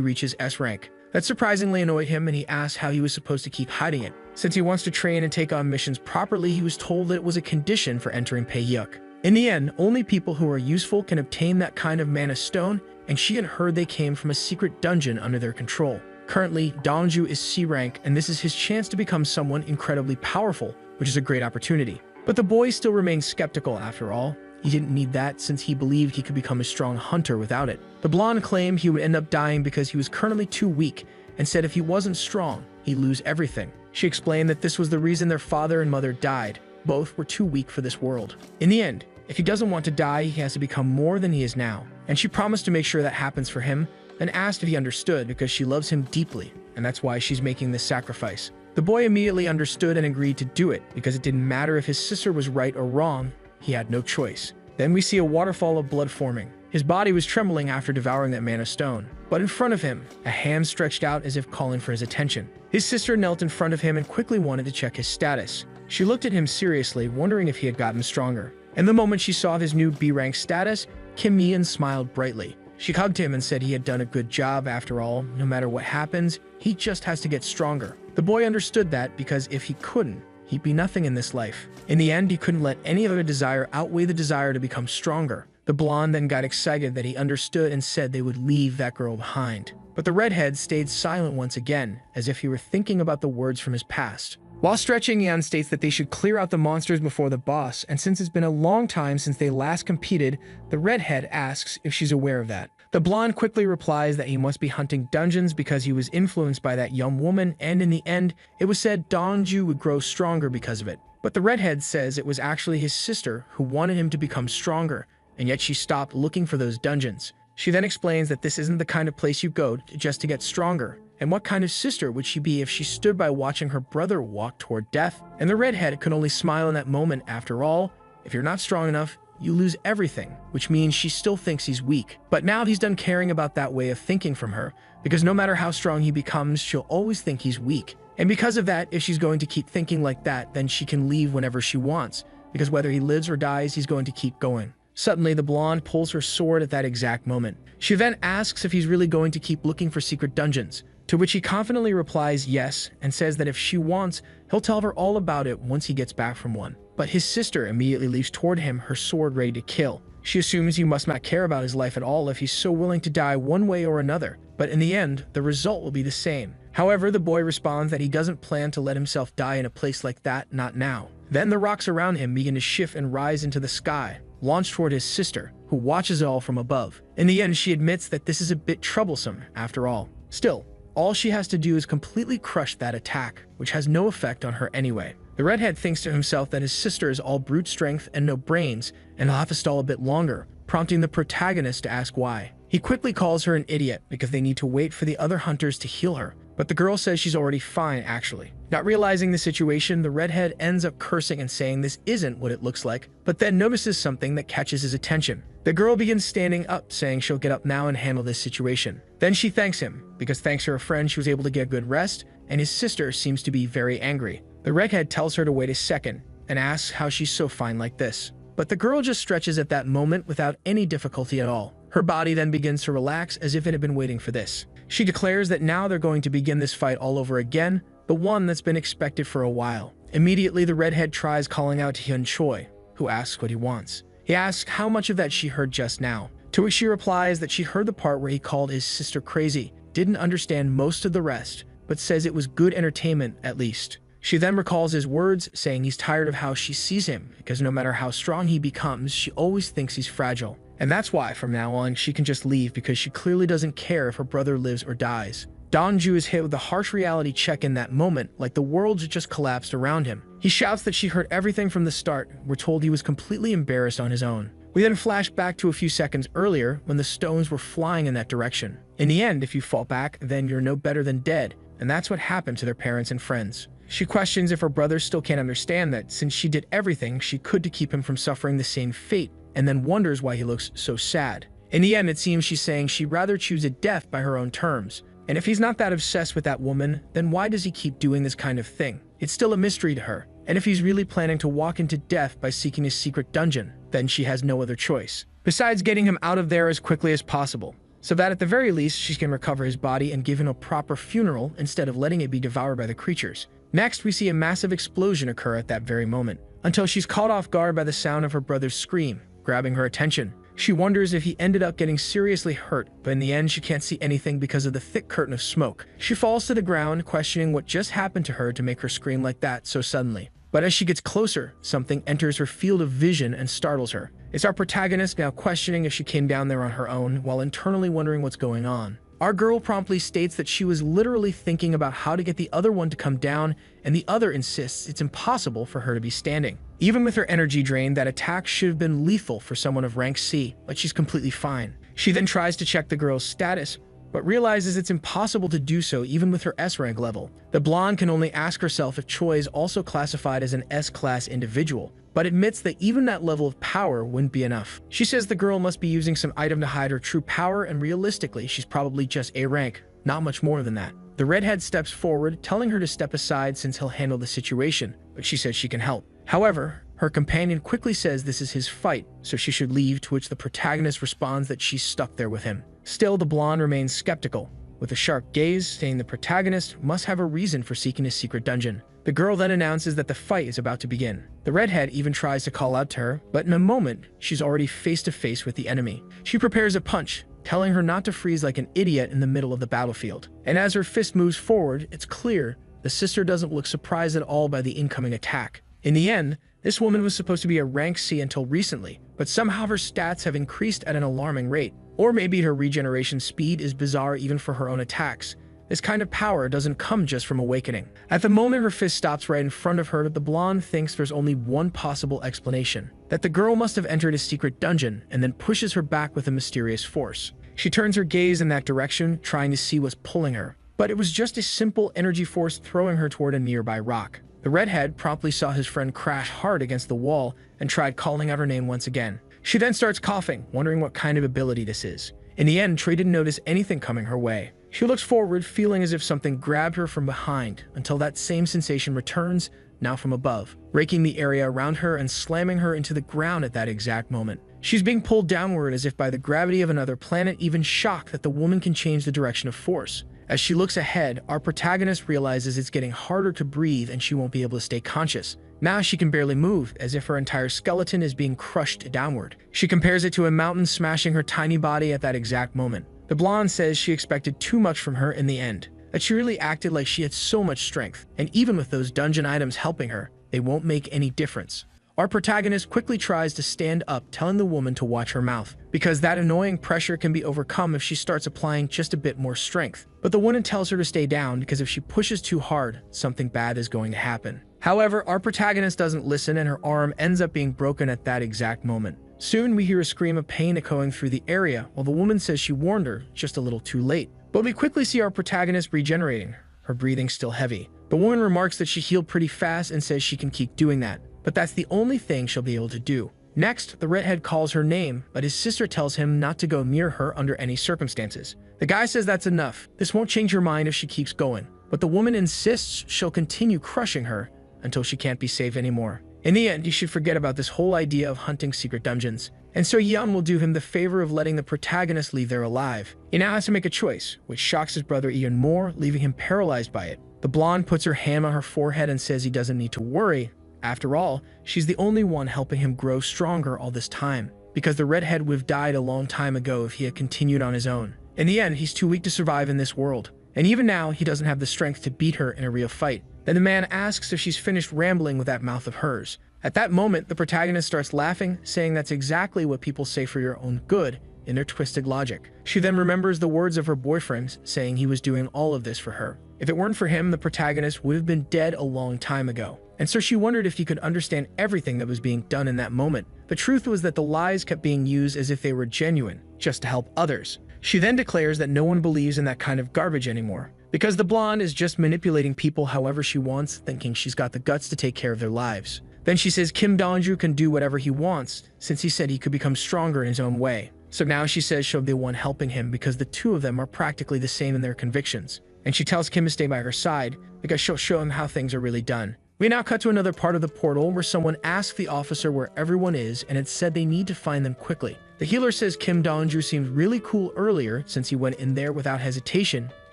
reaches S rank. That surprisingly annoyed him, and he asked how he was supposed to keep hiding it, Since he wants to train and take on missions properly, he was told that it was a condition for entering Peiyuk. In the end, only people who are useful can obtain that kind of mana stone, and she had heard they came from a secret dungeon under their control. Currently, Dongju is C rank, and this is his chance to become someone incredibly powerful, which is a great opportunity. But the boy still remains skeptical after all. He didn't need that since he believed he could become a strong hunter without it. The blonde claimed he would end up dying because he was currently too weak, and said if he wasn't strong, he'd lose everything. She explained that this was the reason their father and mother died. Both were too weak for this world. In the end, if he doesn't want to die, he has to become more than he is now. And she promised to make sure that happens for him, then asked if he understood because she loves him deeply, and that's why she's making this sacrifice. The boy immediately understood and agreed to do it because it didn't matter if his sister was right or wrong, he had no choice. Then we see a waterfall of blood forming. His body was trembling after devouring that mana stone. But in front of him, a hand stretched out as if calling for his attention. His sister knelt in front of him and quickly wanted to check his status. She looked at him seriously, wondering if he had gotten stronger. And the moment she saw his new B-rank status, Kim Mi-eun smiled brightly. She hugged him and said he had done a good job after all. No matter what happens, he just has to get stronger. The boy understood that because if he couldn't, he'd be nothing in this life. In the end, he couldn't let any other desire outweigh the desire to become stronger. The blonde then got excited that he understood and said they would leave that girl behind. But the redhead stayed silent once again, as if he were thinking about the words from his past. While stretching, Yan states that they should clear out the monsters before the boss, and since it's been a long time since they last competed, the redhead asks if she's aware of that. The blonde quickly replies that he must be hunting dungeons because he was influenced by that young woman, and in the end, it was said Dongju would grow stronger because of it. But the redhead says it was actually his sister who wanted him to become stronger, and yet she stopped looking for those dungeons. She then explains that this isn't the kind of place you go just to get stronger. And what kind of sister would she be if she stood by watching her brother walk toward death? And the redhead could only smile in that moment. After all, if you're not strong enough, you lose everything, which means she still thinks he's weak. But now he's done caring about that way of thinking from her, because no matter how strong he becomes, she'll always think he's weak. And because of that, if she's going to keep thinking like that, then she can leave whenever she wants, because whether he lives or dies, he's going to keep going. Suddenly, the blonde pulls her sword at that exact moment. She then asks if he's really going to keep looking for secret dungeons, to which he confidently replies yes, and says that if she wants, he'll tell her all about it once he gets back from one. But his sister immediately leaps toward him, her sword ready to kill. She assumes he must not care about his life at all if he's so willing to die one way or another, but in the end, the result will be the same. However, the boy responds that he doesn't plan to let himself die in a place like that, not now. Then the rocks around him begin to shift and rise into the sky, launched toward his sister, who watches it all from above. In the end, she admits that this is a bit troublesome, after all. Still, all she has to do is completely crush that attack, which has no effect on her anyway. The redhead thinks to himself that his sister is all brute strength and no brains, and he'll have to stall a bit longer, prompting the protagonist to ask why. He quickly calls her an idiot because they need to wait for the other hunters to heal her, but the girl says she's already fine, actually. Not realizing the situation, the redhead ends up cursing and saying this isn't what it looks like, but then notices something that catches his attention. The girl begins standing up, saying she'll get up now and handle this situation. Then she thanks him, because thanks to her friend she was able to get good rest, and his sister seems to be very angry. The redhead tells her to wait a second, and asks how she's so fine like this. But the girl just stretches at that moment without any difficulty at all. Her body then begins to relax as if it had been waiting for this. She declares that now they're going to begin this fight all over again, the one that's been expected for a while. Immediately, the redhead tries calling out to Hyun Choi, who asks what he wants. He asks how much of that she heard just now, to which she replies that she heard the part where he called his sister crazy, didn't understand most of the rest, but says it was good entertainment at least. She then recalls his words, saying he's tired of how she sees him, because no matter how strong he becomes, she always thinks he's fragile. And that's why, from now on, she can just leave because she clearly doesn't care if her brother lives or dies. Dongju is hit with a harsh reality check in that moment, like the world just collapsed around him. He shouts that she heard everything from the start. We're told he was completely embarrassed on his own. We then flash back to a few seconds earlier when the stones were flying in that direction. In the end, if you fall back, then you're no better than dead, and that's what happened to their parents and friends. She questions if her brother still can't understand that since she did everything she could to keep him from suffering the same fate, and then wonders why he looks so sad. In the end, it seems she's saying she'd rather choose a death by her own terms. And if he's not that obsessed with that woman, then why does he keep doing this kind of thing? It's still a mystery to her. And if he's really planning to walk into death by seeking his secret dungeon, then she has no other choice, besides getting him out of there as quickly as possible, so that at the very least she can recover his body and give him a proper funeral instead of letting it be devoured by the creatures. Next, we see a massive explosion occur at that very moment, until she's caught off guard by the sound of her brother's scream, grabbing her attention. She wonders if he ended up getting seriously hurt, but in the end she can't see anything because of the thick curtain of smoke. She falls to the ground, questioning what just happened to her to make her scream like that so suddenly. But as she gets closer, something enters her field of vision and startles her. It's our protagonist now questioning if she came down there on her own, while internally wondering what's going on. Our girl promptly states that she was literally thinking about how to get the other one to come down, and the other insists it's impossible for her to be standing. Even with her energy drained, that attack should have been lethal for someone of rank C, but she's completely fine. She then tries to check the girl's status, but realizes it's impossible to do so even with her S-rank level. The blonde can only ask herself if Choi is also classified as an S-class individual, but admits that even that level of power wouldn't be enough. She says the girl must be using some item to hide her true power, and realistically, she's probably just A rank, not much more than that. The redhead steps forward, telling her to step aside since he'll handle the situation, but she says she can help. However, her companion quickly says this is his fight, so she should leave, to which the protagonist responds that she's stuck there with him. Still, the blonde remains skeptical, with a sharp gaze saying the protagonist must have a reason for seeking his secret dungeon. The girl then announces that the fight is about to begin. The redhead even tries to call out to her, but in a moment, she's already face to face with the enemy. She prepares a punch, telling her not to freeze like an idiot in the middle of the battlefield. And as her fist moves forward, it's clear the sister doesn't look surprised at all by the incoming attack. In the end, this woman was supposed to be a rank C until recently, but somehow her stats have increased at an alarming rate. Or maybe her regeneration speed is bizarre even for her own attacks. This kind of power doesn't come just from awakening. At the moment her fist stops right in front of her, the blonde thinks there's only one possible explanation: that the girl must have entered a secret dungeon and then pushes her back with a mysterious force. She turns her gaze in that direction, trying to see what's pulling her, but it was just a simple energy force throwing her toward a nearby rock. The redhead promptly saw his friend crash hard against the wall and tried calling out her name once again. She then starts coughing, wondering what kind of ability this is. In the end, Trey didn't notice anything coming her way. She looks forward, feeling as if something grabbed her from behind, until that same sensation returns, now from above, raking the area around her and slamming her into the ground at that exact moment. She's being pulled downward as if by the gravity of another planet, even shocked that the woman can change the direction of force. As she looks ahead, our protagonist realizes it's getting harder to breathe and she won't be able to stay conscious. Now she can barely move, as if her entire skeleton is being crushed downward. She compares it to a mountain smashing her tiny body at that exact moment. The blonde says she expected too much from her in the end, that she really acted like she had so much strength, and even with those dungeon items helping her, they won't make any difference. Our protagonist quickly tries to stand up, telling the woman to watch her mouth, because that annoying pressure can be overcome if she starts applying just a bit more strength. But the woman tells her to stay down because if she pushes too hard, something bad is going to happen. However, our protagonist doesn't listen and her arm ends up being broken at that exact moment. Soon we hear a scream of pain echoing through the area, while the woman says she warned her, just a little too late. But we quickly see our protagonist regenerating, her breathing still heavy. The woman remarks that she healed pretty fast and says she can keep doing that, but that's the only thing she'll be able to do. Next, the redhead calls her name, but his sister tells him not to go near her under any circumstances. The guy says that's enough, this won't change her mind if she keeps going, but the woman insists she'll continue crushing her until she can't be saved anymore. In the end, he should forget about this whole idea of hunting secret dungeons, and so Yeon will do him the favor of letting the protagonist leave there alive. He now has to make a choice, which shocks his brother even more, leaving him paralyzed by it. The blonde puts her hand on her forehead and says he doesn't need to worry. After all, she's the only one helping him grow stronger all this time, because the redhead would have died a long time ago if he had continued on his own. In the end, he's too weak to survive in this world, and even now, he doesn't have the strength to beat her in a real fight. Then the man asks if she's finished rambling with that mouth of hers. At that moment, the protagonist starts laughing, saying that's exactly what people say for your own good in their twisted logic. She then remembers the words of her boyfriend, saying he was doing all of this for her. If it weren't for him, the protagonist would have been dead a long time ago. And so she wondered if he could understand everything that was being done in that moment. The truth was that the lies kept being used as if they were genuine, just to help others. She then declares that no one believes in that kind of garbage anymore, because the blonde is just manipulating people however she wants, thinking she's got the guts to take care of their lives. Then she says Kim Dongju can do whatever he wants, since he said he could become stronger in his own way. So now she says she'll be the one helping him because the two of them are practically the same in their convictions. And she tells Kim to stay by her side because she'll show him how things are really done. We now cut to another part of the portal where someone asks the officer where everyone is, and it said they need to find them quickly. The healer says Kim Dong-ju seemed really cool earlier since he went in there without hesitation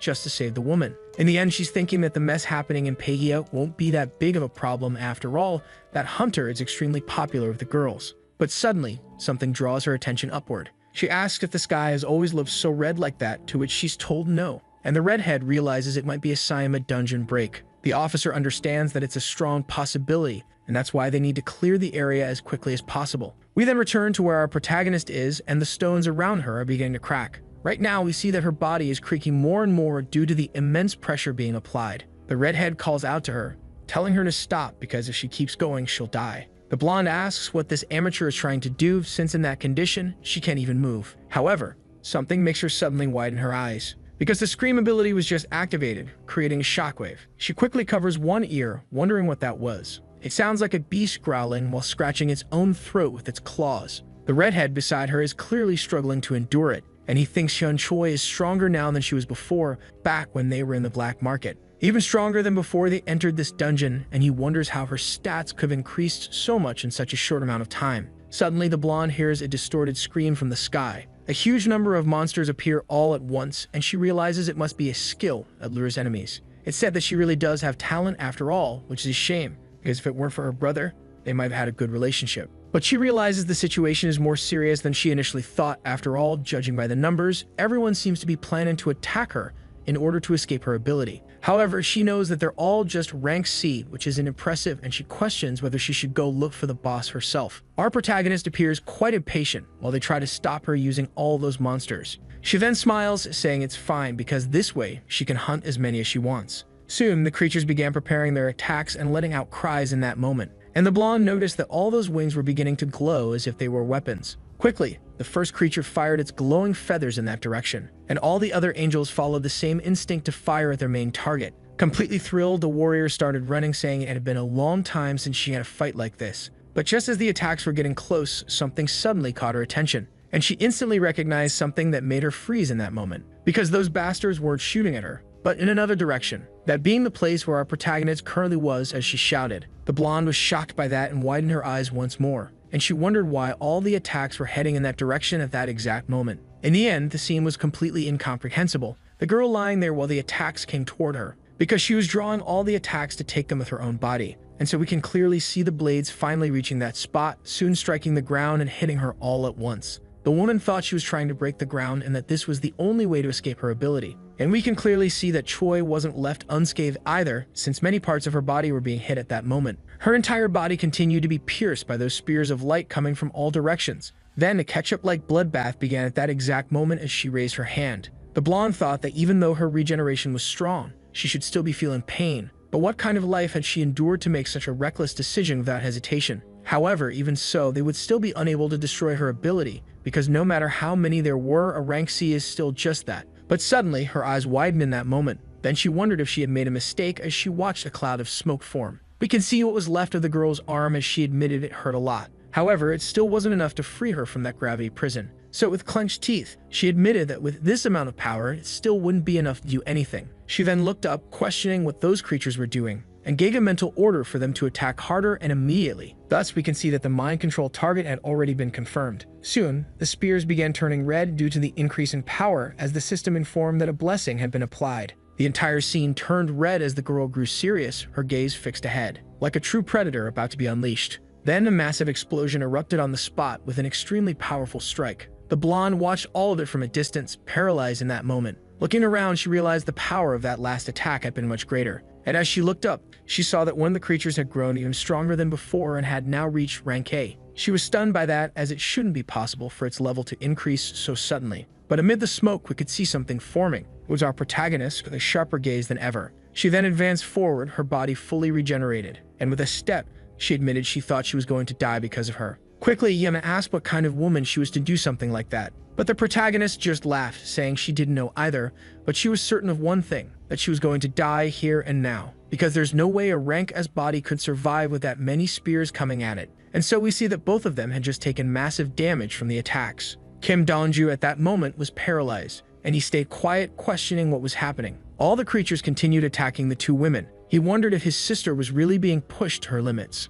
just to save the woman. In the end, she's thinking that the mess happening in Pegia won't be that big of a problem after all. That Hunter is extremely popular with the girls. But suddenly, something draws her attention upward. She asks if the sky has always looked so red like that, to which she's told no. And the redhead realizes it might be a sign of a dungeon break. The officer understands that it's a strong possibility, and that's why they need to clear the area as quickly as possible. We then return to where our protagonist is, and the stones around her are beginning to crack. Right now, we see that her body is creaking more and more due to the immense pressure being applied. The redhead calls out to her, telling her to stop because if she keeps going, she'll die. The blonde asks what this amateur is trying to do since in that condition, she can't even move. However, something makes her suddenly widen her eyes, because the scream ability was just activated, creating a shockwave. She quickly covers one ear, wondering what that was. It sounds like a beast growling while scratching its own throat with its claws. The redhead beside her is clearly struggling to endure it, and he thinks Hyun Choi is stronger now than she was before, back when they were in the black market. Even stronger than before they entered this dungeon, and he wonders how her stats could have increased so much in such a short amount of time. Suddenly, the blonde hears a distorted scream from the sky. A huge number of monsters appear all at once, and she realizes it must be a skill that lures enemies. It's said that she really does have talent after all, which is a shame, because if it weren't for her brother, they might have had a good relationship. But she realizes the situation is more serious than she initially thought. After all, judging by the numbers, everyone seems to be planning to attack her in order to escape her ability. However, she knows that they're all just rank C, which isn't impressive, and she questions whether she should go look for the boss herself. Our protagonist appears quite impatient while they try to stop her using all those monsters. She then smiles, saying it's fine because this way she can hunt as many as she wants. Soon, the creatures began preparing their attacks and letting out cries in that moment, and the blonde noticed that all those wings were beginning to glow as if they were weapons. Quickly, the first creature fired its glowing feathers in that direction, and all the other angels followed the same instinct to fire at their main target. Completely thrilled, the warrior started running, saying it had been a long time since she had a fight like this. But just as the attacks were getting close, something suddenly caught her attention, and she instantly recognized something that made her freeze in that moment, because those bastards weren't shooting at her, but in another direction, that being the place where our protagonist currently was as she shouted. The blonde was shocked by that and widened her eyes once more, and she wondered why all the attacks were heading in that direction at that exact moment. In the end, the scene was completely incomprehensible, the girl lying there while the attacks came toward her, because she was drawing all the attacks to take them with her own body. And so we can clearly see the blades finally reaching that spot, soon striking the ground and hitting her all at once. The woman thought she was trying to break the ground and that this was the only way to escape her ability. And we can clearly see that Choi wasn't left unscathed either, since many parts of her body were being hit at that moment. Her entire body continued to be pierced by those spears of light coming from all directions. Then a ketchup-like bloodbath began at that exact moment as she raised her hand. The blonde thought that even though her regeneration was strong, she should still be feeling pain. But what kind of life had she endured to make such a reckless decision without hesitation? However, even so, they would still be unable to destroy her ability, because no matter how many there were, a rank C is still just that. But suddenly, her eyes widened in that moment. Then she wondered if she had made a mistake as she watched a cloud of smoke form. We can see what was left of the girl's arm as she admitted it hurt a lot. However, it still wasn't enough to free her from that gravity prison. So with clenched teeth, she admitted that with this amount of power, it still wouldn't be enough to do anything. She then looked up, questioning what those creatures were doing, and gave a mental order for them to attack harder and immediately. Thus, we can see that the mind control target had already been confirmed. Soon, the spears began turning red due to the increase in power as the system informed that a blessing had been applied. The entire scene turned red as the girl grew serious, her gaze fixed ahead, like a true predator about to be unleashed. Then a massive explosion erupted on the spot with an extremely powerful strike. The blonde watched all of it from a distance, paralyzed in that moment. Looking around, she realized the power of that last attack had been much greater. And as she looked up, she saw that one of the creatures had grown even stronger than before and had now reached rank A. She was stunned by that, as it shouldn't be possible for its level to increase so suddenly. But amid the smoke, we could see something forming. It was our protagonist with a sharper gaze than ever. She then advanced forward, her body fully regenerated, and with a step, she admitted she thought she was going to die because of her. Quickly, Yema asked what kind of woman she was to do something like that. But the protagonist just laughed, saying she didn't know either, but she was certain of one thing, that she was going to die here and now, because there's no way a rank as body could survive with that many spears coming at it. And so we see that both of them had just taken massive damage from the attacks. Kim Dong-ju at that moment was paralyzed, and he stayed quiet, questioning what was happening. All the creatures continued attacking the two women. He wondered if his sister was really being pushed to her limits,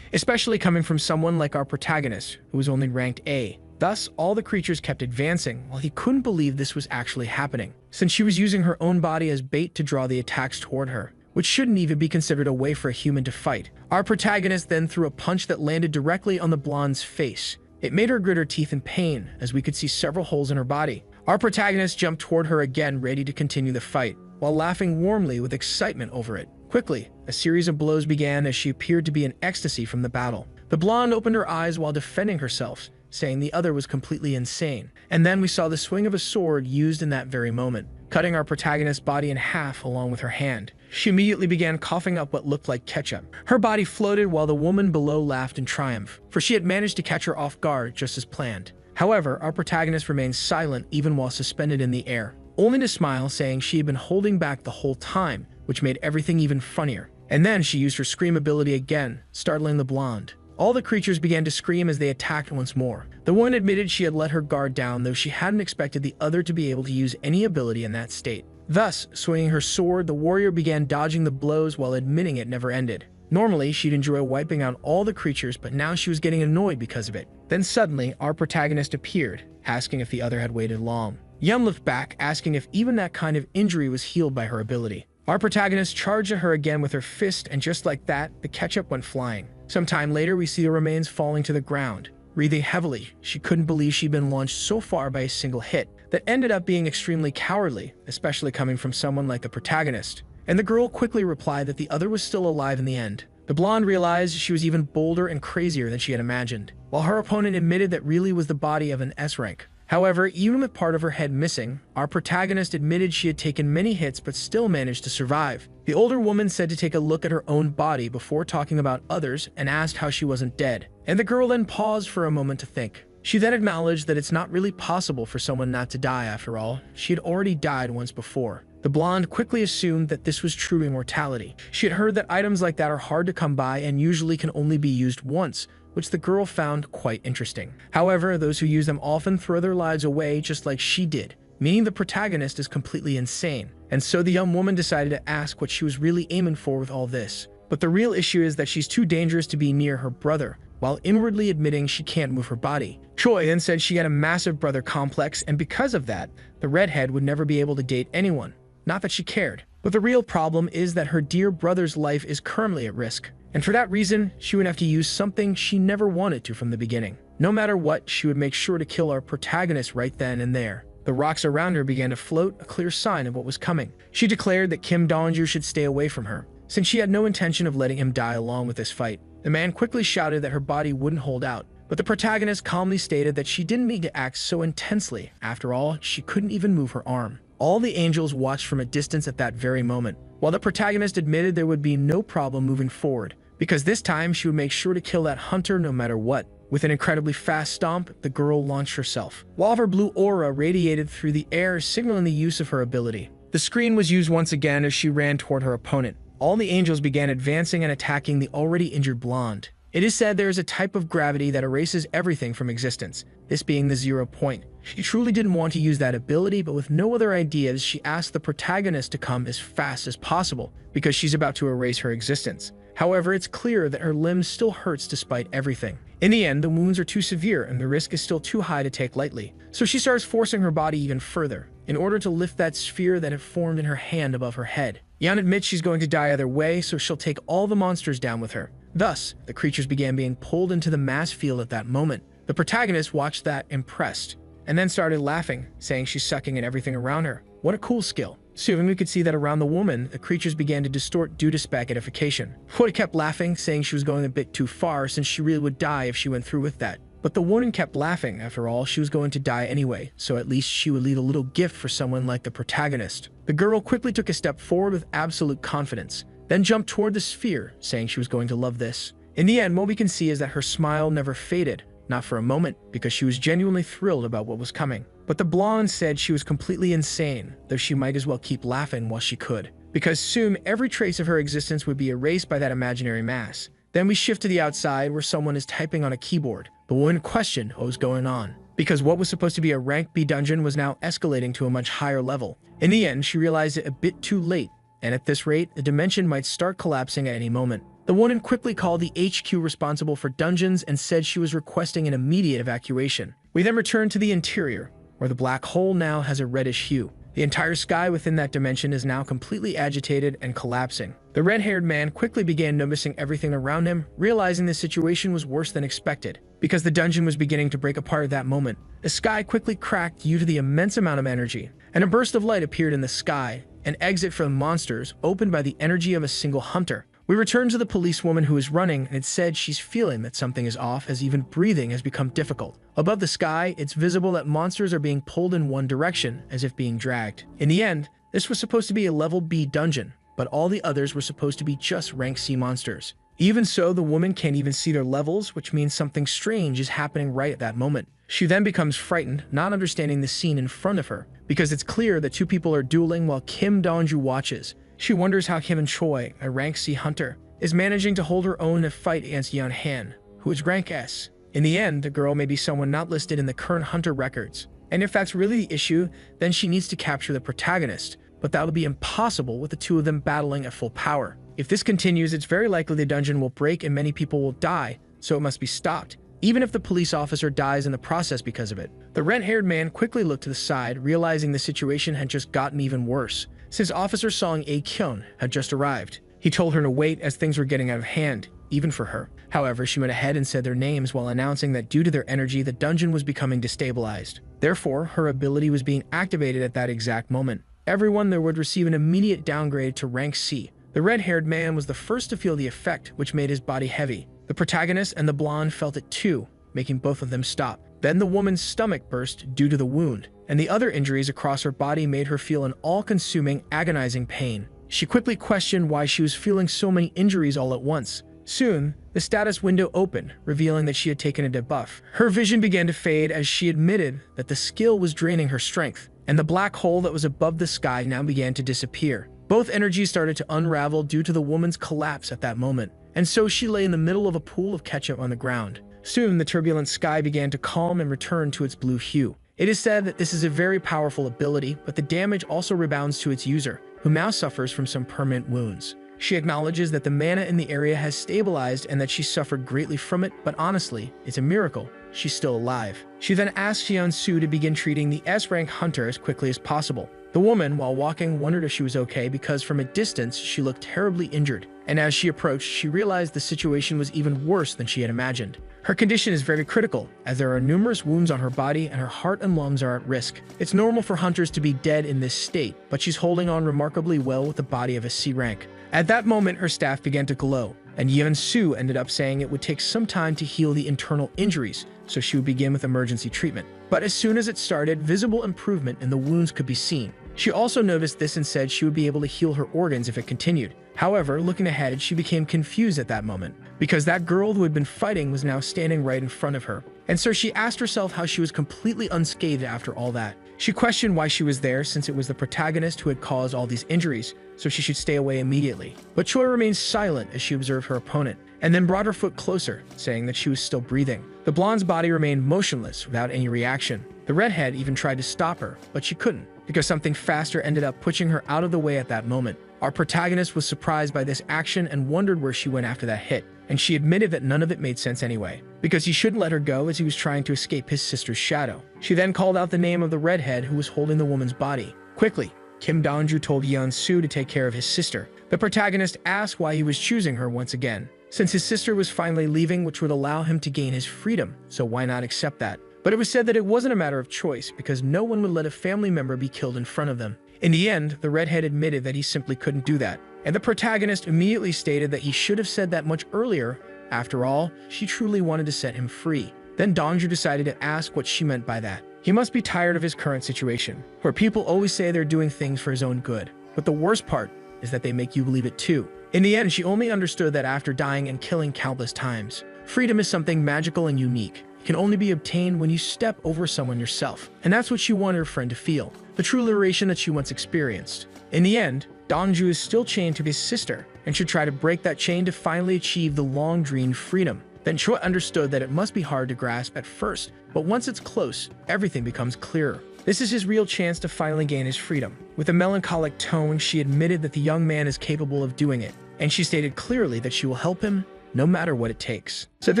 especially coming from someone like our protagonist, who was only ranked A. Thus, all the creatures kept advancing while he couldn't believe this was actually happening, since she was using her own body as bait to draw the attacks toward her, which shouldn't even be considered a way for a human to fight. Our protagonist then threw a punch that landed directly on the blonde's face. It made her grit her teeth in pain, as we could see several holes in her body. Our protagonist jumped toward her again, ready to continue the fight, while laughing warmly with excitement over it. Quickly, a series of blows began as she appeared to be in ecstasy from the battle. The blonde opened her eyes while defending herself, saying the other was completely insane. And then we saw the swing of a sword used in that very moment, cutting our protagonist's body in half along with her hand. She immediately began coughing up what looked like ketchup. Her body floated while the woman below laughed in triumph, for she had managed to catch her off guard just as planned. However, our protagonist remained silent even while suspended in the air, only to smile, saying she had been holding back the whole time, which made everything even funnier. And then she used her scream ability again, startling the blonde. All the creatures began to scream as they attacked once more. The one admitted she had let her guard down, though she hadn't expected the other to be able to use any ability in that state. Thus, swinging her sword, the warrior began dodging the blows while admitting it never ended. Normally, she'd enjoy wiping out all the creatures, but now she was getting annoyed because of it. Then suddenly, our protagonist appeared, asking if the other had waited long. Yum looked back, asking if even that kind of injury was healed by her ability. Our protagonist charged at her again with her fist, and just like that, the ketchup went flying. Sometime later, we see the remains falling to the ground. Breathing heavily, she couldn't believe she'd been launched so far by a single hit. That ended up being extremely cowardly, especially coming from someone like the protagonist. And the girl quickly replied that the other was still alive in the end. The blonde realized she was even bolder and crazier than she had imagined, while her opponent admitted that really was the body of an S rank. However, even with part of her head missing, our protagonist admitted she had taken many hits but still managed to survive. The older woman said to take a look at her own body before talking about others and asked how she wasn't dead. And the girl then paused for a moment to think. She then acknowledged that it's not really possible for someone not to die after all. She had already died once before. The blonde quickly assumed that this was true immortality. She had heard that items like that are hard to come by and usually can only be used once, which the girl found quite interesting. However, those who use them often throw their lives away just like she did, meaning the protagonist is completely insane. And so the young woman decided to ask what she was really aiming for with all this. But the real issue is that she's too dangerous to be near her brother, while inwardly admitting she can't move her body. Choi then said she had a massive brother complex, and because of that, the redhead would never be able to date anyone. Not that she cared. But the real problem is that her dear brother's life is currently at risk. And for that reason, she would have to use something she never wanted to from the beginning. No matter what, she would make sure to kill our protagonist right then and there. The rocks around her began to float, a clear sign of what was coming. She declared that Kim Dongju should stay away from her, since she had no intention of letting him die along with this fight. The man quickly shouted that her body wouldn't hold out, but the protagonist calmly stated that she didn't mean to act so intensely. After all, she couldn't even move her arm. All the angels watched from a distance at that very moment, while the protagonist admitted there would be no problem moving forward, because this time she would make sure to kill that hunter no matter what. With an incredibly fast stomp, the girl launched herself, while her blue aura radiated through the air, signaling the use of her ability. The screen was used once again as she ran toward her opponent. All the angels began advancing and attacking the already injured blonde. It is said there is a type of gravity that erases everything from existence, this being the 0 point. She truly didn't want to use that ability, but with no other ideas, she asked the protagonist to come as fast as possible, because she's about to erase her existence. However, it's clear that her limbs still hurts despite everything. In the end, the wounds are too severe and the risk is still too high to take lightly. So she starts forcing her body even further, in order to lift that sphere that had formed in her hand above her head. Yan admits she's going to die either way, so she'll take all the monsters down with her. Thus, the creatures began being pulled into the mass field at that moment. The protagonist watched that, impressed, and then started laughing, saying she's sucking in everything around her. What a cool skill. Soon we could see that around the woman, the creatures began to distort due to spaghettification. Wood kept laughing, saying she was going a bit too far since she really would die if she went through with that. But the woman kept laughing. After all, she was going to die anyway, so at least she would leave a little gift for someone like the protagonist. The girl quickly took a step forward with absolute confidence, then jumped toward the sphere, saying she was going to love this. In the end, what we can see is that her smile never faded, not for a moment, because she was genuinely thrilled about what was coming. But the blonde said she was completely insane, though she might as well keep laughing while she could, because soon every trace of her existence would be erased by that imaginary mass. Then we shift to the outside where someone is typing on a keyboard. The woman questioned what was going on, because what was supposed to be a rank B dungeon was now escalating to a much higher level. In the end, she realized it a bit too late, and at this rate, the dimension might start collapsing at any moment. The woman quickly called the HQ responsible for dungeons and said she was requesting an immediate evacuation, We then return to the interior, where the black hole now has a reddish hue. The entire sky within that dimension is now completely agitated and collapsing. The red-haired man quickly began noticing everything around him, realizing the situation was worse than expected. Because the dungeon was beginning to break apart at that moment, the sky quickly cracked due to the immense amount of energy, and a burst of light appeared in the sky. An exit for the monsters, opened by the energy of a single hunter. We return to the policewoman who is running, and it said she's feeling that something is off as even breathing has become difficult. Above the sky, it's visible that monsters are being pulled in one direction, as if being dragged. In the end, this was supposed to be a level B dungeon, but all the others were supposed to be just rank C monsters. Even so, the woman can't even see their levels, which means something strange is happening right at that moment. She then becomes frightened, not understanding the scene in front of her, because it's clear that two people are dueling while Kim Dong-ju watches. She wonders how Kim and Choi, a rank C hunter, is managing to hold her own in a fight against Yeon Han, who is rank S. In the end, the girl may be someone not listed in the current hunter records, and if that's really the issue, then she needs to capture the protagonist, but that will be impossible with the two of them battling at full power. If this continues, it's very likely the dungeon will break and many people will die, so it must be stopped, even if the police officer dies in the process because of it. The red-haired man quickly looked to the side, realizing the situation had just gotten even worse, since Officer Song A-kyun had just arrived. He told her to wait as things were getting out of hand, even for her. However, she went ahead and said their names while announcing that due to their energy, the dungeon was becoming destabilized. Therefore, her ability was being activated at that exact moment. Everyone there would receive an immediate downgrade to rank C. The red-haired man was the first to feel the effect, which made his body heavy. The protagonist and the blonde felt it too, making both of them stop. Then the woman's stomach burst due to the wound, and the other injuries across her body made her feel an all-consuming, agonizing pain. She quickly questioned why she was feeling so many injuries all at once. Soon, the status window opened, revealing that she had taken a debuff. Her vision began to fade as she admitted that the skill was draining her strength, and the black hole that was above the sky now began to disappear. Both energies started to unravel due to the woman's collapse at that moment, and so she lay in the middle of a pool of ketchup on the ground. Soon, the turbulent sky began to calm and return to its blue hue. It is said that this is a very powerful ability, but the damage also rebounds to its user, who now suffers from some permanent wounds. She acknowledges that the mana in the area has stabilized and that she suffered greatly from it, but honestly, it's a miracle she's still alive. She then asks Hyun-soo to begin treating the S-rank hunter as quickly as possible. The woman, while walking, wondered if she was okay because from a distance, she looked terribly injured, and as she approached, she realized the situation was even worse than she had imagined. Her condition is very critical, as there are numerous wounds on her body and her heart and lungs are at risk. It's normal for hunters to be dead in this state, but she's holding on remarkably well with the body of a C rank. At that moment, her staff began to glow, and Yeon-soo ended up saying it would take some time to heal the internal injuries, so she would begin with emergency treatment. But as soon as it started, visible improvement in the wounds could be seen. She also noticed this and said she would be able to heal her organs if it continued. However, looking ahead, she became confused at that moment, because that girl who had been fighting was now standing right in front of her. And so she asked herself how she was completely unscathed after all that. She questioned why she was there since it was the protagonist who had caused all these injuries, so she should stay away immediately. But Choi remained silent as she observed her opponent, and then brought her foot closer, saying that she was still breathing. The blonde's body remained motionless without any reaction. The redhead even tried to stop her, but she couldn't, because something faster ended up pushing her out of the way at that moment. Our protagonist was surprised by this action and wondered where she went after that hit, and she admitted that none of it made sense anyway, because he shouldn't let her go as he was trying to escape his sister's shadow. She then called out the name of the redhead who was holding the woman's body. Quickly, Kim Dong-ju told Yeon-soo to take care of his sister. The protagonist asked why he was choosing her once again, since his sister was finally leaving, which would allow him to gain his freedom, so why not accept that? But it was said that it wasn't a matter of choice, because no one would let a family member be killed in front of them. In the end, the redhead admitted that he simply couldn't do that, and the protagonist immediately stated that he should have said that much earlier. After all, she truly wanted to set him free. Then Dong-ju decided to ask what she meant by that. He must be tired of his current situation, where people always say they're doing things for his own good, but the worst part is that they make you believe it too. In the end, she only understood that after dying and killing countless times, freedom is something magical and unique. It can only be obtained when you step over someone yourself, and that's what she wanted her friend to feel, the true liberation that she once experienced. In the end, Dong-ju is still chained to his sister, and should try to break that chain to finally achieve the long-dreamed freedom. Then Choi understood that it must be hard to grasp at first, but once it's close, everything becomes clearer. This is his real chance to finally gain his freedom. With a melancholic tone, she admitted that the young man is capable of doing it, and she stated clearly that she will help him, no matter what it takes. So the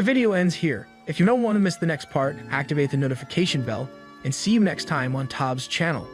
video ends here. If you don't want to miss the next part, activate the notification bell, and see you next time on Tob's channel.